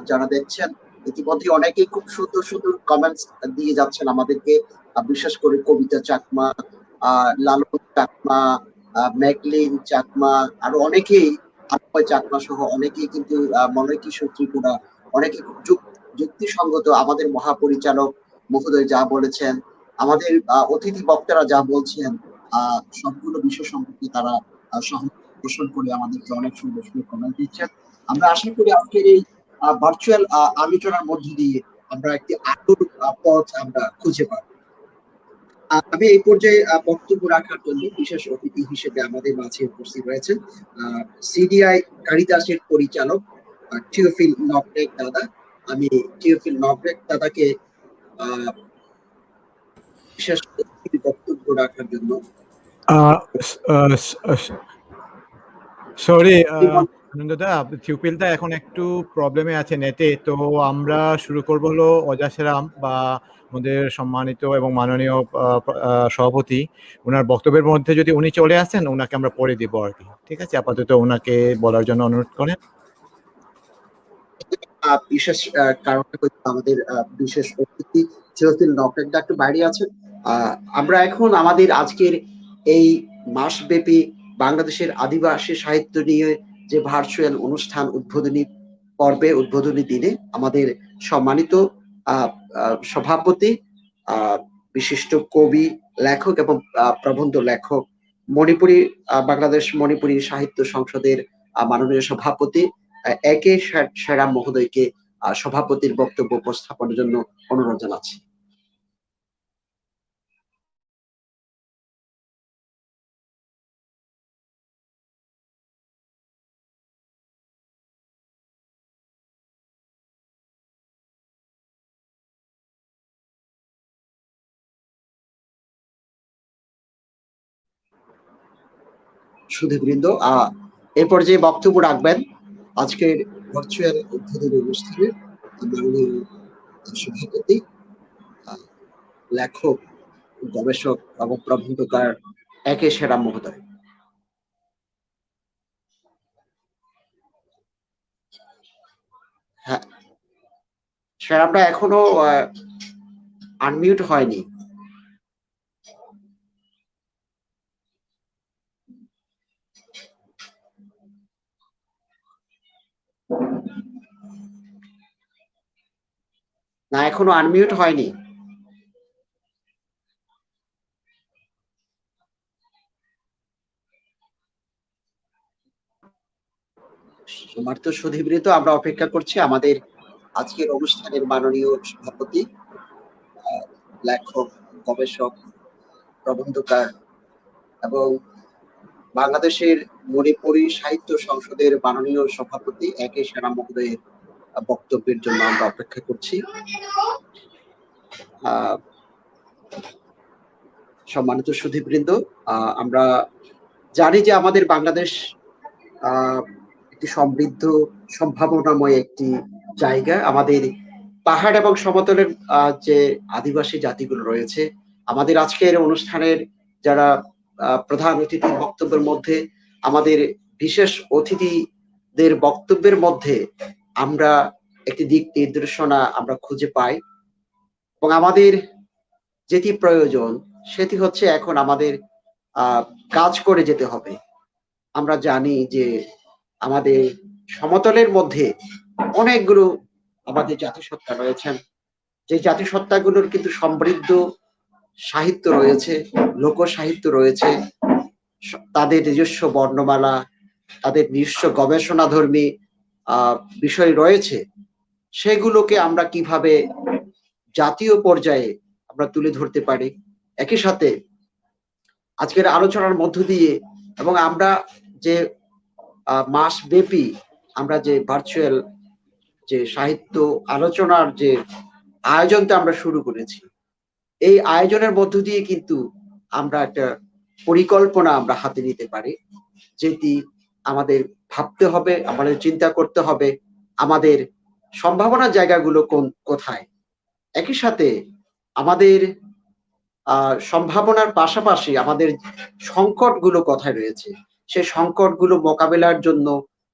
যারা দেখছেন, ইতিমধ্যে অনেকেই খুব সুন্দর সুন্দর কমেন্টস দিয়ে যাচ্ছেন আমাদেরকে, বিশেষ করে কবিতা চাকমা, লালন চাকমা, ম্যাকলিন চাকমা, আরো অনেকেই, চাকমা সহ অনেকেই কিন্তু মনে কিশোর ত্রিপুরা, অনেকে খুব যুক্তিসঙ্গত আমাদের মহাপরিচালক মহোদয় যা বলেছেন, আমাদের অতিথি বক্তারা যা বলছেন, সবগুলো বিষয় সম্পর্কে তারা সহমত পোষণ করে আমাদেরকে অনেক সুন্দর সুন্দর কমেন্ট দিচ্ছেন। আমরা আশা করি আজকের এই ভার্চুয়াল আলোচনার মধ্য দিয়ে আমরা একটি আলোর পথ আমরা খুঁজে পাব। আমি এই পর্যায়ে বক্তব্য রাখার জন্য বিশেষ অতিথি হিসেবে আমাদের মাঝে উপস্থিত রয়েছেন সিডিআই কারিতাসের পরিচালক থিওফিল নবরেক দাদা। আমি থিওফিল নবরেক দাদাকে বিশেষ বক্তব্য রাখার জন্য সরি আনন্দদা, থিওফিলদা এখন একটু প্রবলেমে আছে নেটে, তো আমরা শুরু করবো হলো অজাসেরাম বা আমাদের সম্মানিত এবং মাননীয় সভাপতি, ওনার বক্তব্যের মধ্যে যদি উনি চলে আসেন ওনাকে আমরা পড়ে দিব আর কি। ঠিক আছে, আপাতত ওনাকে বলার জন্য অনুরোধ করেন। বিশেষ কারণে আমাদের বিশেষ অতিথি থিওফিল নবরেক দা একটু বাইরে আছেন। আমরা এখন আমাদের আজকের এই মাসব্যাপী বাংলাদেশের আদিবাসী সাহিত্য নিয়ে যে ভার্চুয়াল অনুষ্ঠান উদ্বোধনী পর্বে, উদ্বোধনী দিনে আমাদের সম্মানিত সভাপতি, বিশিষ্ট কবি, লেখক এবং প্রবন্ধ লেখক, মণিপুরী বাংলাদেশ মণিপুরী সাহিত্য সংসদের মাননীয় সভাপতি একে সেরাম মহোদয়কে সভাপতির বক্তব্য উপস্থাপনের জন্য অনুরোধ জানাচ্ছি। সুধীবৃন্দ, এ পর্যায়ে বক্তব্য রাখবেন আজকের ভার্চুয়াল উদ্বোধনী অনুষ্ঠানে মাননীয় সভাপতি, লেখক, গবেষক এবং প্রবন্ধকার একে সেরাম মহোদয়। হ্যাঁ, সেরামটা এখনো আনমিউট হয়নি। না, এখনো আনমিউট হয়নি। সমর্থ সুধীবৃত, আমরা অপেক্ষা করছি আমাদের আজকের অনুষ্ঠানের মাননীয় সভাপতি, লেখক, গবেষক, প্রবন্ধকার এবং বাংলাদেশের মণিপুরী সাহিত্য সংসদের মাননীয় সভাপতি একে সেরাম মহোদয়ের বক্তব্যের জন্য আমরা অপেক্ষা করছি। সম্মানিত সুধীবৃন্দ, আমরা জানি যে আমাদের বাংলাদেশ একটি সমৃদ্ধ সম্ভাবনাময় একটি জায়গা। আমাদের পাহাড় এবং সমতলের যে আদিবাসী জাতিগুলো রয়েছে, আমাদের আজকের অনুষ্ঠানের যারা প্রধান অতিথির বক্তব্যের মধ্যে আমাদের বিশেষ অতিথিদের বক্তব্যের মধ্যে আমরা একটি দিক নির্দেশনা আমরা খুঁজে পাই এবং আমাদের যেটি প্রয়োজন সেটি হচ্ছে এখন আমাদের কাজ করে যেতে হবে। আমরা জানি যে আমাদের সমতলের মধ্যে অনেকগুলো আমাদের জাতিসত্তা রয়েছেন, যে জাতিসত্তাগুলোর কিন্তু সমৃদ্ধ সাহিত্য রয়েছে, লোক সাহিত্য রয়েছে, তাদের নিজস্ব বর্ণমালা, তাদের নিজস্ব গবেষণাধর্মী বিষয় রয়েছে। সেগুলোকে আমরা কিভাবে জাতীয় পর্যায়ে আমরা তুলে ধরতে পারি, একই সাথে আজকের আলোচনার মধ্য দিয়ে এবং আমরা যে মাস ব্যাপী আমরা যে ভার্চুয়াল যে সাহিত্য আলোচনার যে আয়োজনটা আমরা শুরু করেছি, এই আয়োজনের মধ্য দিয়ে কিন্তু আমরা একটা পরিকল্পনা আমরা হাতে নিতে পারি, যেটি আমাদের ভাবতে হবে, আমাদের চিন্তা করতে হবে আমাদের সম্ভাবনার জায়গাগুলো কোথায়। একই সাথে আমাদের সম্ভাবনার পাশাপাশি আমাদের সংকটগুলো কোথায় রয়েছে, সেই সংকটগুলো মোকাবেলার জন্য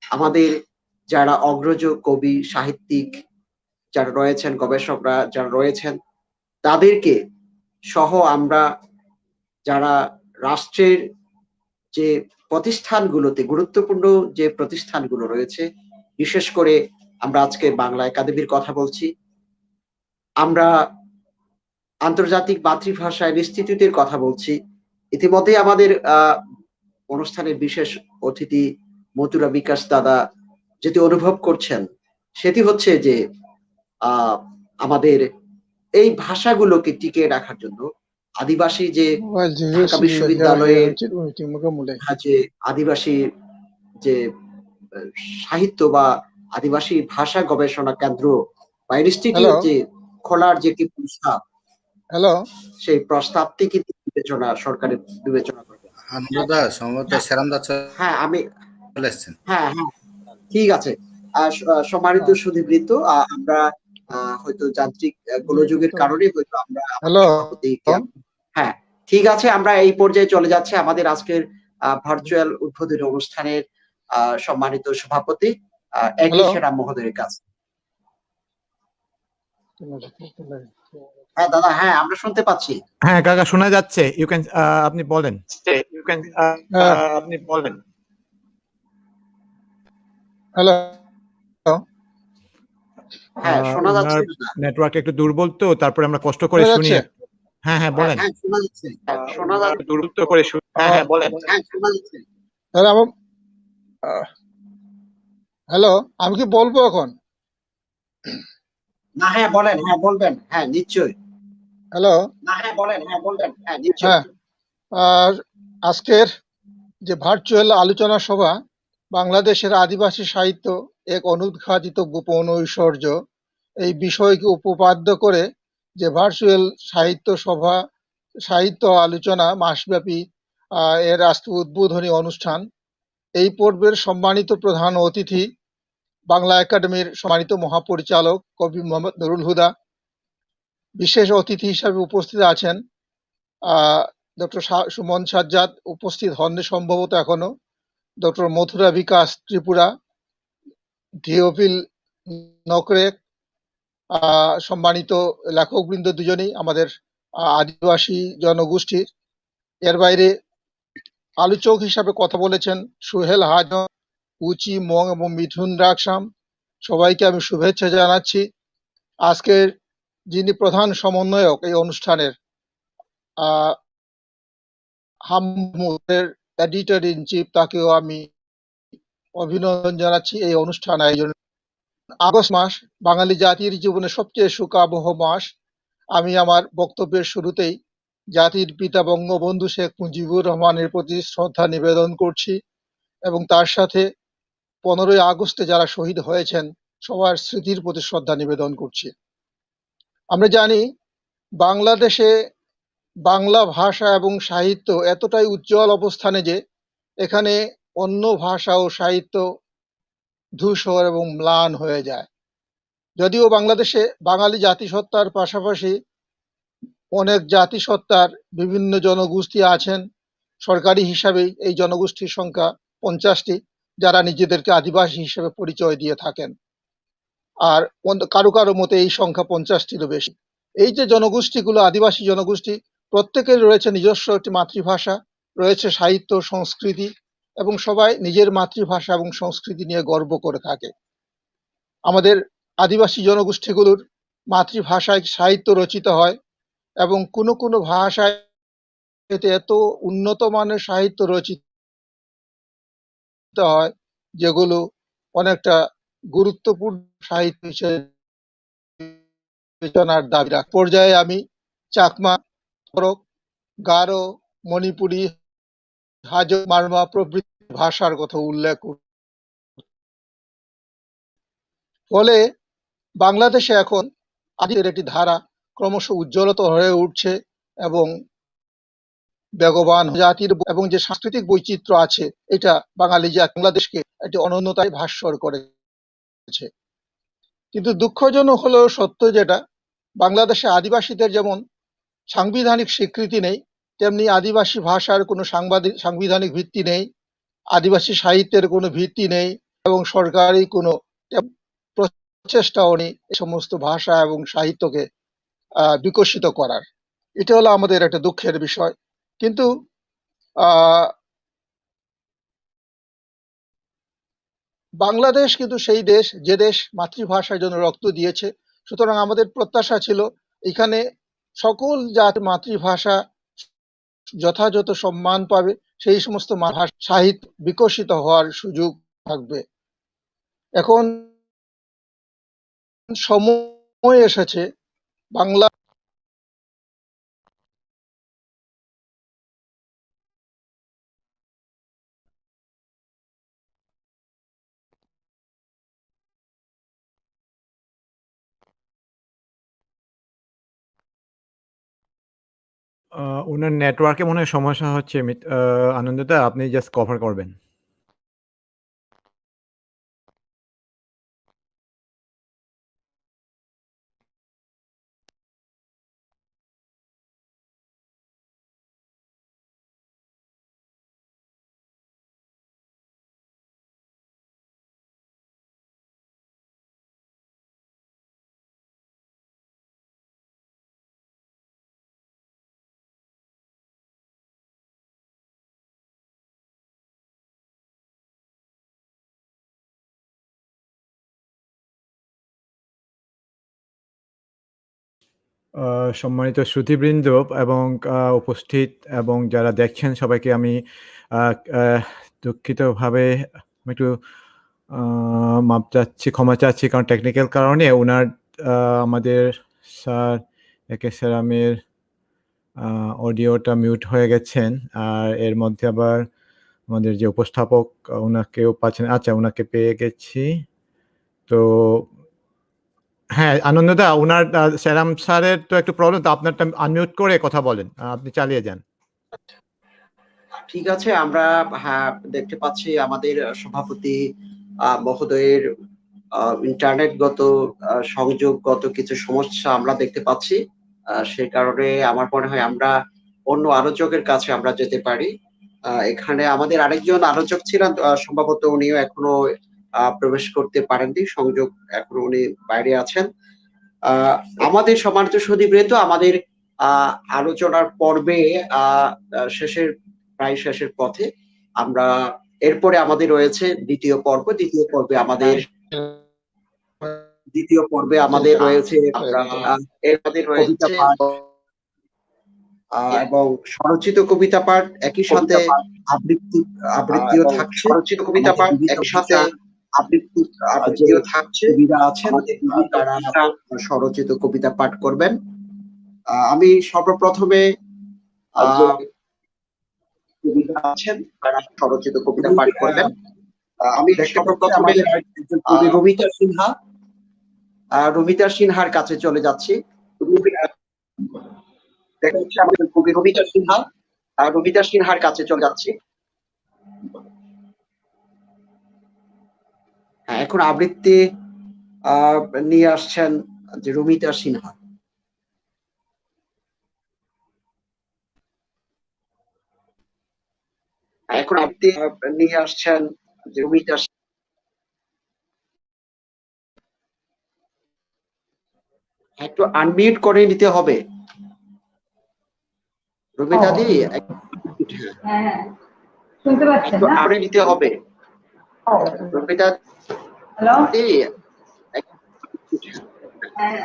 আমাদের যারা অগ্রজ কবি সাহিত্যিক যারা রয়েছেন, গবেষকরা যারা রয়েছেন, তাদেরকে সহ আমরা যারা রাষ্ট্রের যে প্রতিষ্ঠানগুলোতে গুরুত্বপূর্ণ যে প্রতিষ্ঠানগুলো রয়েছে, বিশেষ করে আমরা আজকে বাংলা একাডেমির কথা বলছি, আমরা আন্তর্জাতিক মাতৃভাষা ইনস্টিটিউটের কথা বলছি। ইতিমধ্যে আমাদের অনুষ্ঠানের বিশেষ অতিথি মথুরা বিকাশ দাদা যেটি অনুভব করছেন সেটি হচ্ছে যে আমাদের এই ভাষাগুলোকে টিকিয়ে রাখার জন্য আদিবাসী যে ঢাকা বিশ্ববিদ্যালয়ে যে আদিবাসী যে সাহিত্য বা আদিবাসী ভাষা গবেষণা কেন্দ্র বা ইনস্টিটিউট যে খোলার যে প্রস্তাব, সেই প্রস্তাবটি কিন্তু সরকারের বিবেচনা করবে। হ্যাঁ আমি হ্যাঁ ঠিক আছে। সম্মানিত সুধীবৃন্দ, আমরা হয়তো যান্ত্রিক গোলযোগের কারণে হয়তো আমরা হ্যাঁ ঠিক আছে, আমরা এই পর্যায়ে চলে যাচ্ছি আমাদের আজকের ভার্চুয়াল উদ্বোধনী অনুষ্ঠানের সম্মানিত সভাপতি একই সেরা মহোদয়ের কাছে। হ্যাঁ দাদা, হ্যাঁ আমরা শুনতে পাচ্ছি। হ্যাঁ কাকা শোনা যাচ্ছে, ইউ ক্যান আপনি বলেন। হ্যালো, হ্যাঁ শোনা যাচ্ছে। নেটওয়ার্ক একটু দুর্বল তো, তারপরে আমরা কষ্ট করে শুনি। হ্যাঁ হ্যাঁ বলেন। হ্যাঁ শোনা যাচ্ছে, শোনা যাচ্ছে, দুর্বল করে শুনি। হ্যাঁ বলেন। হ্যাঁ শোনা যাচ্ছে। হ্যালো, আমি কি বলবো এখন? না হ্যাঁ বলেন, হ্যাঁ বলবেন, হ্যাঁ নিশ্চয়ই। হ্যালো, না হ্যাঁ বলেন, হ্যাঁ বলবেন, হ্যাঁ নিশ্চয়ই। আর আজকের যে ভার্চুয়াল আলোচনা সভা বাংলাদেশের আদিবাসী সাহিত্য এক অনুদ্ঘাটিত গোপন ঐশ্বর্য, এই বিষয়কে উপপাদ্য করে যে ভার্চুয়াল সাহিত্য সভা সাহিত্য আলোচনা মাসব্যাপী এর আজকে উদ্বোধনী অনুষ্ঠান, এই পর্বের সম্মানিত প্রধান অতিথি বাংলা একাডেমির সম্মানিত মহাপরিচালক কবি মোহাম্মদ নুরুল হুদা, বিশেষ অতিথি হিসাবে উপস্থিত আছেন ডক্টর সুমন সাজ্জাদ, উপস্থিত হননি সম্ভবত এখনো, ডক্টর মথুরা বিকাশ ত্রিপুরা, থিওফিল নকরেক, সম্মানিত লেখকবৃন্দ দুজনেই আমাদের আদিবাসী জনগোষ্ঠীর। এর বাইরে আলোচক হিসাবে কথা বলেছেন সুহেল হাজন, উচি মং এবং মিঠুন রাকসাম, সবাইকে আমি শুভেচ্ছা জানাচ্ছি। আজকের যিনি প্রধান সমন্বয়ক এই অনুষ্ঠানের, হামুদের এডিটর ইন চিফ, তাকেও আমি অভিনন্দন জানাচ্ছি এই অনুষ্ঠান আয়োজন। আগস্ট মাস বাঙালি জাতির জীবনে সবচেয়ে সুখাবহ মাস। আমি আমার বক্তব্যের শুরুতেই জাতির পিতা বঙ্গবন্ধু শেখ মুজিবুর রহমানের প্রতি শ্রদ্ধা নিবেদন করছি এবং তার সাথে 15ই আগস্টে যারা শহীদ হয়েছেন সবার স্মৃতির প্রতি শ্রদ্ধা নিবেদন করছি। আমরা জানি বাংলাদেশে বাংলা ভাষা এবং সাহিত্য এতটাই উজ্জ্বল অবস্থানে যে এখানে অন্য ভাষা ও সাহিত্য ধূসর এবং ম্লান হয়ে যায়। যদিও বাংলাদেশে বাঙালি জাতিসত্তার পাশাপাশি অনেক জাতিসত্তার বিভিন্ন জনগোষ্ঠী আছেন। সরকারি হিসাবেই এই জনগোষ্ঠীর সংখ্যা 50টি, যারা নিজেদেরকে আদিবাসী হিসেবে পরিচয় দিয়ে থাকেন। আর কারো কারো মতে এই সংখ্যা 50টিরও বেশি। এই যে জনগোষ্ঠীগুলো, আদিবাসী জনগোষ্ঠী, প্রত্যেকের রয়েছে নিজস্ব একটি মাতৃভাষা, রয়েছে সাহিত্য, সংস্কৃতি, এবং সবাই নিজের মাতৃভাষা এবং সংস্কৃতি নিয়ে গর্ব করে থাকে। আমাদের আদিবাসী জনগোষ্ঠীগুলোর মাতৃভাষায় সাহিত্য রচিত হয়, এবং কোনো কোনো ভাষায় এত উন্নত মানের সাহিত্য রচিত হয় যেগুলো অনেকটা গুরুত্বপূর্ণ সাহিত্য হিসেবে বিবেচনার দাবি রাখে। পর্যায়ে আমি চাকমা, করক, গারো, মণিপুরী, হাজং, মারমা প্রভৃতি ভাষার কথা উল্লেখ করি। ফলে বাংলাদেশে এখন আদিবাসীদের একটি ধারা ক্রমশ উজ্জ্বলতর হয়ে উঠছে, এবং বেগবান জাতির এবং যে সাংস্কৃতিক বৈচিত্র্য আছে, এটা বাঙালি জাতি বাংলাদেশকে একটি অনন্যতায় ভাস্বর করেছে। কিন্তু দুঃখজনক হলেও সত্য যেটা, বাংলাদেশে আদিবাসীদের যেমন সাংবিধানিক স্বীকৃতি নেই, তেমনি আদিবাসী ভাষার কোনো সাংবিধানিক ভিত্তি নেই, আদিবাসী সাহিত্যের কোনো ভিত্তি নেই, এবং সরকারি কোনো প্রচেষ্টাও নেই এই সমস্ত ভাষা এবং সাহিত্যকে বিকশিত করার। এটা হলো আমাদের একটা দুঃখের বিষয়। কিন্তু বাংলাদেশ কিন্তু সেই দেশ যে দেশ মাতৃভাষার জন্য রক্ত দিয়েছে। সুতরাং আমাদের প্রত্যাশা ছিল এখানে সকল জাতির মাতৃভাষা যথাযথ সম্মান পাবে, সেই সমস্ত সাহিত্য বিকশিত হওয়ার সুযোগ থাকবে। এখন সময় এসেছে বাংলা ওনার নেটওয়ার্কে মনে হয় সমস্যা হচ্ছে। আনন্দদা, আপনি জাস্ট কভার করবেন। সম্মানিত শ্রোতৃবৃন্দ এবং উপস্থিত এবং যারা দেখছেন সবাইকে আমি দুঃখিতভাবে একটু মাপ চাচ্ছি, ক্ষমা চাচ্ছি, কারণ টেকনিক্যাল কারণে ওনার আমাদের স্যার একে সেরামের অডিওটা মিউট হয়ে গেছেন, আর এর মধ্যে আবার আমাদের যে উপস্থাপক ওনাকেও পাচ্ছেন। আচ্ছা, ওনাকে পেয়ে গেছি। তো হ্যাঁ, আনন্দদা, উনার সেরাম স্যারের তো একটু প্রবলেম, তো আপনারটা আনমিউট করে কথা বলেন। আপনি চালিয়ে যান। ঠিক আছে, আমরা হ্যাঁ দেখতে পাচ্ছি আমাদের সভাপতি মহোদয়ের ইন্টারনেটগত সংযোগগত কিছু সমস্যা আমরা দেখতে পাচ্ছি। সেই কারণে আমার মনে হয় আমরা অন্য আলোচকের কাছে আমরা যেতে পারি। এখানে আমাদের আরেকজন আলোচক ছিলেন, সম্ভবত উনিও এখনো প্রবেশ করতে পারেননি, সংযোগ এখনো উনি বাইরে আছেন। আমাদের সমাজ সুধীবৃন্দ, আমাদের আলোচনার পর্বে প্রায় শেষের পথে আমরা। এরপরে আমাদের রয়েছে দ্বিতীয় পর্ব। দ্বিতীয় পর্বে আমাদের রয়েছে কবিতা পাঠ এবং স্বরচিত কবিতা পাঠ, একই সাথে আবৃত্তিও থাকছে। কবিতা পাঠ একই সাথে আবৃত্তিও থাকছে। কবিরা আছেন তারা স্বরচিত কবিতা পাঠ করবেন। আমি সর্বপ্রথমে স্বরচিত কবিতা পাঠ করবেন। আমি সর্বপ্রথমে কবি রুমিতা সিনহার কাছে চলে যাচ্ছি। কবি রুমিতা সিনহার কাছে চলে যাচ্ছি। হ্যাঁ, এখন আবৃত্তি নিয়ে আসছেন যে রুমিতা সিনহা। এখন আপনি নিয়ে আসছেন যে রুমিতা, একটু আনমিউট করে নিতে হবে রুমিতা দি, হ্যাঁ, শুনতে পাচ্ছেন একটু না? আরে নিতে হবে রুমিতা হ্যালো, দি। হ্যাঁ,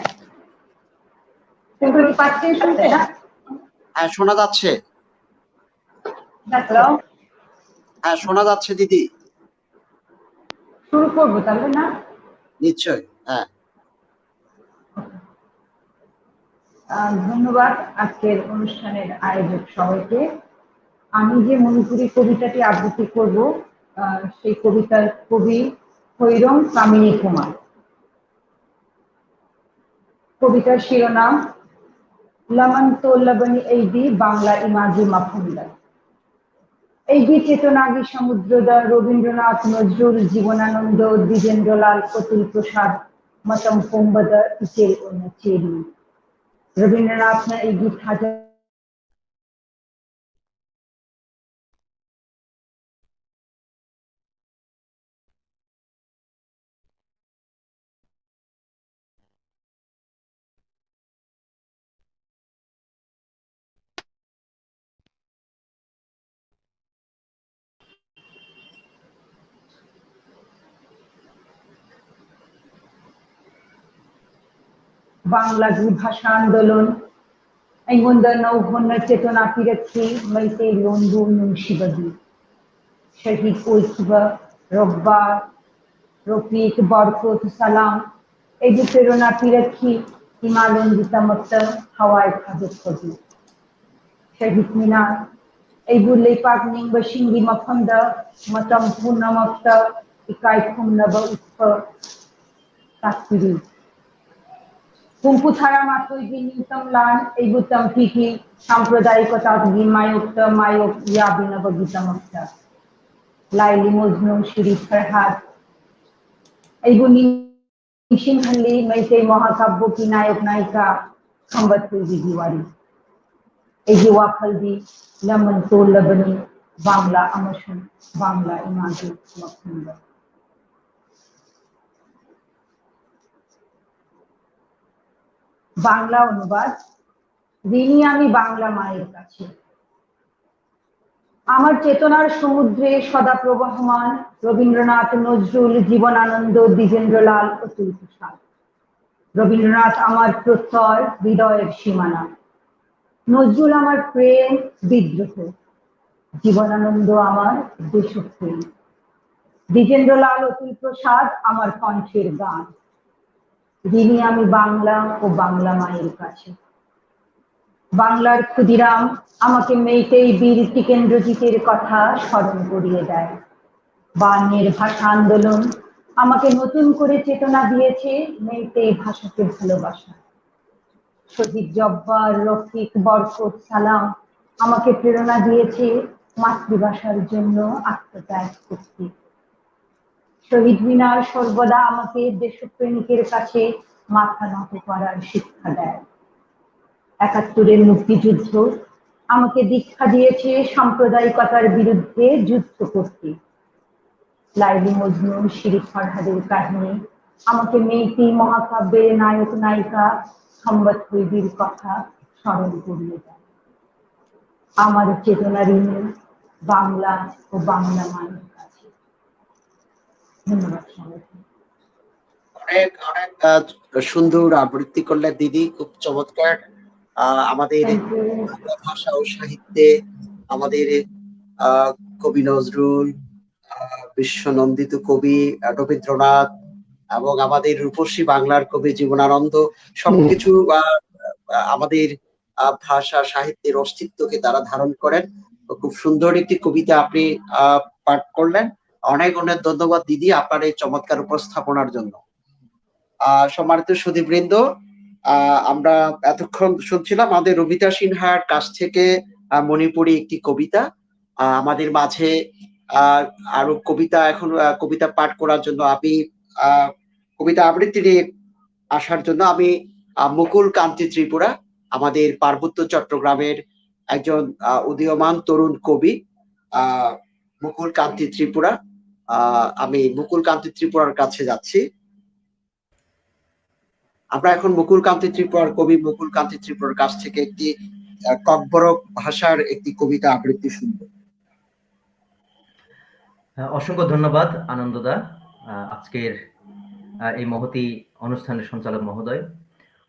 শুনতে পাচ্ছেন? শুনতে না? হ্যাঁ শোনা যাচ্ছে, হ্যালো, হ্যাঁ শোনা যাচ্ছে দিদি, শুরু করবো তাহলে না? নিশ্চয়ই। হ্যাঁ, ধন্যবাদ আজকের অনুষ্ঠানের আয়োজক সবাইকে। আমি যে মণিপুরী কবিতাটি আবৃত্তি করব, সেই কবিতার কবি হৈরং কামিনী কুমার। কবিতার শিরোনাম লামান তোল্লাবানি এইদি বাংলা ইমাজি মাফুন্দা। এইদি চেতনাগী সমুদ্রদা রবীন্দ্রনাথ নজরুল জীবনানন্দ দ্বিজেন্দ্রলাল অতুল প্রসাদ মতম পোম্বদ ইচেল চেরি। রবীন্দ্রনাথ এই গীত হাজার বাংলা ভাষা আন্দোলন Aingonda Nauhonna Chetona Piratri Maite Londu Nunshibadi Shahid Ulkiba Robba Rofik Barkot Salam Edu Perona Piratri Himalondita Makta Hawaii Khabit Kodi Shahid Minar Edu Lepak Nimba Shingi Mafanda Matam Puna Makta Ikai Kumnaba Uspa Takiri Kumputhara Matoigi Newton Lan, Egutam Piki, Sampradayikota Gimayukta Mayok Yabinabagita Laili Mojnu Shiri Farhad, Eguni Shinghali, Maite Mahakabbo Ki Nayok Naika, Khambatri Diwari, Ejiwa Khaldi, Laman Tol Labani, Bangla Amashun, Bangla Imaji Makunda. Bangla অনুবাদ। ঋণী আমি বাংলা মায়ের কাছে। আমার চেতনার সমুদ্রে সদা প্রবহমান রবীন্দ্রনাথ নজরুল জীবনানন্দ দ্বিজেন্দ্রলাল অতুল প্রসাদ। রবীন্দ্রনাথ আমার প্রত্যয় হৃদয়ের সীমানা, নজরুল আমার প্রেম বিদ্রোহ, জীবনানন্দ আমার দেশপ্রেম, দ্বিজেন্দ্রলাল অতুল প্রসাদ আমার কণ্ঠের গান। ঋণী আমি বাংলা ও বাংলা মায়ের কাছে। বাংলার ক্ষুদিরাম আমাকে মেইতেই বীর টিকেন্দ্রজিতের কথা স্মরণ করিয়ে দেয়। বায়ান্নের ভাষা আন্দোলন আমাকে নতুন করে চেতনা দিয়েছে মেইতেই ভাষাকে ভালোবাসা। শহীদ জব্বার রফিক বরকত সালাম আমাকে প্রেরণা দিয়েছে মাতৃভাষার জন্য আত্মত্যাগ করতে। শহীদ মিনার সর্বদা আমাকে দেশপ্রেমিকের কাছে মাথা নত করার শিক্ষা দেয়। ৭১-এর মুক্তিযুদ্ধ আমাকে দীক্ষা দিয়েছে সাম্প্রদায়িকতার বিরুদ্ধে যুদ্ধ করতে। লাইলি মজনু শিরিফ ফরহাদের কাহিনী আমাকে মেইতি মহাকাব্যের নায়ক নায়িকা সম্বত হৈদির কথা স্মরণ করিয়ে দেয়। আমার চেতনা ঋণী বাংলা ও বাংলা মায়ের কাছে। ধন্যবাদ সবাইকে। অনেক অনেক সুন্দর আবৃত্তি করলেন দিদি, খুব চমৎকার। আমাদের বাংলা ভাষা ও সাহিত্যে আমাদের কবি নজরুল, বিশ্বনন্দিত কবি রবীন্দ্রনাথ এবং আমাদের রূপসী বাংলার কবি জীবনানন্দ সবকিছু আমাদের ভাষা সাহিত্যের অস্তিত্বকে তারা ধারণ করেন। খুব সুন্দর একটি কবিতা আপনি পাঠ করলেন। অনেক অনেক ধন্যবাদ দিদি আপনার এই চমৎকার উপস্থাপনার জন্য। সম্মানিত সুধীবৃন্দ, আমরা এতক্ষণ শুনছিলাম আমাদের রবিতা সিনহার কাছ থেকে মণিপুরী একটি কবিতা। আমাদের মাঝে আরো কবিতা এখন কবিতা পাঠ করার জন্য আমি কবিতা আবৃত্তি নিয়ে আসার জন্য আমি মুকুল কান্তি ত্রিপুরা, আমাদের পার্বত্য চট্টগ্রামের একজন উদীয়মান তরুণ কবি, মুকুল কান্তি ত্রিপুরা। আমি মুকুল কান্তি ত্রিপুরার কাছে যাচ্ছি। আমরা এখন মুকুল কান্তি ত্রিপুরার কবি মুকুল কান্তি ত্রিপুরার কাছ থেকে একটি ককবরক ভাষার একটি কবিতা আবৃত্তি শুনব। অসংখ্য ধন্যবাদ আনন্দদা, আজকের এই মহতী অনুষ্ঠানের সঞ্চালক মহোদয়।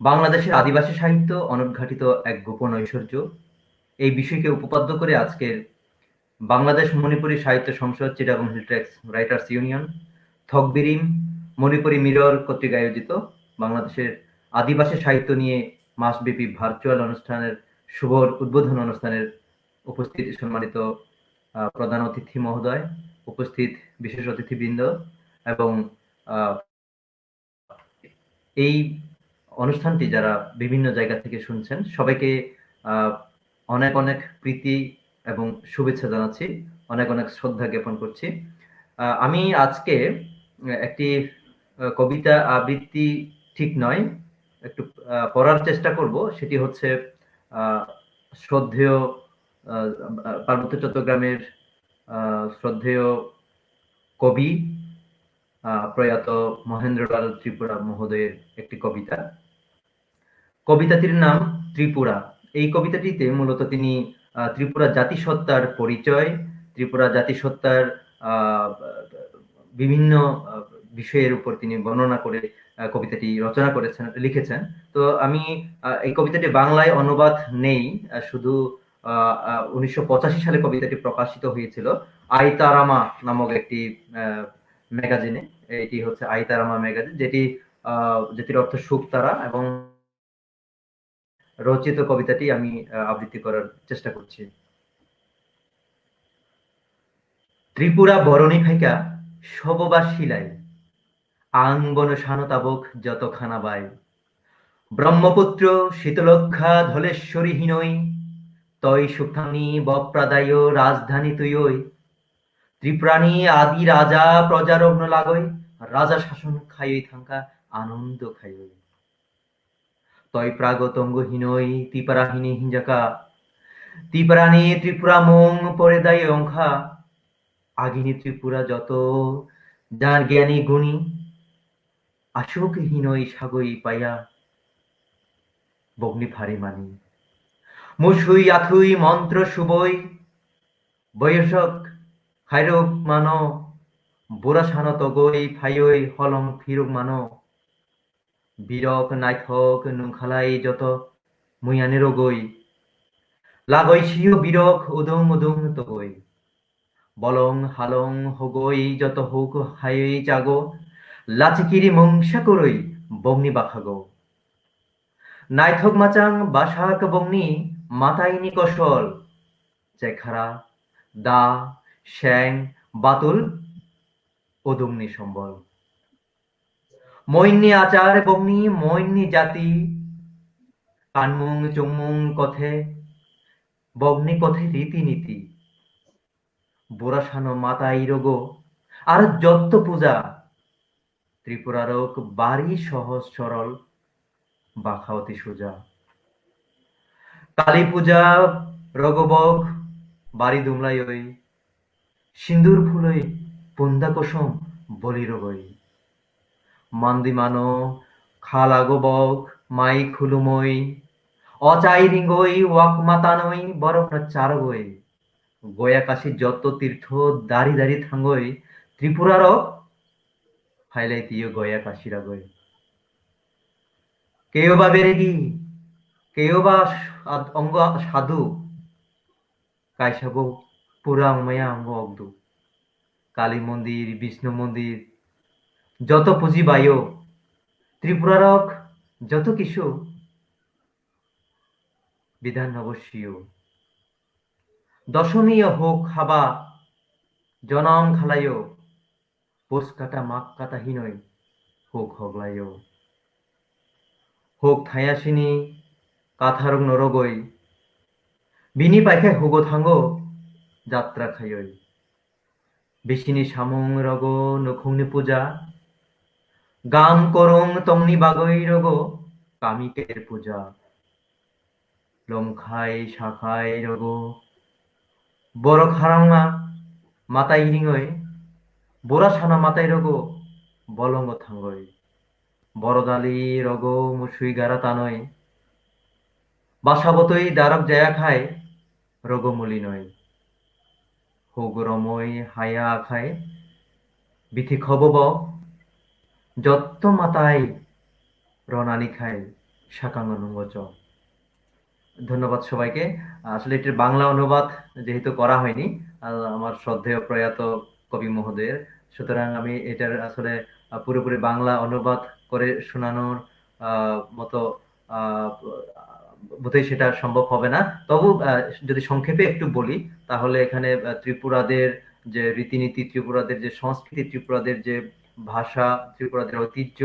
বাংলাদেশের আদিবাসী সাহিত্য অনুদ্ঘাটিত এক গোপন ঐশ্বর্য, এই বিষয়কে উপপাদ্য করে আজকের বাংলাদেশ মণিপুরী সাহিত্য সংসদ, Chittagong hill tracts writers union, Thokbirim, Manipuri mirror কর্তৃক আয়োজিত বাংলাদেশের আদিবাসী সাহিত্য নিয়ে মাসব্যাপী ভার্চুয়াল অনুষ্ঠানের শুভ উদ্বোধন অনুষ্ঠানের উপস্থিত সম্মানিত প্রধান অতিথি মহোদয়, উপস্থিত বিশেষ অতিথিবৃন্দ এবং এই অনুষ্ঠানটি যারা বিভিন্ন জায়গা থেকে শুনছেন, সবাইকে অনেক অনেক প্রীতি এবং শুভেচ্ছা জানাচ্ছি, অনেক অনেক শ্রদ্ধা জ্ঞাপন করছি। আমি আজকে একটি কবিতা আবৃত্তি ঠিক নয়, একটু পড়ার চেষ্টা করব। সেটি হচ্ছে শ্রদ্ধেয় পার্বত্য চট্টগ্রামের শ্রদ্ধেয় কবি প্রয়াত মহেন্দ্রলাল ত্রিপুরা মহোদয়ের একটি কবিতা। কবিতাটির নাম ত্রিপুরা। এই কবিতাটিতে মূলত তিনি ত্রিপুরা জাতিসত্তার পরিচয়, ত্রিপুরা জাতিসত্তার বিভিন্ন বিষয়ের উপর তিনি বর্ণনা করে কবিতাটি রচনা করেছেন, লিখেছেন। তো আমি এই কবিতাটি বাংলায় অনুবাদ নেই, শুধু 1985 সালে কবিতাটি প্রকাশিত হয়েছিল আইতারামা নামক একটি ম্যাগাজিনে। এটি হচ্ছে আইতারামা ম্যাগাজিন, যেটির অর্থ শুকতারা, এবং রচিত কবিতাটি আমি আবৃত্তি করার চেষ্টা করছি। ত্রিপুরা বরণী ফাইকা সববা শিলাই, আঙ্গন শানতাবক যতখানা বাই, ব্রহ্মপুত্র শীতলক্ষা ধলেশ্বরী হীনই, তৈ সুখানি বপ্রাদায় রাজধানী তুই, ত্রিপুরাণী আদি রাজা প্রজারগ্ন লাগই, রাজা শাসন খাইই থাঙ্কা আনন্দ খাইই, তৈ প্রাগতঙ্গহীনই তিপারাহীনী হিঞ্জাকা, তিপারানি ত্রিপুরা মং পরে দায় অংখা, আগিনী ত্রিপুরা যত যার জ্ঞানী গুণী, আশোকহীনই সাগই পাইয়া বগ্নি ফারি মানি, মুসুই আথুই মন্ত্র শুবই, বয়সক খাইরক মান, বুড়া সানত গই ফাইই হলং ফিরুক মান, বীরক নাইথক নুখালাই যত মুয়ানের গই, লাগই সিও বীরক উদং উদং তগই, বলং হালং হগই যত হোক হাই জাগো, লাচিকিরি মংসা করই বগ্নি বাখাগো, নাইথক মাচাং বাসাক বগ্নি মাতাইনি কসল, চেখারা দা শ্যাং বাতুল ওদুমনি সম্বল, মৈন্নি আচার বগ্নি মৈন্নি জাতি, কানমুং চুংমুং কথে বগ্নি কথে রীতিনীতি, বোরাসানো মাতাই রোগ আর যত পূজা, ত্রিপুরারক বাড়ি সহজ সরল বাখাওতি সুজা, কালী পূজা রগবগ বাড়ি দুমলাই ওই, সিন্দুর ফুলই পুন্দা কোসম বলি রগই, মান্দি মানো খালাগো বগ মাই খুলুমই, অচাই রিঙ্গই ওয়াক মাতানই বরফ চারগই, গয়া কাশি যত তীর্থ দাঁড়ি দাঁড়ি থাঙ্গই, ত্রিপুরার ফাইলাই তিয় গয়া কাশিরা গই, কেউ বা বেরেগি, কেউ বা অঙ্গ সাধু, কাইসাবো পুরা মায়া অঙ্গ অগ্দু, কালী মন্দির বিষ্ণু মন্দির যত পুঁজি বায়ু, ত্রিপুরারক যত কিছু বিধান অবশ্যীয়, দশমীয় হোক হাবা জনম খালায়, পোষ কাটা মাক কাটা হীনই হোক হগলায়, হোক থায়াসিনী কাথারক নরগই, বিনি পাইখায় হুগো থাঙ্গ যাত্রা খাইই, বিশিনী সামং রগ নখুংনি পূজা, গাম করং তংনি বাগই রগ কামিকের পূজা, লংখাই শাখাই রগ বড় খারাঙা মাতাই হিঙই বোরা সানা মাতাই রগো বলঙ্গ থাঙ্গই বড়দালি রগো মুসুই গারা তানই বাসাবতই দারক জায়া খায় রগো মুলি নয় হুগরমই হায়া আখায় বিথি খবব যত্ত মাতাই রনানি খায় শাকাঙ্গ নুঙ্গচ। ধন্যবাদ সবাইকে। আসলে এটির বাংলা অনুবাদ যেহেতু করা হয়নি আমার শ্রদ্ধেয় প্রয়াত কবি মহোদয়ের, সুতরাং আমি এটার আসলে পুরোপুরি বাংলা অনুবাদ করে শোনানোর মতো বোধহয় সেটা সম্ভব হবে না। তবু যদি সংক্ষেপে একটু বলি তাহলে এখানে ত্রিপুরাদের যে রীতিনীতি, ত্রিপুরাদের যে সংস্কৃতি, ত্রিপুরাদের যে ভাষা, ত্রিপুরাদের ঐতিহ্য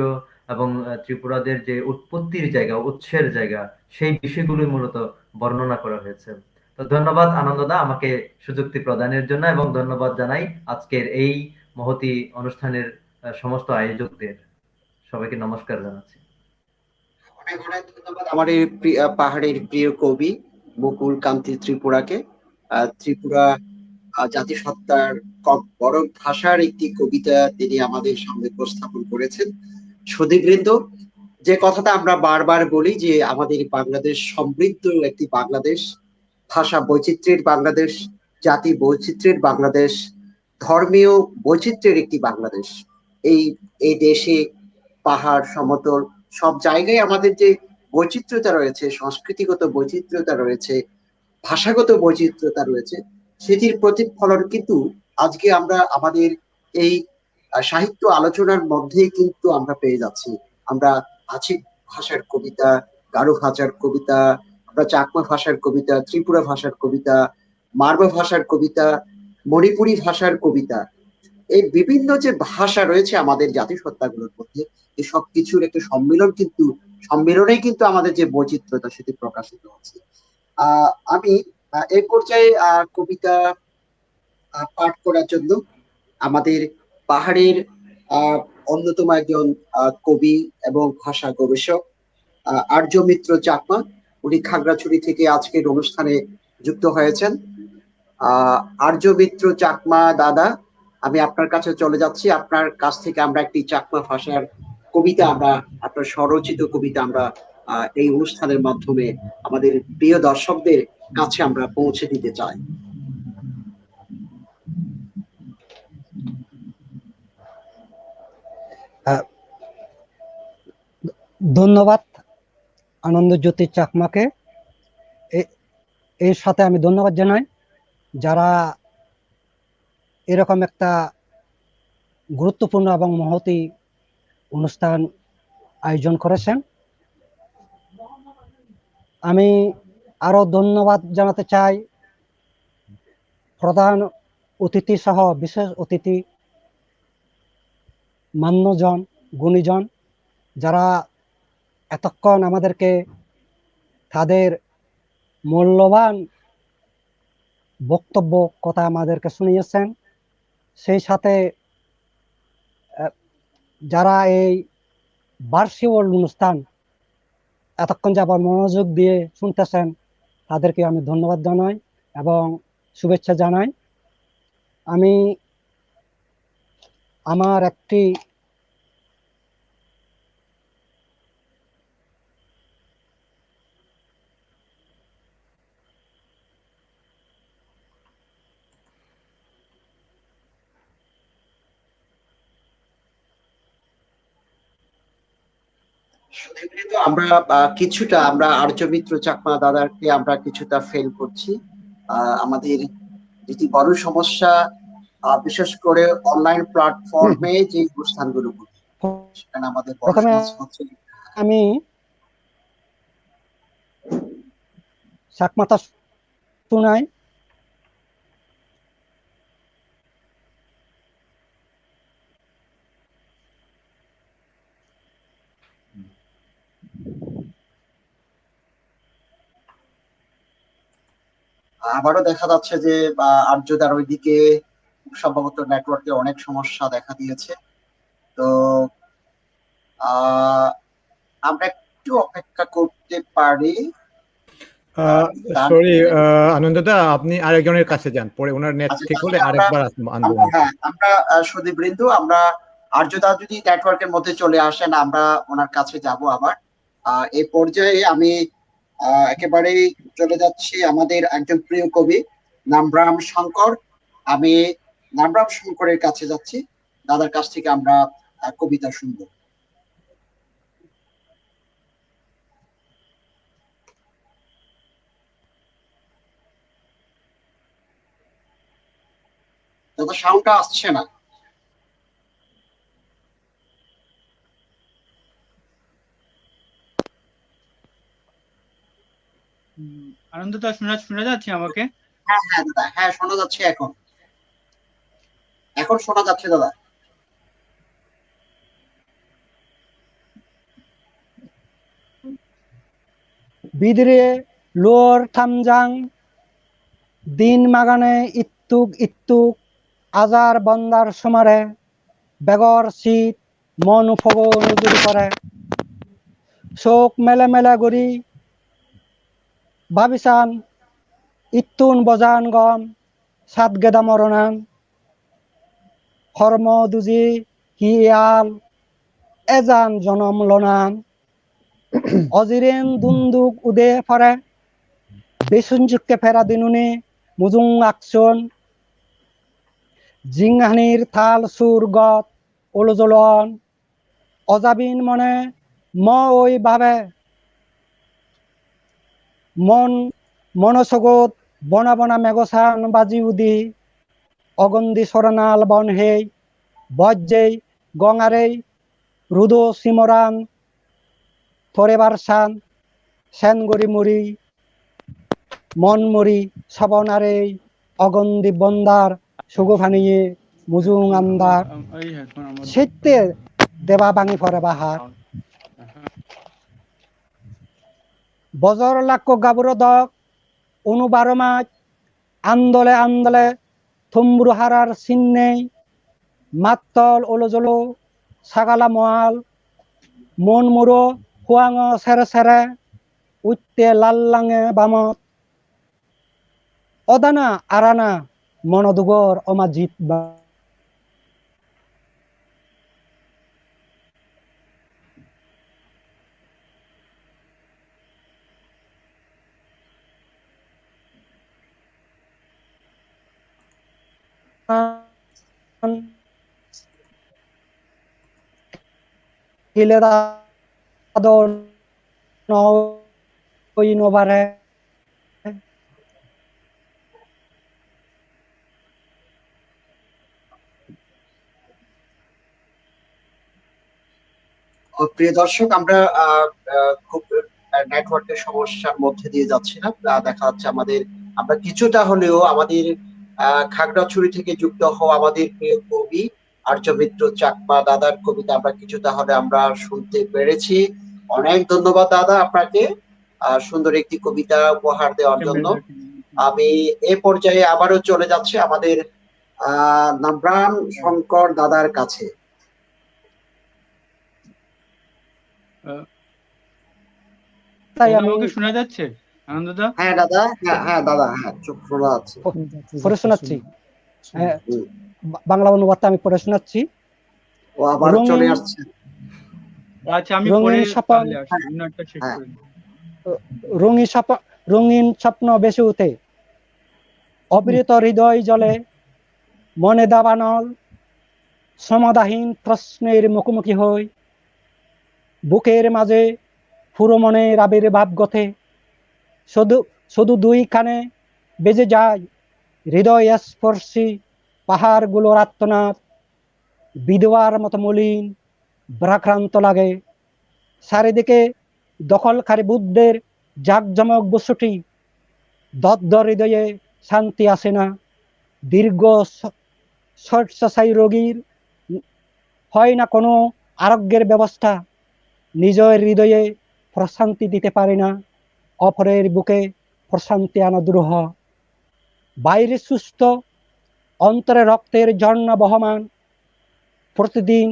এবং ত্রিপুরাদের যে উৎপত্তির জায়গা, উৎসের জায়গা, সেই বিষয়গুলো মূলত বর্ণনা করা হয়েছে। তো ধন্যবাদ আনন্দদা আমাকে সুযোগটি প্রদানের জন্য, এবং ধন্যবাদ জানাই আজকের এই মহতি অনুষ্ঠানের সমস্ত আয়োজকদের। সবাইকে নমস্কার জানাচ্ছি। অনেক অনেক ধন্যবাদ আমার এই পাহাড়ের প্রিয় কবি মুকুল কান্তি ত্রিপুরাকে। ত্রিপুরা জাতিসত্তার বড় ভাষার একটি কবিতা তিনি আমাদের সামনে উপস্থাপন করেছেন। সুধীবৃন্দ, যে কথাটা আমরা বারবার বলি যে আমাদের বাংলাদেশ সমৃদ্ধ একটি বাংলাদেশ, ভাষা বৈচিত্র্যের বাংলাদেশ, জাতি বৈচিত্র্যের বাংলাদেশ, ধর্মীয় বৈচিত্র্যের একটি বাংলাদেশ। এই দেশে পাহাড়, সমতল সব জায়গায় আমাদের যে বৈচিত্র্যতা রয়েছে, সংস্কৃতিগত বৈচিত্র্যতা রয়েছে, ভাষাগত বৈচিত্র্যতা রয়েছে, সেটির প্রতিফলন কিন্তু আজকে আমরা আমাদের এই সাহিত্য আলোচনার মধ্যেই কিন্তু আমরা পেয়ে যাচ্ছি। আমরা আছিক ভাষার কবিতা, গারো ভাষার কবিতা, আমরা চাকমা ভাষার কবিতা, ত্রিপুরা ভাষার কবিতা, মারবা ভাষার কবিতা, মণিপুরী ভাষার কবিতা, এই বিভিন্ন যে ভাষা রয়েছে আমাদের জাতিসত্তাগুলোর মধ্যে, এই সব কিছুর একটা সম্মিলনেই কিন্তু আমাদের যে বৈচিত্র্যতা সেটি প্রকাশিত হচ্ছে। আমি এই পর্যায়ে কবিতা পাঠ করার জন্য আমাদের পাহাড়ের অন্যতম একজন কবি এবং ভাষা গবেষক আর্য মিত্র চাকমা, উনি খাগড়াছড়ি থেকে আজকের অনুষ্ঠানে যুক্ত হয়েছেন। আর্য মিত্র চাকমা দাদা, আমি আপনার কাছে চলে যাচ্ছি। আপনার কাছ থেকে আমরা একটি চাকমা ভাষার কবিতা, আপনার স্বরচিত কবিতা আমরা এই অনুষ্ঠানের মাধ্যমে আমাদের প্রিয় দর্শকদের কাছে আমরা পৌঁছে দিতে চাই। ধন্যবাদ আনন্দজ্যোতি চাকমাকে। এর সাথে আমি ধন্যবাদ জানাই যারা এরকম একটা গুরুত্বপূর্ণ এবং মহতি অনুষ্ঠান আয়োজন করেছেন। আমি আরো ধন্যবাদ জানাতে চাই প্রধান অতিথি সহ বিশেষ অতিথি, মান্যজন, গুণীজন যারা এতক্ষণ আমাদেরকে তাদের মূল্যবান বক্তব্য কথা আমাদেরকে শুনিয়েছেন। সেই সাথে যারা এই বার্ষিক অনুষ্ঠান এতক্ষণ যাবার মনোযোগ দিয়ে শুনতেছেন তাদেরকে আমি ধন্যবাদ জানাই এবং শুভেচ্ছা জানাই। আমি আমার একটি আমরা আর্য মিত্র চাকমা দাদাকে আমরা কিছুটা ফেল করছি। আমাদের যেটি বড় সমস্যা, বিশেষ করে অনলাইন প্ল্যাটফর্মে যে অনুষ্ঠানগুলো সেখানে আমাদের আমি চাকমাতা শুনাই। আবারও দেখা যাচ্ছে যে আর্যদার ওইদিকে সম্ভবত নেটওয়ার্কে অনেক সমস্যা দেখা দিয়েছে। তো আমরা একটু অপেক্ষা করতে পারি। সরি আনন্দদা, আপনি আরেকজনের কাছে যান, পরে ওনার নেট আচ্ছা, ঠিক হলে তাহলে আরেকবার আনবো। হ্যাঁ, আমরা সুধীবৃন্দ, আমরা আর্যদা যদি নেটওয়ার্কের মধ্যে চলে আসেন, আমরা ওনার কাছে যাব আবার। এই পর্যায়ে আমি একেবারেই চলে যাচ্ছি আমাদের একজন প্রিয় কবি নামব্রাম শঙ্কর। আমি নামব্রাম শঙ্করের কাছে যাচ্ছি, দাদার কাছ থেকে আমরা কবিতা শুনবো। দাদা সাউন্ডটা আসছে না। আনন্দদা শোনা যাচ্ছে আমাকে? হ্যাঁ হ্যাঁ দাদা, হ্যাঁ শোনা যাচ্ছে, এখন এখন শোনা যাচ্ছে দাদা। বিদিরে লোর থামজাং দিন মাগানে ইত্তুক ইত্তুক আজার বন্দার সমারে বেগর শীত মন ফগ নজুরি করে শোক মেলে মেলে গড়ি ভাবিসান ইত্তুন বজান গম সাত গেদা মরণান হর্ম দুজি হিয়াল এজান জনম লনান অজিরেন দুন্দুক উদে ফরে বেসুনযুক্তে ফেরা দিনুনি মুজুং আকশন জিংহানির থাল সুর গত ওলজলন অজাবিন মনে ম ওই ভাবে মন মনসগত বনা বনা মেঘসান বাজি উদি অগন্দি সরনাল বন হেই বজ্জেই গঙারেই রুদো সিমরান থরেবার সান সেনগরি মুড়ি মনমরি সবনারে অগন্দি বন্দার সুগোফানিয়ে মুজুং আন্দার সেতে দেবা বাঙি ফরে বাহার বজর লাক্ষ গাবুর দক অনুবারো মাছ আন্দোলে আন্দোলে থুম্বুরু হারার চিন্নে মাত্তল ওলজলো সাগালা মোয়াল মন মুরো হুয়াঙ সেরে সেরে উত্তে লাল্লাঙে বামত অদানা আরানা মনদুগর অমাজিত বা হিলেদা দন ওই নোবারে প্রিয় দর্শক, আমরা খুব নেটওয়ার্কের সমস্যার মধ্যে দিয়ে যাচ্ছিলাম। দেখা যাচ্ছে আমরা কিছুটা হলেও আমাদের খাগড়াছড়ি থেকে যুক্ত হওয়া আমাদের প্রিয় কবি আর্যমিত্র চাকমা দাদার কবিতা আমরা কিছুটা হলে আমরা শুনতে পেরেছি। অনেক ধন্যবাদ দাদা আপনাকে সুন্দর একটি কবিতা উপহার দেওয়ার জন্য। আমি এ পর্যায়ে আবারও চলে যাচ্ছি আমাদের নামব্রাম শঙ্কর দাদার কাছে। আমাকে শোনা যাচ্ছে আনন্দদা? হ্যাঁ দাদা, হ্যাঁ দাদা, হ্যাঁ চোখ শোনা যাচ্ছে। পড়ে শোনাচ্ছি, বাংলা অনুবাদটা আমি পড়ে শোনাচ্ছি। ও আবার চলে আসছে। আচ্ছা, আমি পড়ে তাহলে আসি, উনারটা শেষ করে দিই। রঙিন স্বপ্ন বেশি উঠে অবিরত হৃদয় জলে মনে দাবানল সমাধাহীন প্রশ্নের মুখোমুখি হই বুকের মাঝে পুরো মনে রাবের ভাব গথে শুধু দুই কানে বেজে যায় হৃদয় স্পর্শী পাহাড়গুলোর আত্মনাদ বিধবার মতো মলিন ব্রাক্রান্ত লাগে চারিদিকে দখলকারী বুদ্ধের জাকজমক বসুটি দগ্ধ হৃদয়ে শান্তি আসে না দীর্ঘ শয্যাশায়ী রোগীর হয় না কোনো আরোগ্যের ব্যবস্থা নিজের হৃদয়ে প্রশান্তি দিতে পারে না অপরের বুকে প্রশান্তি আনা দুরূহ বাইরে সুস্থ অন্তরে রক্তের ঝর্ণা বহমান প্রতিদিন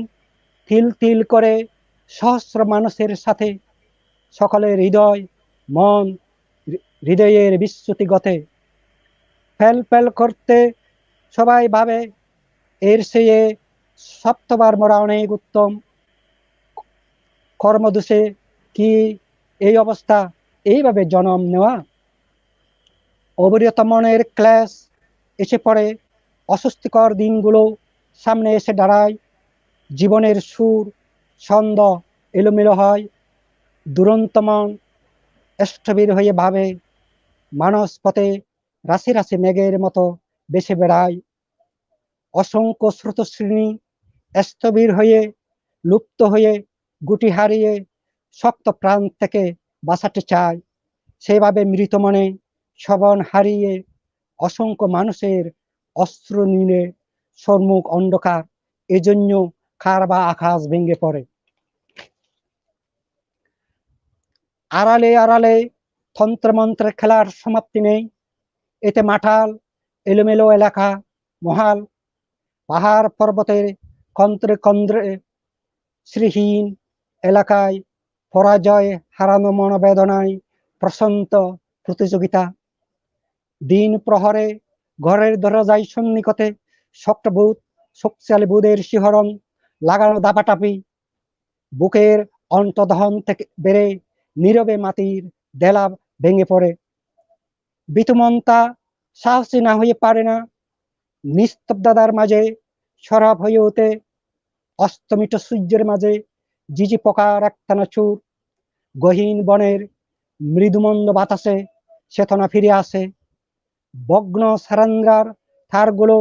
তিল তিল করে সহস্র মানুষের সাথে সকলের হৃদয় মন হৃদয়ের বিচ্যুতি গতে ফেল ফেল করতে সবাই ভাবে এর চেয়ে সপ্তবার মরা অনেক উত্তম। কর্মদোষে কি এই অবস্থা, এইভাবে জন্ম নেওয়া? অবিরত মনের ক্লেশ এসে পড়ে, অস্বস্তিকর দিনগুলো সামনে এসে দাঁড়ায়, জীবনের সুর ছন্দ এলোমেলো হয়, দুরন্ত মন স্থবির হয়ে ভাবে, মানস পথে রাশি রাশি মেঘের মতো বেসে বেড়ায়। অসংখ্য স্রোতশ্রেণী স্থবির হয়ে লুপ্ত হয়ে গুটি হারিয়ে শক্ত প্রাণ থেকে বাঁচাতে চায়। সেভাবে মৃত মনে শ্রবণ হারিয়ে অসংখ্য মানুষের অস্ত্র নিলে সম্মুখ অন্ধকার, এজন্য কার বা আকাশ ভেঙে পড়ে। আড়ালে আড়ালে তন্ত্রমন্ত্রের খেলার সমাপ্তি নেই। এতে মাঠাল এলোমেলো এলাকা, মহাল পাহাড় পর্বতের কন্দ্রে কন্দ্রে শ্রীহীন এলাকায় পরাজয় হারানো মনোবেদনায় প্রশান্ত প্রতিযোগিতা। দিন প্রহরে ঘরের দরজায় সন্নিকটে শক্তবোধ শক্তিশালী বোধের শিহরণ লাগানো দাপাটাপি, বুকের অন্তদহন থেকে বেড়ে নীরবে মাটির দেলা ভেঙে পড়ে। বিতুমন্তা সাহসী না হয়ে পারে না, নিস্তব্ধতার মাঝে সরব হয়ে ওঠে অস্তমিত সূর্যের মাঝে জিজি পোকার একটানা চুর। গহীন বনের মৃদুমন্দ বাতাসে চেতনা ফিরে আসে, ভগ্ন সারাঙ্গার তারগুলো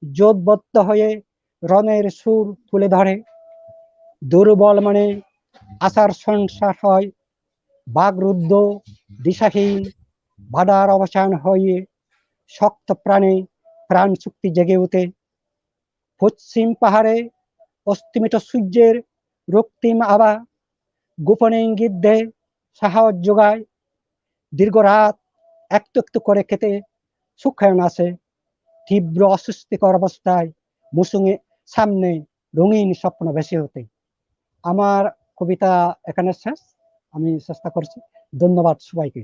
জোটবদ্ধ হয়ে রণের সুর তুলে ধরে। দুর্বল মানে আশার সংসার হয়, বাগরুদ্ধ দিশাহীন বাধার অবসান হয়ে শক্ত প্রাণে প্রাণ শক্তি জেগে ওঠে। পশ্চিম পাহাড়ে অস্তিমিত সূর্যের রক্তিম আভা গোপনে ইঙ্গিত দেয়, সাহস যোগায়। দীর্ঘ রাত একটু একটু করে খেতে সুখায়ন আসে, তীব্র অস্বস্তিকর অবস্থায় মৌসুমে সামনে রঙিন স্বপ্ন ভেসে ওঠে। আমার কবিতা এখানে শেষ, আমি চেষ্টা করছি। ধন্যবাদ সবাইকে,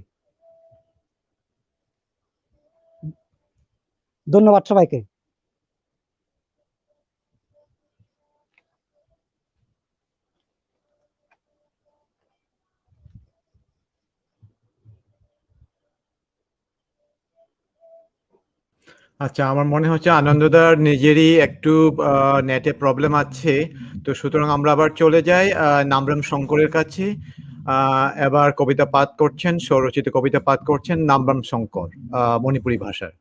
ধন্যবাদ সবাইকে। আচ্ছা, আমার মনে হচ্ছে আনন্দদার নিজেরই একটু নেটে প্রবলেম আছে, তো সুতরাং আমরা আবার চলে যাই নামরাম শঙ্করের কাছে। এবার কবিতা পাঠ করছেন, স্বরচিত কবিতা পাঠ করছেন নামরাম শঙ্কর মণিপুরি ভাষায়।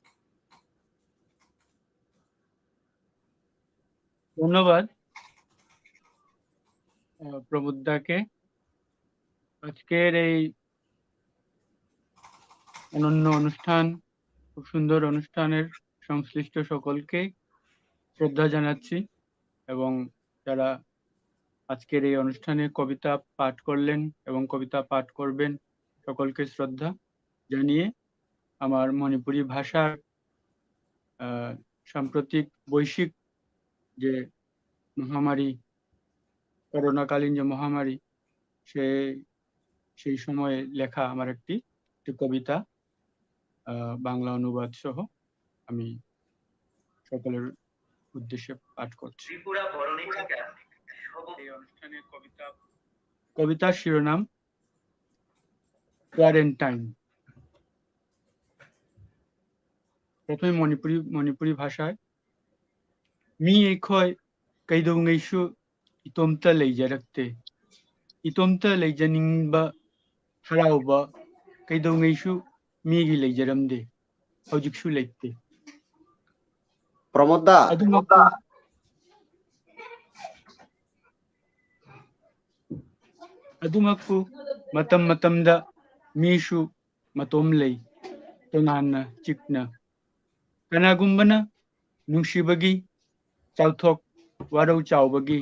ধন্যবাদ প্রমুদ্দাকে। আজকের এই অনন্য অনুষ্ঠান, খুব সুন্দর অনুষ্ঠানের সংশ্লিষ্ট সকলকে শ্রদ্ধা জানাচ্ছি, এবং যারা আজকের এই অনুষ্ঠানে কবিতা পাঠ করলেন এবং কবিতা পাঠ করবেন সকলকে শ্রদ্ধা জানিয়ে আমার মণিপুরি ভাষার সাম্প্রতিক বৈশ্বিক যে মহামারী, করোনাকালীন যে মহামারী, সেই সময়ে লেখা আমার একটি কবিতা বাংলা অনুবাদ সহ আমি সকলের উদ্দেশ্যে পাঠ করছি। এই অনুষ্ঠানের কবিতার শিরোনাম কোয়ারেন্টাইন। প্রথমে মণিপুরি ভাষায়। মি এখয় কইদৌংইসু ইতোমতা লেইজারাক্তে, ইতোমতা লেইজানিংবা হারাউবা কইদৌংইসু মিগি লেইজারামদে, হৌজিকসু লেইতে। প্রমোদদা, ꯑꯗꯨꯃꯛꯄꯨ ꯃꯇꯝ ꯃꯇꯝꯗ ꯃꯤꯁꯨ ꯃꯇꯣꯝ ꯂꯩ, ꯇꯣꯉꯥꯟꯅ ꯆꯤꯛꯅ꯫ ꯀꯅꯥꯒꯨꯝꯕꯅ ꯅꯨꯡꯁꯤꯕꯒꯤ ꯆꯥꯎꯊꯣꯛ ꯋꯥꯔꯧ ꯆꯥꯎꯕꯒꯤ,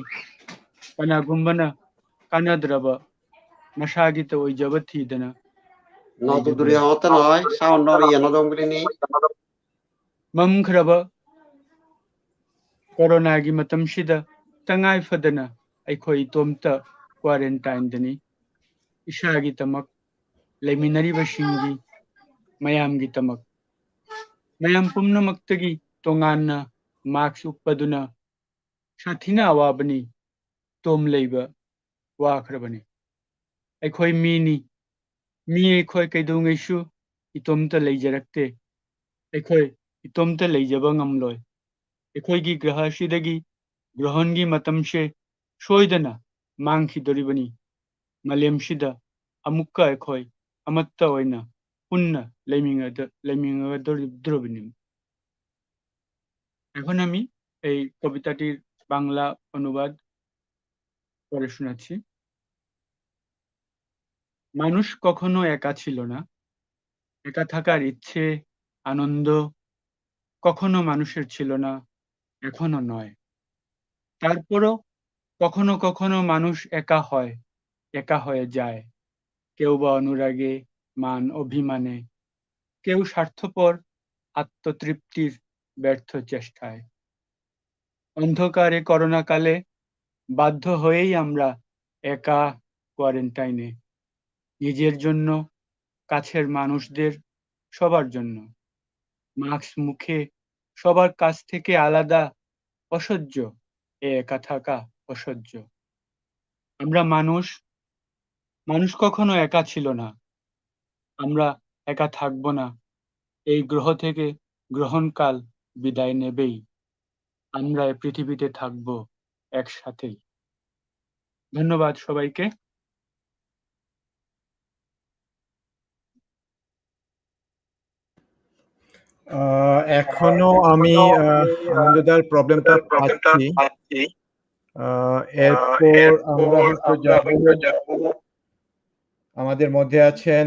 ꯀꯅꯥꯒꯨꯝꯕꯅ ꯀꯥꯟꯅꯗ꯭ꯔꯕ ꯃꯁꯥꯒꯤꯇ ꯑꯣꯏꯖꯕ ꯊꯤꯗꯅ নদুদুরি হতে নয় সাউন্ড ইয়ানদংগুলিনি ꯃꯝꯈ꯭ꯔꯕ ꯀꯣꯔꯣꯅꯥꯒꯤ ꯃꯇꯝꯁꯤꯗ ꯇꯉꯥꯏ ꯐꯗꯅ ꯑꯩꯈꯣꯏ ꯏꯇꯣꯝꯇ ꯀ꯭ꯋꯥꯔꯦꯟꯇꯥꯏꯟꯗꯅꯤ꯫ ꯏꯁꯥꯒꯤꯗꯃꯛ ꯂꯩꯃꯤꯟꯅꯔꯤꯕꯁꯤꯡꯒꯤ ꯃꯌꯥꯝꯒꯤꯗꯃꯛ ꯃꯌꯥꯝ ꯄꯨꯝꯅꯃꯛꯇꯒꯤ ꯇꯣꯉꯥꯟꯅ ꯃꯥꯛꯁ ꯎꯞꯄꯗꯨꯅ ꯁꯥꯊꯤꯅ ꯑꯋꯥꯕꯅꯤ ꯇꯣꯝ ꯂꯩꯕ ꯋꯥꯈ꯭ꯔꯕꯅꯤ ꯑꯩꯈꯣꯏ ꯃꯤꯅꯤ ꯃꯤ ꯑꯩꯈꯣꯏ ꯀꯩꯗꯧꯉꯩꯁꯨ ꯏꯇꯣꯝꯇ ꯂꯩꯖꯔꯛꯇꯦ ꯑꯩꯈꯣꯏ ꯏꯇꯣꯝꯇ ꯂꯩꯖꯕ ꯉꯝꯂꯣꯏ ꯑꯩꯈꯣꯏꯒꯤ ꯒ꯭ꯔꯍꯁꯤꯗꯒꯤ ꯒ꯭ꯔꯍꯟꯒꯤ ꯃꯇꯝꯁꯦ ꯁꯣꯏꯗꯅ ꯃꯥꯡꯈꯤꯗꯣꯔꯤꯕꯅꯤ ꯃꯥꯂꯦꯝꯁꯤꯗ ꯑꯃꯨꯛꯀ ꯑꯩꯈꯣই ꯑꯃꯠꯇ ꯑꯣꯏꯅ পুণ্য লেমিঙাদরবনি এখন আমি এই কবিতাটির বাংলা অনুবাদ করে শোনাচ্ছি মানুষ কখনো একা ছিল না একা থাকার ইচ্ছে আনন্দ কখনো মানুষের ছিল না এখনো নয় তারপরও কখনো কখনো মানুষ একা হয় একা হয়ে যায় কেউ বা অনুরাগে মান অভিমানে কেউ স্বার্থপর আত্মতৃপ্তির ব্যর্থ চেষ্টায় অন্ধকারে করোনা কালে বাধ্য হয়েই আমরা একা কোয়ারেন্টাইনে নিজের জন্য কাছের মানুষদের সবার জন্য মাস্ক মুখে সবার কাছ থেকে আলাদা অসহ্য একা থাকা অসহ্য আমরা মানুষ কখনো একা ছিল না আমরা একা থাকবো না এই গ্রহ থেকে গ্রহণকাল বিদায় নেবেই আমরা এই পৃথিবীতে থাকবো একসাথেই ধন্যবাদ সবাইকে এখনো আমি আনন্দদার প্রবলেমটা পাচ্ছি এরপর আমরা হয়তো যাব আমাদের মধ্যে আছেন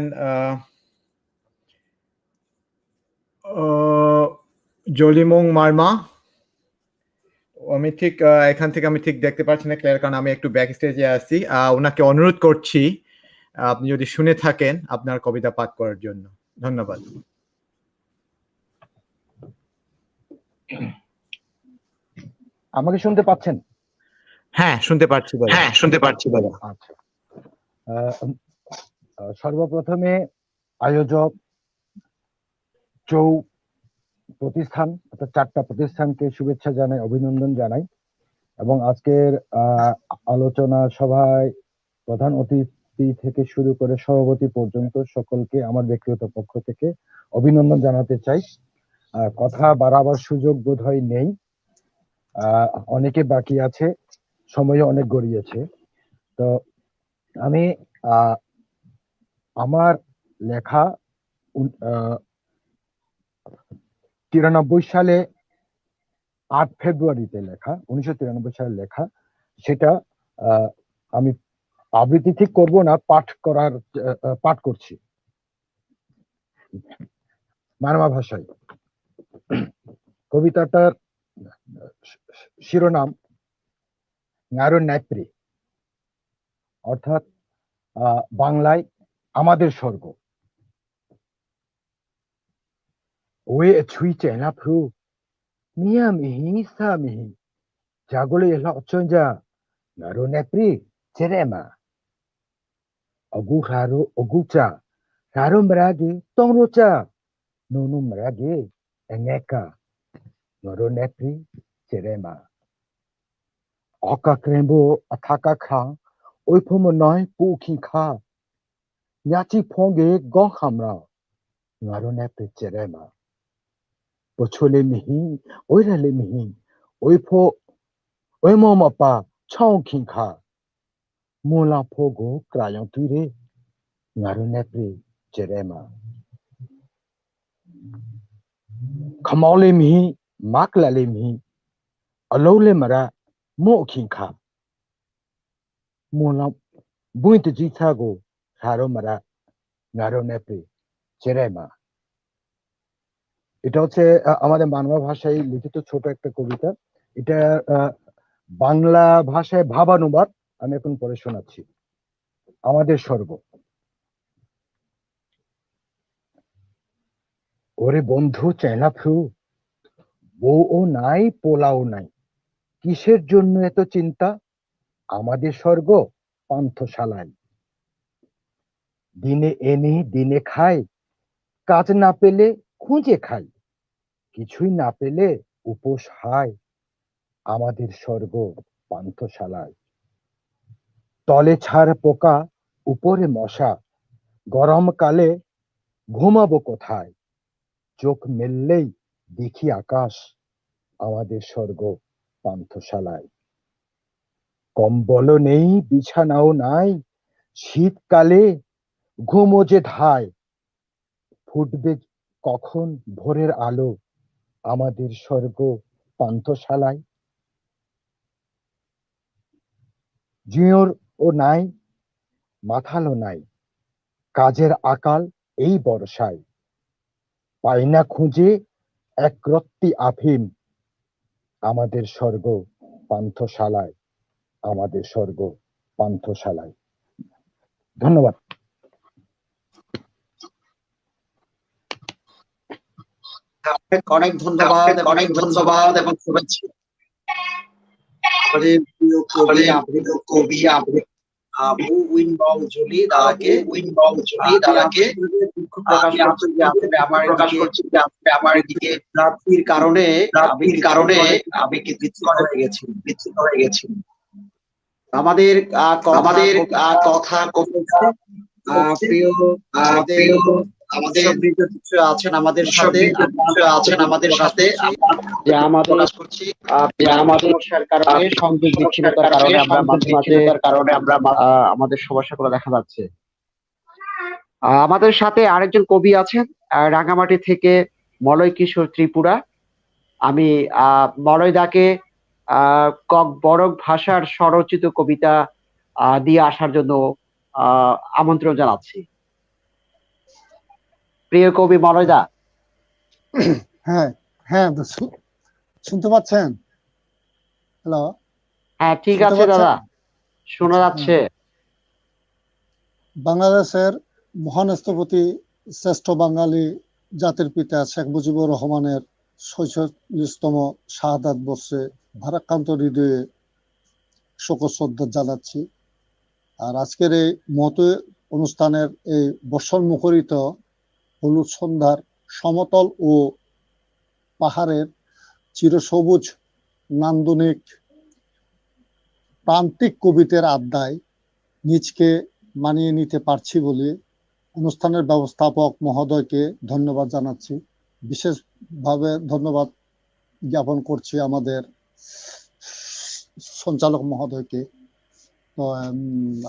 জলিমং মার্মা আমি ঠিক এখান থেকে আমি ঠিক দেখতে পাচ্ছি না ক্লিয়ার কারণ আমি একটু ব্যাক স্টেজে আছি ওনাকে অনুরোধ করছি আপনি যদি শুনে থাকেন আপনার কবিতা পাঠ করার জন্য ধন্যবাদ আমাকে শুনতে পাচ্ছেন হ্যাঁ শুনতে পাচ্ছি দাদা আচ্ছা সর্বপ্রথমে আয়োজক প্রতিষ্ঠান অর্থাৎ 4টা প্রতিষ্ঠানকে শুভেচ্ছা জানাই অভিনন্দন জানাই এবং আজকের আলোচনা সভায় প্রধান অতিথি থেকে শুরু করে সভাপতি পর্যন্ত সকলকে আমার ব্যক্তিগত পক্ষ থেকে অভিনন্দন জানাতে চাই কথা বাড়াবার সুযোগ বোধহয় নেই অনেকে বাকি আছে সময় অনেক গড়িয়েছে তো আমি আমার লেখা 93 সালে 8 ফেব্রুয়ারিতে লেখা 1993 সালে লেখা সেটা আমি আবৃত্তি ঠিক করব না পাঠ করছি মারমা ভাষায় কবিতাটার শিরোনাম নারো নেপ্রি অর্থাৎ বাংলায় আমাদের স্বর্গ ওয়ে ছুইচে না ফ্রু মিয়া মিহি সা মিহি জাগলে এলা অচঞ্জা নারো নেপ্রি চেরেমা অগুচা রারো মরাগে তংরোচা নুনু মরাগে এঙ্গেকা নারো নেপ্রি চেরেমা অকা ক্রেম্বো আথাকা খা ওই ফম নয় পুখি খা 냐치 퐁게 গং খামরা নারো নেপ্রি চেরেমা পছলে মিহি ওইরালে মিহি ওই মমপা ছাও খিংখা মোলা ফোগো ক্রায়ং তুইরে নারো নেপ্রি চেরেমা খমাওলে মিহি মাকলালে মিহি আলোলে মারা মো খিংখা মোলা বুইতে জিথাগো সারো মারা নারো নেপ্রি চেরেমা এটা হচ্ছে আমাদের বাংলা ভাষায় লিখিত ছোট একটা কবিতা এটা বাংলা ভাষায় ভাবানুবাদ আমি এখন পড়ে শোনাচ্ছি আমাদের স্বর্গ ওরে বন্ধু চেনা ফ্রু বউও নাই পোলাও নাই কিসের জন্য এত চিন্তা আমাদের স্বর্গ পান্থশালায় দিনে এনে দিনে খায় কাজ না পেলে খুঁজে খাই, কিছুই না পেলে উপোস হায় আমাদের স্বর্গ পান্থশালায়। তলে ছাড় পোকা উপরে মশা, গরমকালে ঘুমাবো কোথায়? চোখ মেললেই দেখি আকাশ আমাদের স্বর্গ পান্থশালায়। কম্বলও নেই বিছানাও নাই, শীতকালে ঘুমো যে ধায়। ফুটবে কখন ভোরের আলো আমাদের স্বর্গ পান্থশালায়। জিওর ও নাই, মাথালো নাই, কাজের আকাল এই বর্ষায়। পাই না খুঁজে এক রত্তি আফিম আমাদের স্বর্গ পান্থশালায়, আমাদের স্বর্গ পান্থশালায়। ধন্যবাদ। অনেক ধন্যবাদ, অনেক ধন্যবাদ এবং শুভেচ্ছা। আমাদের প্রিয় কবি আবু উইনবাউ জুলি দাদাকে দুঃখ প্রকাশ করছি যে আসলে আমার এদিকে প্রাপ্তির কারণে আমি বিচ্ছিন্ন হয়ে গেছি। আমাদের কথা প্রিয় আমাদের কিছু আছেন আমাদের সাথে যে আমাদের সমস্যার কারণে সংযোগ বিচ্ছিন্নতার কারণে আমরা মাঝে মাঝে আমাদের সমস্যাগুলো দেখা যাচ্ছে। আমাদের সাথে আরেকজন কবি আছেন রাঙামাটি থেকে মলয় কিশোর ত্রিপুরা। আমি মলয় দাকে বরক ভাষার স্বরচিত কবিতা দিয়ে আসার জন্য আমন্ত্রণ জানাচ্ছি। প্রিয় কবি মলয় দা। হ্যাঁ হ্যাঁ, শুনতে পাচ্ছেন? হ্যালো, হ্যাঁ ঠিক আছে দাদা, শোনা যাচ্ছে। বাংলাদেশের মহান স্থপতি শ্রেষ্ঠ বাঙালি জাতির পিতা শেখ মুজিবুর রহমানের ৪৬তম শাহাদাত বর্ষে ভারাক্রান্ত হৃদয়ে শোক শ্রদ্ধা জানাচ্ছি। আর আজকের এই মহৎ অনুষ্ঠানের এই বর্ষণ মুখরিত হলুদ সন্ধ্যার সমতল ও পাহাড়ের চিরসবুজ নান্দনিক প্রান্তিক কবিতার আড্ডায় নিজকে মানিয়ে নিতে পারছি বলে অনুষ্ঠানের ব্যবস্থাপক মহোদয়কে ধন্যবাদ জানাচ্ছি। বিশেষভাবে ধন্যবাদ জ্ঞাপন করছি আমাদের সঞ্চালক মহোদয়কে। তো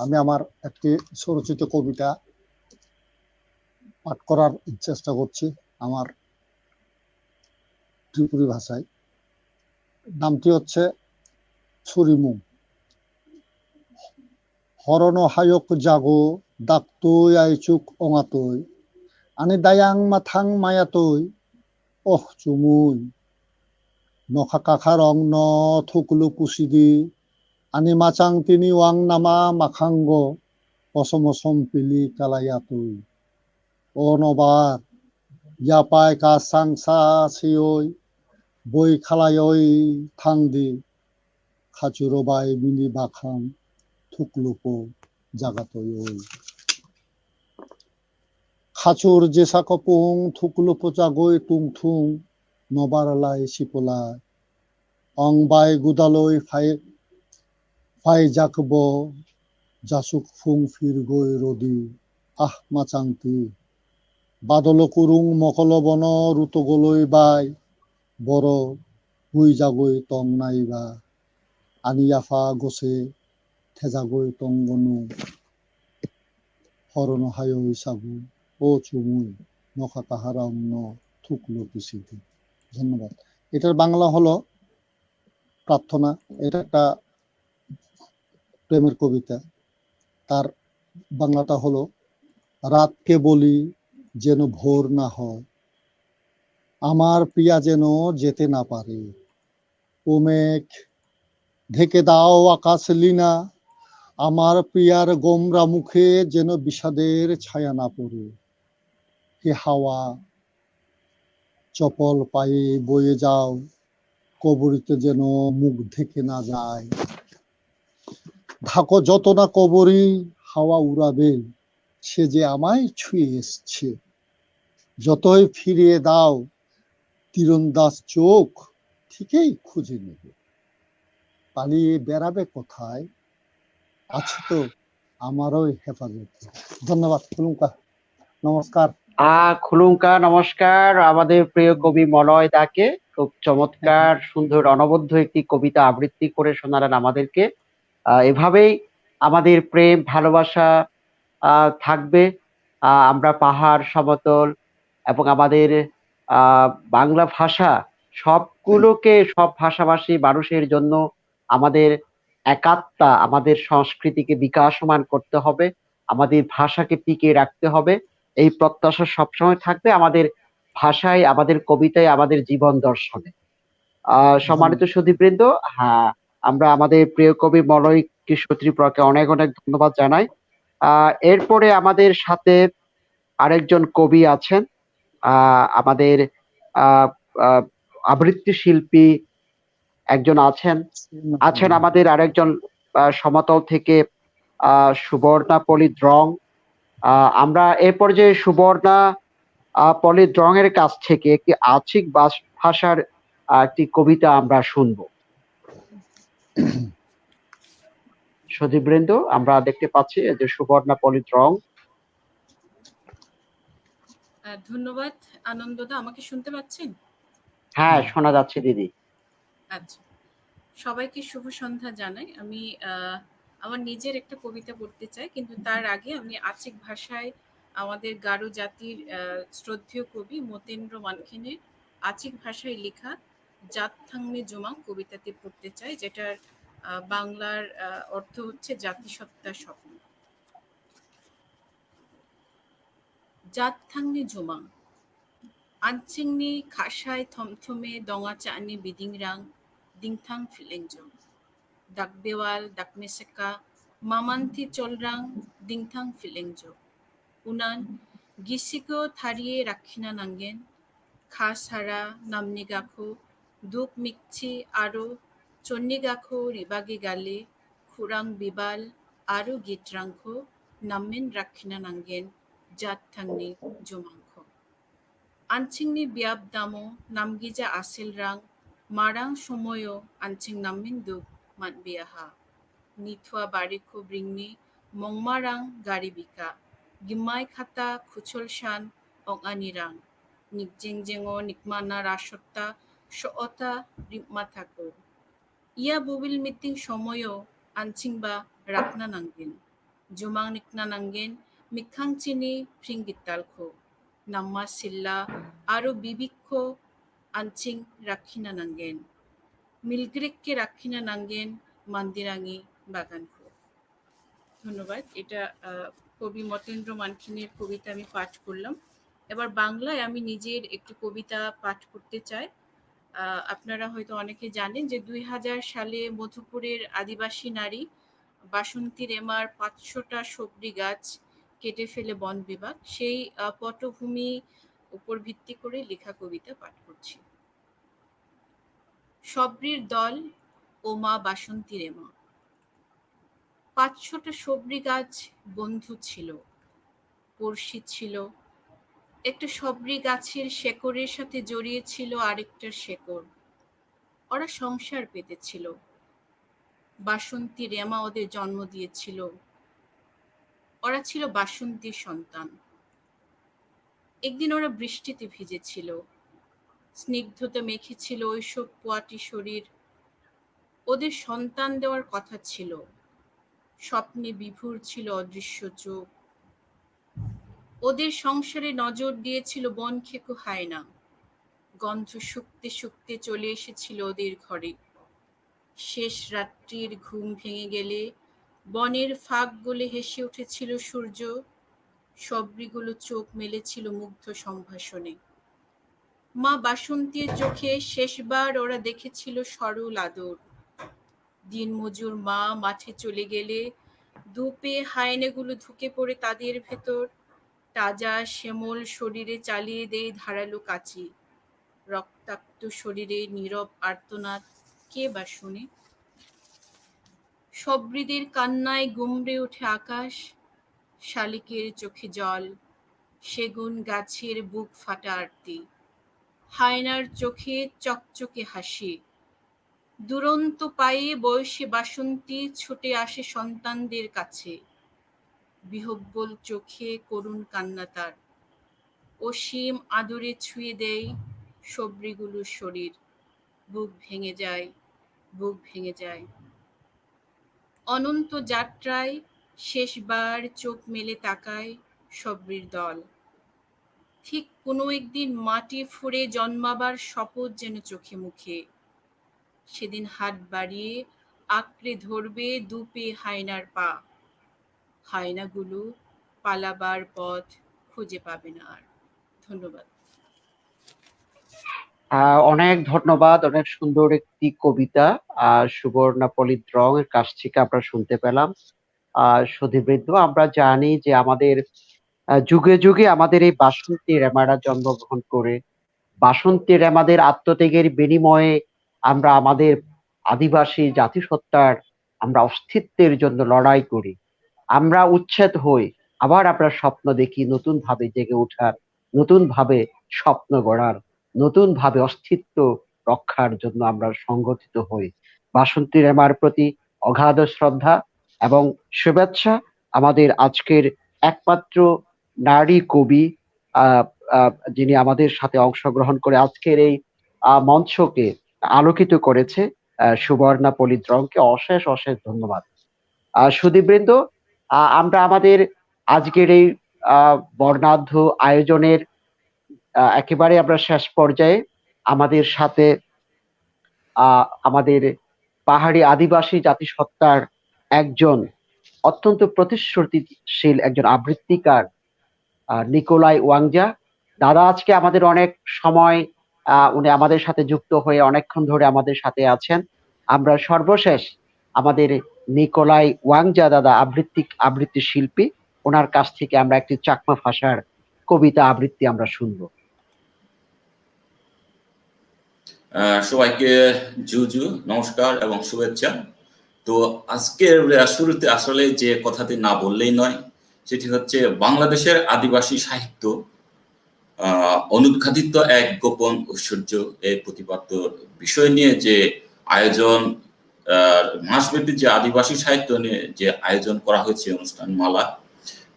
আমি আমার একটি স্বরচিত কবিতা পাঠ করার চেষ্টা করছি আমার ত্রিপুরী ভাষায়। নামটি হচ্ছে ছুরিমুং। হরণ হায়ক জাগো দাক্তই আইচুক অঙাতই আনি দায়াং মাথাং মায়াতই অহ চুমুই নখা কাখা রং ন থুকলু পুসিদি আনি মাচাং তিনি ওয়াং নামা মাখাঙ্গ অসম সম্পিলি কালায়াতই ও নবার ইয়াপাই কা সাংসা সিওই বই খালায়ই থাংদি খাচুরবাই মিলি বাখাং থুকলুপো জাগাতই খাচুর জেসা কপুং থুকলুপো জাগই তুং Thuong নবারলাই সিপলাই Aung by গুদালই phi Jakob জাসুক Phom ফিরগই রদি আহ মাচাংতি বাদল কুরুং মকল বন ঋতগলই বাই বড় হুই জাগই টং নাইবা আনিয়াফা গোসে থেজাগই টংগনু হরণ হায়ই সাগু ও চুমুই নখা কাহারাম ন থুকলো পিসিদি। ধন্যবাদ। এটার বাংলা হলো প্রার্থনা। এটা একটা প্রেমের কবিতা। তার বাংলাটা হলো রাতকে বলি যেন ভোর না হয়, আমার প্রিয়া যেন যেতে না পারে, ও মেঘ ঢেকে দাও আকাশ লীনা, আমার প্রিয়ার গোমরা মুখে যেন বিষাদের ছায়া না পড়ে। হে হাওয়া চপল পায়ে বয়ে যাও, কবরিতে যেন মুখ ঢেকে না যায়। থাকো যত না কবরি হাওয়া উড়াবে, সে যে আমায় ছুঁয়ে এসছে। যতই ফিরিয়ে দাও তীরন্দাজ চোখ ঠিকই খুঁজে নেবে, পালিয়ে বেড়াবে কোথায়, আছে তো আমারও হেফাজতে। ধন্যবাদ। নমস্কার। খুলুঙ্কা নমস্কার। আমাদের প্রিয় কবি মলয় দাকে খুব চমৎকার সুন্দর অনবদ্য একটি কবিতা আবৃত্তি করে শোনালেন আমাদেরকে। এভাবেই আমাদের প্রেম ভালোবাসা থাকবে। আমরা পাহাড় সমতল এবং আমাদের বাংলা ভাষা সবগুলোকে, সব ভাষাভাষী মানুষের জন্য আমাদের একাত্মতা, আমাদের সংস্কৃতিকে বিকাশমান করতে হবে, আমাদের ভাষাকে টিকিয়ে রাখতে হবে। এই প্রত্যাশা সবসময় থাকবে আমাদের ভাষায়, আমাদের কবিতায়, আমাদের জীবন দর্শনে। সম্মানিত সুধীবৃন্দ, হ্যাঁ, আমরা আমাদের প্রিয় কবি মলয় কিশোর ত্রিপুরাকে অনেক অনেক ধন্যবাদ জানাই। এরপরে আমাদের সাথে আরেকজন কবি আছেন, আমাদের আবৃত্তি শিল্পী একজন আছেন আমাদের আরেকজন সমতল থেকে সুবর্ণা পলিত রং। আমরা এ পর্যায়ে সুবর্ণা পলিত রঙের কাছ থেকে একটি আচিক ভাষার একটি কবিতা আমরা শুনবো। সুধীবৃন্দ, আমরা দেখতে পাচ্ছি যে সুবর্ণা পলিত রং। ধন্যবাদ আনন্দদা, আমাকে শুনতে পাচ্ছেন? হ্যাঁ, শোনা যাচ্ছে দিদি। আচ্ছা, সবাইকে শুভ সন্ধ্যা জানাই। আমি আমার নিজের একটা কবিতা পড়তে চাই, কিন্তু তার আগে আমি আচিক ভাষায় আমাদের গারো জাতির শ্রদ্ধেয় কবি মতেন্দ্র মানখিনের আচিক ভাষায় লেখা জাত থাংমে জোমাং কবিতাটি পড়তে চাই, যেটার বাংলার অর্থ হচ্ছে জাতিসত্তার স্বপ্ন। জাত থাংমে জোমাং আনচিংনি খাসায় থমথমে দঙা চানি বিদিংরাং দিংথাং ফিলেংজং dakbewal dakmeseka mamanthi cholrang dingthang filengjo unan gisiko thariye rakhina nangen khasara namni gakho duk mikchi aro chonni gakho ribage gale khurang bibal aro gitrangkho nammen rakhina nangen jat thangni jomangkho anchingni biab damo namgija asil rang marang somoyo anching nammen duk matbiaha nithua barikho bringni mongmarang garibika gimai khata khuchol shan ong anirang nikjengjengo nikmana rasotta soota rimma thako ia bobil meeting somoyo anchingba rakna nangen jomang nikna nangen mikhang chini pringgitalkho namma silla aro bibikho anching rakhina nangen মিলগ্রেককে রাখিনা নাঙ্গেন মান্দিরাঙ্গি বাগানখো। ধন্যবাদ। এটা কবি মতেন্দ্র মানখিনের কবিতা আমি পাঠ করলাম। এবার বাংলায় আমি নিজের একটি কবিতা পাঠ করতে চাই। আপনারা হয়তো অনেকে জানেন যে 2000 সালে মধুপুরের আদিবাসী নারী বাসন্তী রেমার 500টা সবরি গাছ কেটে ফেলে বন বিভাগ, সেই পটভূমি উপর ভিত্তি করে লেখা কবিতা পাঠ করছি। সবরির দল ও মা বাসন্তী রেমা। 500টা সবরি গাছ বন্ধু ছিল, পড়শি ছিল। একটা সবরি গাছের শেকড়ের সাথে জড়িয়ে ছিল আরেকটার শেকড়। ওরা সংসার পেতেছিল। বাসন্তী রেমা ওদের জন্ম দিয়েছিল। ওরা ছিল বাসন্তীর সন্তান। একদিন ওরা বৃষ্টিতে ভিজেছিল, স্নিগ্ধতা মেখেছিল ওইসব পোয়াটি শরীর। ওদের সন্তান দেওয়ার কথা ছিল, স্বপ্নে বিভোর ছিল অদৃশ্য চোখ। ওদের সংসারে নজর দিয়েছিল বন খেকো হায়না। গন্ধ শুকতে শুকতে চলে এসেছিল ওদের ঘরে। শেষ রাত্রির ঘুম ভেঙে গেলে বনের ফাঁক গলে হেসে উঠেছিল সূর্য। সবরিগুলো চোখ মেলেছিল মুগ্ধ সম্ভাষণে। মা বাসন্তীর চোখে শেষবার ওরা দেখেছিল সরল আদর। দিনমজুর মা মাঠে চলে গেলে দুপে হায়নেগুলো ঢুকে পড়ে তাদের ভেতর। তাজা শ্যামল শরীরে চালিয়ে দেয় ধারালো কাচি। রক্তাক্ত শরীরে নীরব আর্তনাদ কে বা শুনে? সবরিদের কান্নায় গুমড়ে ওঠে আকাশ। শালিকের চোখে জল, সেগুন গাছের বুক ফাটা আরতি, হায়নার চোখে চকচকে হাসি, দুরন্ত পায়ে বয়সে বাসন্তী ছুটে আসে সন্তানদের কাছে, বিহব্বল চোখে করুণ কান্না তার, অসীম আদরে ছুঁয়ে দেয় সবরিগুলোর শরীর, বুক ভেঙে যায়, বুক ভেঙে যায়। অনন্ত যাত্রায় শেষবার চোখ মেলে তাকায় সবরির দল, ঠিক কোনো একদিন মাটি ফুঁড়ে জন্মাবার শপথ যেন চোখে মুখে, সেদিন হাত বাড়িয়ে আঁকড়ে ধরবে দুপে হায়নার পা, হায়নাগুলো পালাবার পথ খুঁজে পাবে না আর। ধন্যবাদ। অনেক ধন্যবাদ। অনেক সুন্দর একটি কবিতা সুবর্ণা পলিত রং এর কাছ থেকে আমরা শুনতে পেলাম। সুধীবৃন্দ, আমরা জানি যে আমাদের যুগে যুগে আমাদের এই বাসন্তী রেমারা জন্মগ্রহণ করে, বাসন্তী রেমাদের আত্মত্যাগের বিনিময়ে আমরা আমাদের আদিবাসী জাতিসত্তার আমরা অস্তিত্বের জন্য লড়াই করি। আমরা উচ্ছেদ হই, আবার আমরা স্বপ্ন দেখি নতুন ভাবে জেগে ওঠার, নতুন ভাবে স্বপ্ন গড়ার, নতুন ভাবে অস্তিত্ব রক্ষার জন্য আমরা সংগঠিত হই। বাসন্তী রেমার প্রতি অগাধ শ্রদ্ধা এবং শুভেচ্ছা। আমাদের আজকের একমাত্র নারী কবি যিনি আমাদের সাথে অংশগ্রহণ করে আজকের এই মঞ্চকে আলোকিত করেছে, সুবর্ণা পলিত রংকে অশেষ অশেষ ধন্যবাদ। সুধীবৃন্দ, আমরা আমাদের আজকের এই বর্ণাঢ্য আয়োজনের একেবারে আমরা শেষ পর্যায়ে। আমাদের সাথে আমাদের পাহাড়ি আদিবাসী জাতিসত্তার একজন অত্যন্ত প্রতিশ্রুতিশীল একজন আবৃত্তিকার নিকোলাই ওয়াংজা দাদা আজকে আমাদের অনেক সময় উনি আমাদের সাথে যুক্ত হয়ে অনেকক্ষণ ধরে আমাদের সাথে আছেন। আমরা সর্বশেষ আমাদের নিকোলাই ওয়াংজা দাদা আবৃত্তি শিল্পী, ওনার কাছ থেকে আমরা একটি চাকমা ভাষার কবিতা আবৃত্তি আমরা শুনবো। সবাইকে জুজু নমস্কার এবং শুভেচ্ছা। তো আজকের শুরুতে আসলে যে কথাটি না বললেই নয়, সেটি হচ্ছে বাংলাদেশের আদিবাসী সাহিত্য অনুদ্ঘাটিত এক গোপন ঐশ্বর্য, এই প্রতিপাদ্য বিষয় নিয়ে যে আয়োজন, মাসব্যাপী যে আদিবাসী সাহিত্য নিয়ে যে আয়োজন করা হয়েছে অনুষ্ঠান মালা,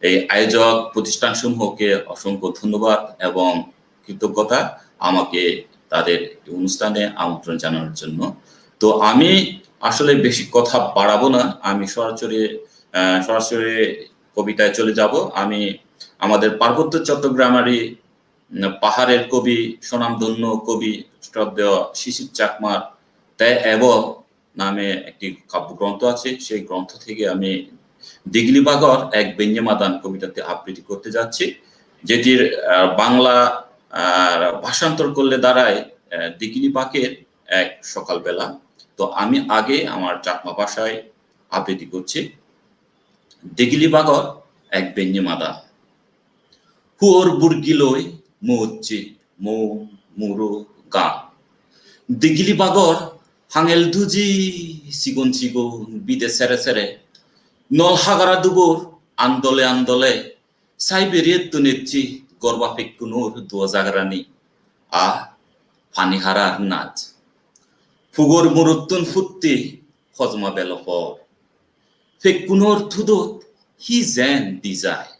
এই আয়োজক প্রতিষ্ঠান সমূহকে অসংখ্য ধন্যবাদ এবং কৃতজ্ঞতা আমাকে তাদের অনুষ্ঠানে আমন্ত্রণ জানানোর জন্য। তো আমি আসলে বেশি কথা বাড়াবো না, আমি সরাসরি কবিতায় চলে যাব। আমি আমাদের পার্বত্য চট্টগ্রামেরই পাহাড়ের কবি, স্বনামধন্য কবি শ্রদ্ধেয় শিশির চাকমার তে এব নামে একটি কাব্যগ্রন্থ আছে, সেই গ্রন্থ থেকে আমি দিগলি বাগর এক বেঞ্জেমাদান কবিতাতে আবৃত্তি করতে যাচ্ছি, যেটির বাংলা ভাষান্তর করলে দাঁড়ায় দিগলি পাকের এক সকালবেলা। তো আমি আগে আমার চাকমা ভাষায় আবৃত্তি করছি। দিগলি বাগর এক বেঞ্জেমাদান। হুয়োর বুর্গিলই মুচ্ছি মৌ মুরো গান, দিগলি বাগর হাঙেল ধুজি সিগুন সিগুন বিদে সেরে সেরে, নল হাগারা দুবুর আন্দোলে আন্দোলে সাইবেরিয়ার তো নেচ্ছি গর্বা ফেকুনোর দুয়া জাগরানি আ ফানিহারার নাচ, ফুগর মুরুত্তুন ফুত্তি হজমা বেলপর, ফেকুনোর থুদত হি জেন দিজায়,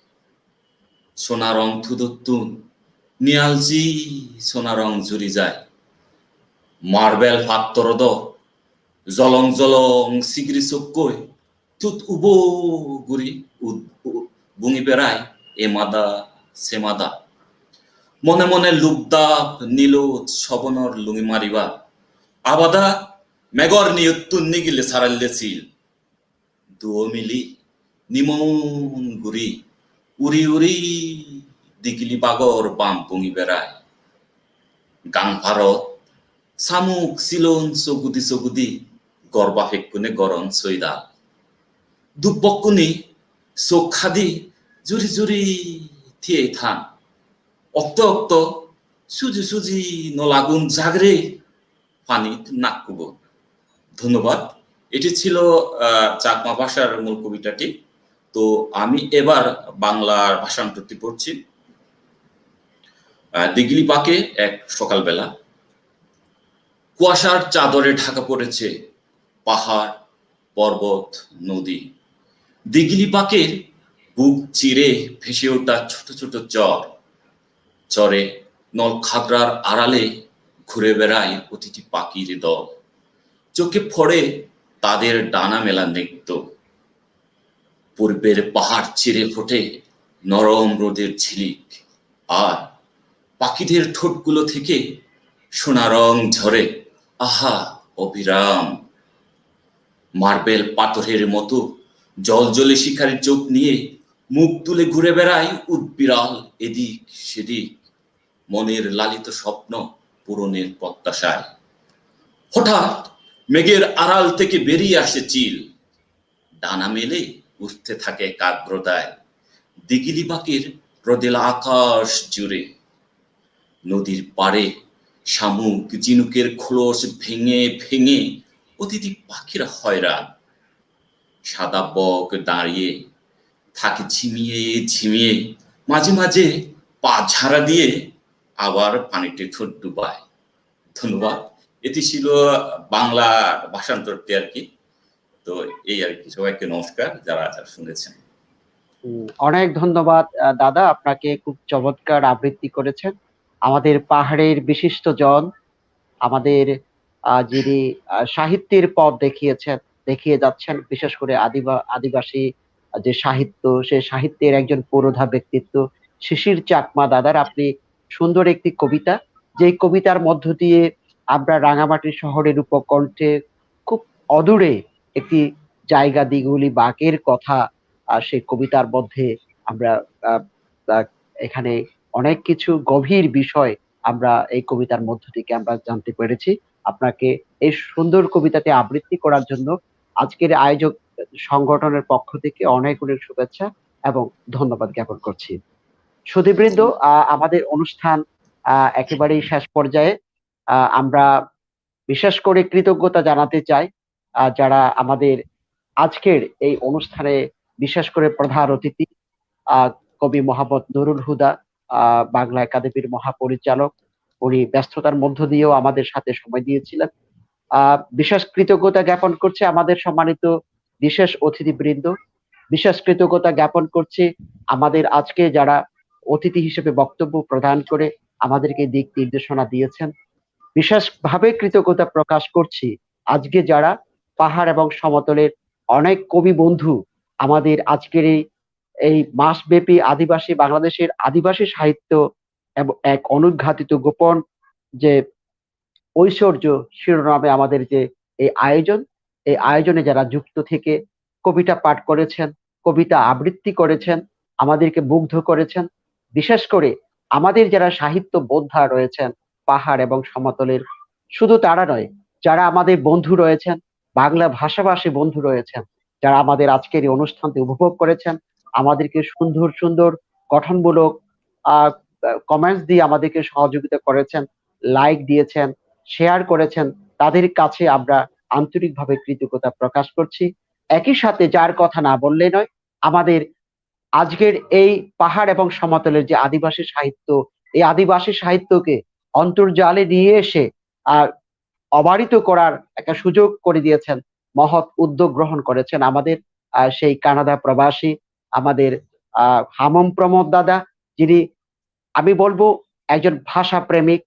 সোনারং থুদতুন নিয়ালজি সোনারং জুরি যায়, মার্বেল ফাত্তরদ জলং জলং সিগরি চক্কই তুত উবো গুরি বুঙি বেড়ায় এ মাদা সে মাদা, মনে মনে লুকদাপ নীল সবনর লুঙি মারিবা, আবাদা মেগর নিয়ত্তুন নিগিলে সারাল্লে ছিল, দুও মিলি নিমন গুরি উড়ি উড়ি দিগলি বাগর বাম পুঙি বেড়ায়, গাং ভারত সামুক সিলন চগুদি চগুদি গর্বা ফেকুনে গরম সৈদা, দুপকুনি চোখ খাদি জুরি জুরি থিয়ে থান, অক্ত অক্ত সুজি সুজি নলাগুন জাগরে পানিত নাকুব। ধন্যবাদ। এটি ছিল চাকমা ভাষার মূল কবিতাটি। তো আমি এবার বাংলার ভাষান্তরটি পড়ছি। দিঘলি পাকে এক সকালবেলা কুয়াশার চাদরে ঢাকা পড়েছে পাহাড়, পর্বত, নদী। দিঘলি পাকের বুক চিরে ভেসে ওঠা ছোট ছোট চরে নলখাগড়ার আড়ালে ঘুরে বেড়ায় প্রতিটি পাখির দল। চোখে পড়ে তাদের ডানা মেলা নৃত্য। পূর্বের পাহাড় চিরে ফোটে নরম রোদের ঝিলিক, আর পাখিদের ঠোঁটগুলো থেকে সোনা রং ঝরে, আহা অবিরাম। মার্বেল পাথরের মতো জলজলে শিকারীর চোখ নিয়ে মুখ তুলে ঘুরে বেড়ায় উদবিড়াল এদিক সেদিক, মনের লালিত স্বপ্ন পূরণের প্রত্যাশায়। হঠাৎ মেঘের আড়াল থেকে বেরিয়ে আসে চিল, ডানা মেলে উঠতে থাকে কাগ্রতায় দিঘলি পাকের প্রদেলা আকাশ জুড়ে। নদীর পাড়ে শামুক ঝিনুকের খোলস ভেঙে ভেঙে অতিথি পাখিরা হয়রান। সাদা বক দাঁড়িয়ে থাকে ঝিমিয়ে ঝিমিয়ে, মাঝে মাঝে পা ঝাড়া দিয়ে আবার পানিতে ঠোঁট ডুবায়। ধন্যবাদ। এটি ছিল বাংলা ভাষান্তরটি আর কি। তো এই আর কি, সবাইকে নমস্কার যারা শুনেছেন। অনেক ধন্যবাদ দাদা, আপনাকে খুব চমৎকার আবৃত্তি করেছেন। আমাদের পাহাড়ের বিশিষ্ট জন, আমাদের যিনি সাহিত্যের পথ দেখিয়ে যাচ্ছেন, বিশেষ করে আদিবাসী যে সাহিত্য, সেই সাহিত্যের একজন পুরোধা ব্যক্তিত্ব শিশির চাকমা দাদার আপনি সুন্দর একটি কবিতা, যেই কবিতার মধ্য দিয়ে আমরা রাঙামাটি শহরের উপকণ্ঠে খুব অদূরে একটি জায়গা দিঘলি বাঁকের কথা সেই কবিতার মধ্যে আমরা এখানে অনেক কিছু গভীর বিষয় আমরা এই কবিতার মধ্য থেকে আমরা জানতে পেরেছি। আপনাকে এই সুন্দর কবিতাটি আবৃত্তি করার জন্য আজকের আয়োজক সংগঠনের পক্ষ থেকে অনেক অনেক শুভেচ্ছা এবং ধন্যবাদ জ্ঞাপন করছি। সুধীবৃন্দ, আমাদের অনুষ্ঠান একেবারেই শেষ পর্যায়ে। আমরা বিশেষ করে কৃতজ্ঞতা জানাতে চাই যারা আমাদের আজকের এই অনুষ্ঠানে বিশেষ করে প্রধান অতিথি কবি মোহাম্মদ নুরুল হুদা, বাংলা একাডেমির মহাপরিচালক, উনি ব্যস্ততার মধ্য দিয়েও আমাদের সাথে সময় দিয়েছিলেন। বিশেষ কৃতজ্ঞতা জ্ঞাপন করছে আমাদের সম্মানিত বিশেষ অতিথিবৃন্দ। বিশেষ কৃতজ্ঞতা জ্ঞাপন করছি আমাদের আজকে যারা অতিথি হিসেবে বক্তব্য প্রদান করে আমাদেরকে দিক নির্দেশনা দিয়েছেন। বিশেষভাবে কৃতজ্ঞতা প্রকাশ করছি আজকে যারা পাহাড় এবং সমতলের অনেক কবি বন্ধু আমাদের আজকের এই মাসব্যাপী বাংলাদেশের আদিবাসী সাহিত্য এবং এক অনুদ্ঘাটিত গোপন যে ঐশ্বর্য শিরোনামে আমাদের যে এই আয়োজনে যারা যুক্ত থেকে কবিতা পাঠ করেছেন, কবিতা আবৃত্তি করেছেন, আমাদেরকে মুগ্ধ করেছেন। বিশেষ করে আমাদের যারা সাহিত্য বোদ্ধা রয়েছেন পাহাড় এবং সমতলের, শুধু তারা নয়, যারা আমাদের বন্ধু রয়েছেন, বাংলা ভাষাভাষী বন্ধু রয়েছেন, যারা আমাদের আজকের এই অনুষ্ঠানটি উপভোগ করেছেন, আমাদেরকে সুন্দর সুন্দর গঠনমূলক কমেন্টস দিয়ে আমাদেরকে সহযোগিতা করেছেন, লাইক দিয়েছেন, শেয়ার করেছেন, তাদের কাছে আমরা আন্তরিকভাবে কৃতজ্ঞতা প্রকাশ করছি। একই সাথে যার কথা না বললে নয়, আমাদের আজকের এই পাহাড় এবং সমতলের যে আদিবাসী সাহিত্য, এই আদিবাসী সাহিত্যকে অন্তর্জালে নিয়ে এসে অবারিত করার একটা সুযোগ করে দিয়েছেন, মহৎ উদ্যোগ গ্রহণ করেছেন আমাদের সেই কানাডা প্রবাসী আমাদের হামম প্রমোদ দাদা, যিনি আমি বলবো একজন ভাষা প্রেমিক,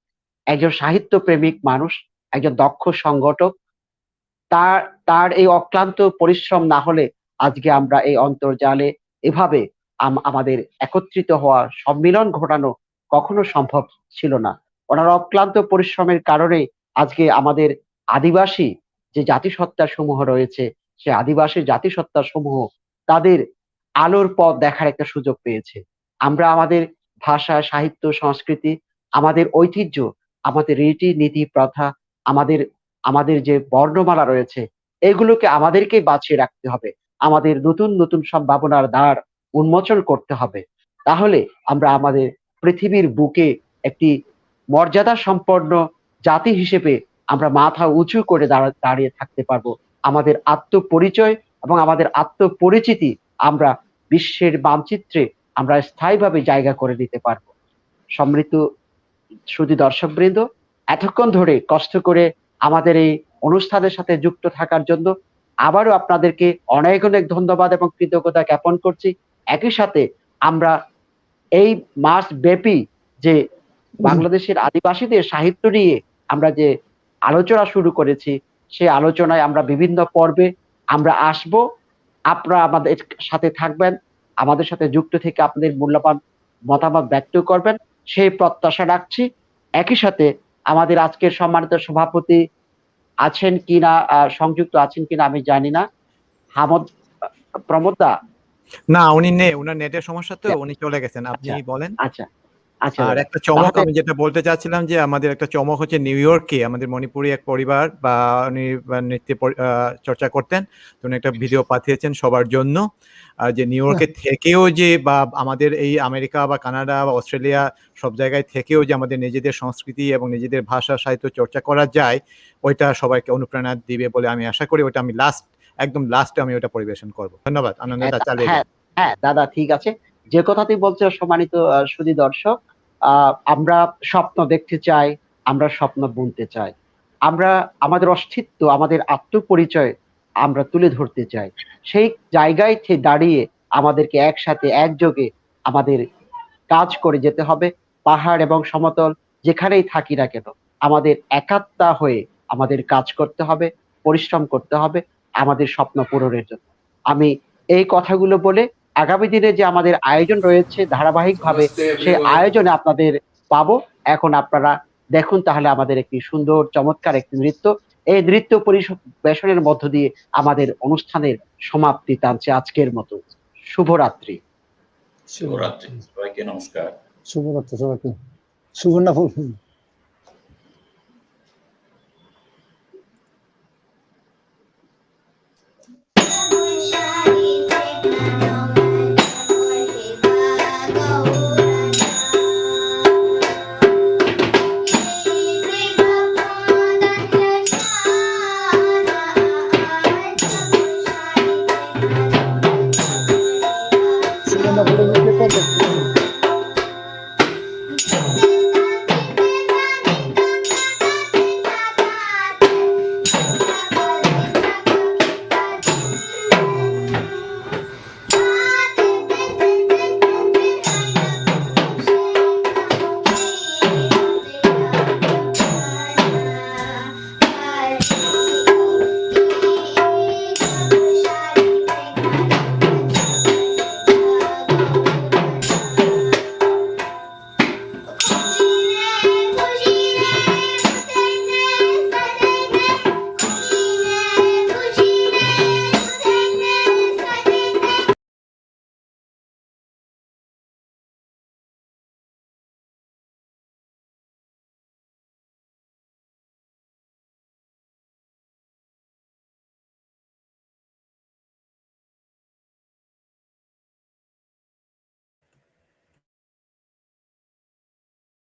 একজন সাহিত্য প্রেমিক মানুষ, একজন দক্ষ সংগঠক। তার এই অক্লান্ত পরিশ্রম না হলে আজকে আমরা এই অন্তর্জালে এভাবে আমাদের একত্রিত হওয়া, সম্মিলন ঘটানো কখনো সম্ভব ছিল না। ওনার অক্লান্ত পরিশ্রমের কারণে আজকে আমাদের আদিবাসী যে জাতিসত্তা সমূহ রয়েছে, সে আদিবাসী জাতিসত্তা সমূহ তাদের আলোর পথ দেখার একটা সুযোগ পেয়েছে। আমরা আমাদের ভাষা, সাহিত্য, সংস্কৃতি, আমাদের ঐতিহ্য, আমাদের রীতি নীতি প্রথা, আমাদের যে বর্ণমালা রয়েছে, এগুলোকে আমাদেরকে বাঁচিয়ে রাখতে হবে। আমাদের নতুন নতুন সম্ভাবনার দ্বার উন্মোচন করতে হবে। তাহলে আমরা আমাদের পৃথিবীর বুকে একটি মর্যাদা সম্পন্ন জাতি হিসেবে আমরা মাথা উঁচু করে দাঁড়িয়ে থাকতে পারবো। আমাদের আত্মপরিচয় এবং আমাদের আত্মপরিচিতি আমরা বিশ্বের মানচিত্রে আমরা স্থায়ীভাবে জায়গা করে নিতে পারবো। শুধু দর্শকবৃন্দ, এতক্ষণ ধরে কষ্ট করে আমাদের এই অনুষ্ঠানের সাথে যুক্ত থাকার জন্য আবারও আপনাদেরকে অনেক অনেক ধন্যবাদ এবং কৃতজ্ঞতা জ্ঞাপন করছি। একই সাথে আমরা এই মাস ব্যাপী যে বাংলাদেশের আদিবাসীদের সাহিত্য নিয়ে আমরা যে আলোচনা শুরু করেছি, সেই আলোচনায় আমরা বিভিন্ন পর্বে আমরা আসব। আপনারা আমাদের সাথে থাকবেন, আমাদের সাথে যুক্ত থেকে আপনাদের মূল্যবান মতামত ব্যক্ত করবেন, সেই প্রত্যাশা রাখছি। একই সাথে আমাদের আজকের সম্মানিত সভাপতি আছেন কিনা, সংযুক্ত আছেন কিনা আমি জানি না, প্রমোদ দা। না, উনি নেই, উনার নেটের সমস্যা, তো উনি চলে গেছেন। আপনি বলেন। আচ্ছা আচ্ছা। আর একটা চমক আমি যেটা বলতে চাচ্ছিলাম, যে আমাদের একটা চমক হচ্ছে নিউ ইয়র্কে আমাদের মণিপুরি এক পরিবার বা উনি নৃত্য চর্চা করতেন, তো উনি একটা ভিডিও পাঠিয়েছেন সবার জন্য, যে নিউ ইয়র্কে থেকেও যে বা আমাদের এই আমেরিকা বা কানাডা বা অস্ট্রেলিয়া সব জায়গায় থেকেও যে আমাদের নিজেদের সংস্কৃতি এবং নিজেদের ভাষা সাহিত্য চর্চা করা যায়, ওইটা সবাইকে অনুপ্রেরণা দিবে বলে আমি আশা করি। ওটা আমি একদম লাস্টে আমি ওটা পরিবেশন করব। ধন্যবাদ। আনন্দদা চালিয়ে যান। হ্যাঁ দাদা, ঠিক আছে। যে কথাটি বলছে সম্মানিত সুধী দর্শক, আমরা স্বপ্ন দেখতে চাই, আমরা স্বপ্ন বুনতে চাই, আমরা আমাদের অস্তিত্ব, আমাদের আত্মপরিচয় আমরা তুলে ধরতে চাই। সেই জায়গায় দাঁড়িয়ে আমাদেরকে একসাথে একযোগে আমাদের কাজ করে যেতে হবে। পাহাড় এবং সমতল যেখানেই থাকি না কেন, আমাদের একাত্মা হয়ে আমাদের কাজ করতে হবে, পরিশ্রম করতে হবে আমাদের স্বপ্ন পূরণের জন্য। আমি এই কথাগুলো বলে আগামী দিনে যে আমাদের আয়োজন রয়েছে ধারাবাহিকভাবে, সেই আয়োজনে আপনাদের পাবো। এখন আপনারা দেখুন তাহলে আমাদের একটি সুন্দর চমৎকার একটি নৃত্য, এই নৃত্য পরিবেশনের মধ্য দিয়ে আমাদের অনুষ্ঠানের সমাপ্তি টানছে আজকের মতো। শুভরাত্রি। শুভরাত্রি সবাইকে, নমস্কার। শুভরাত্রি সবাইকে। শুভ না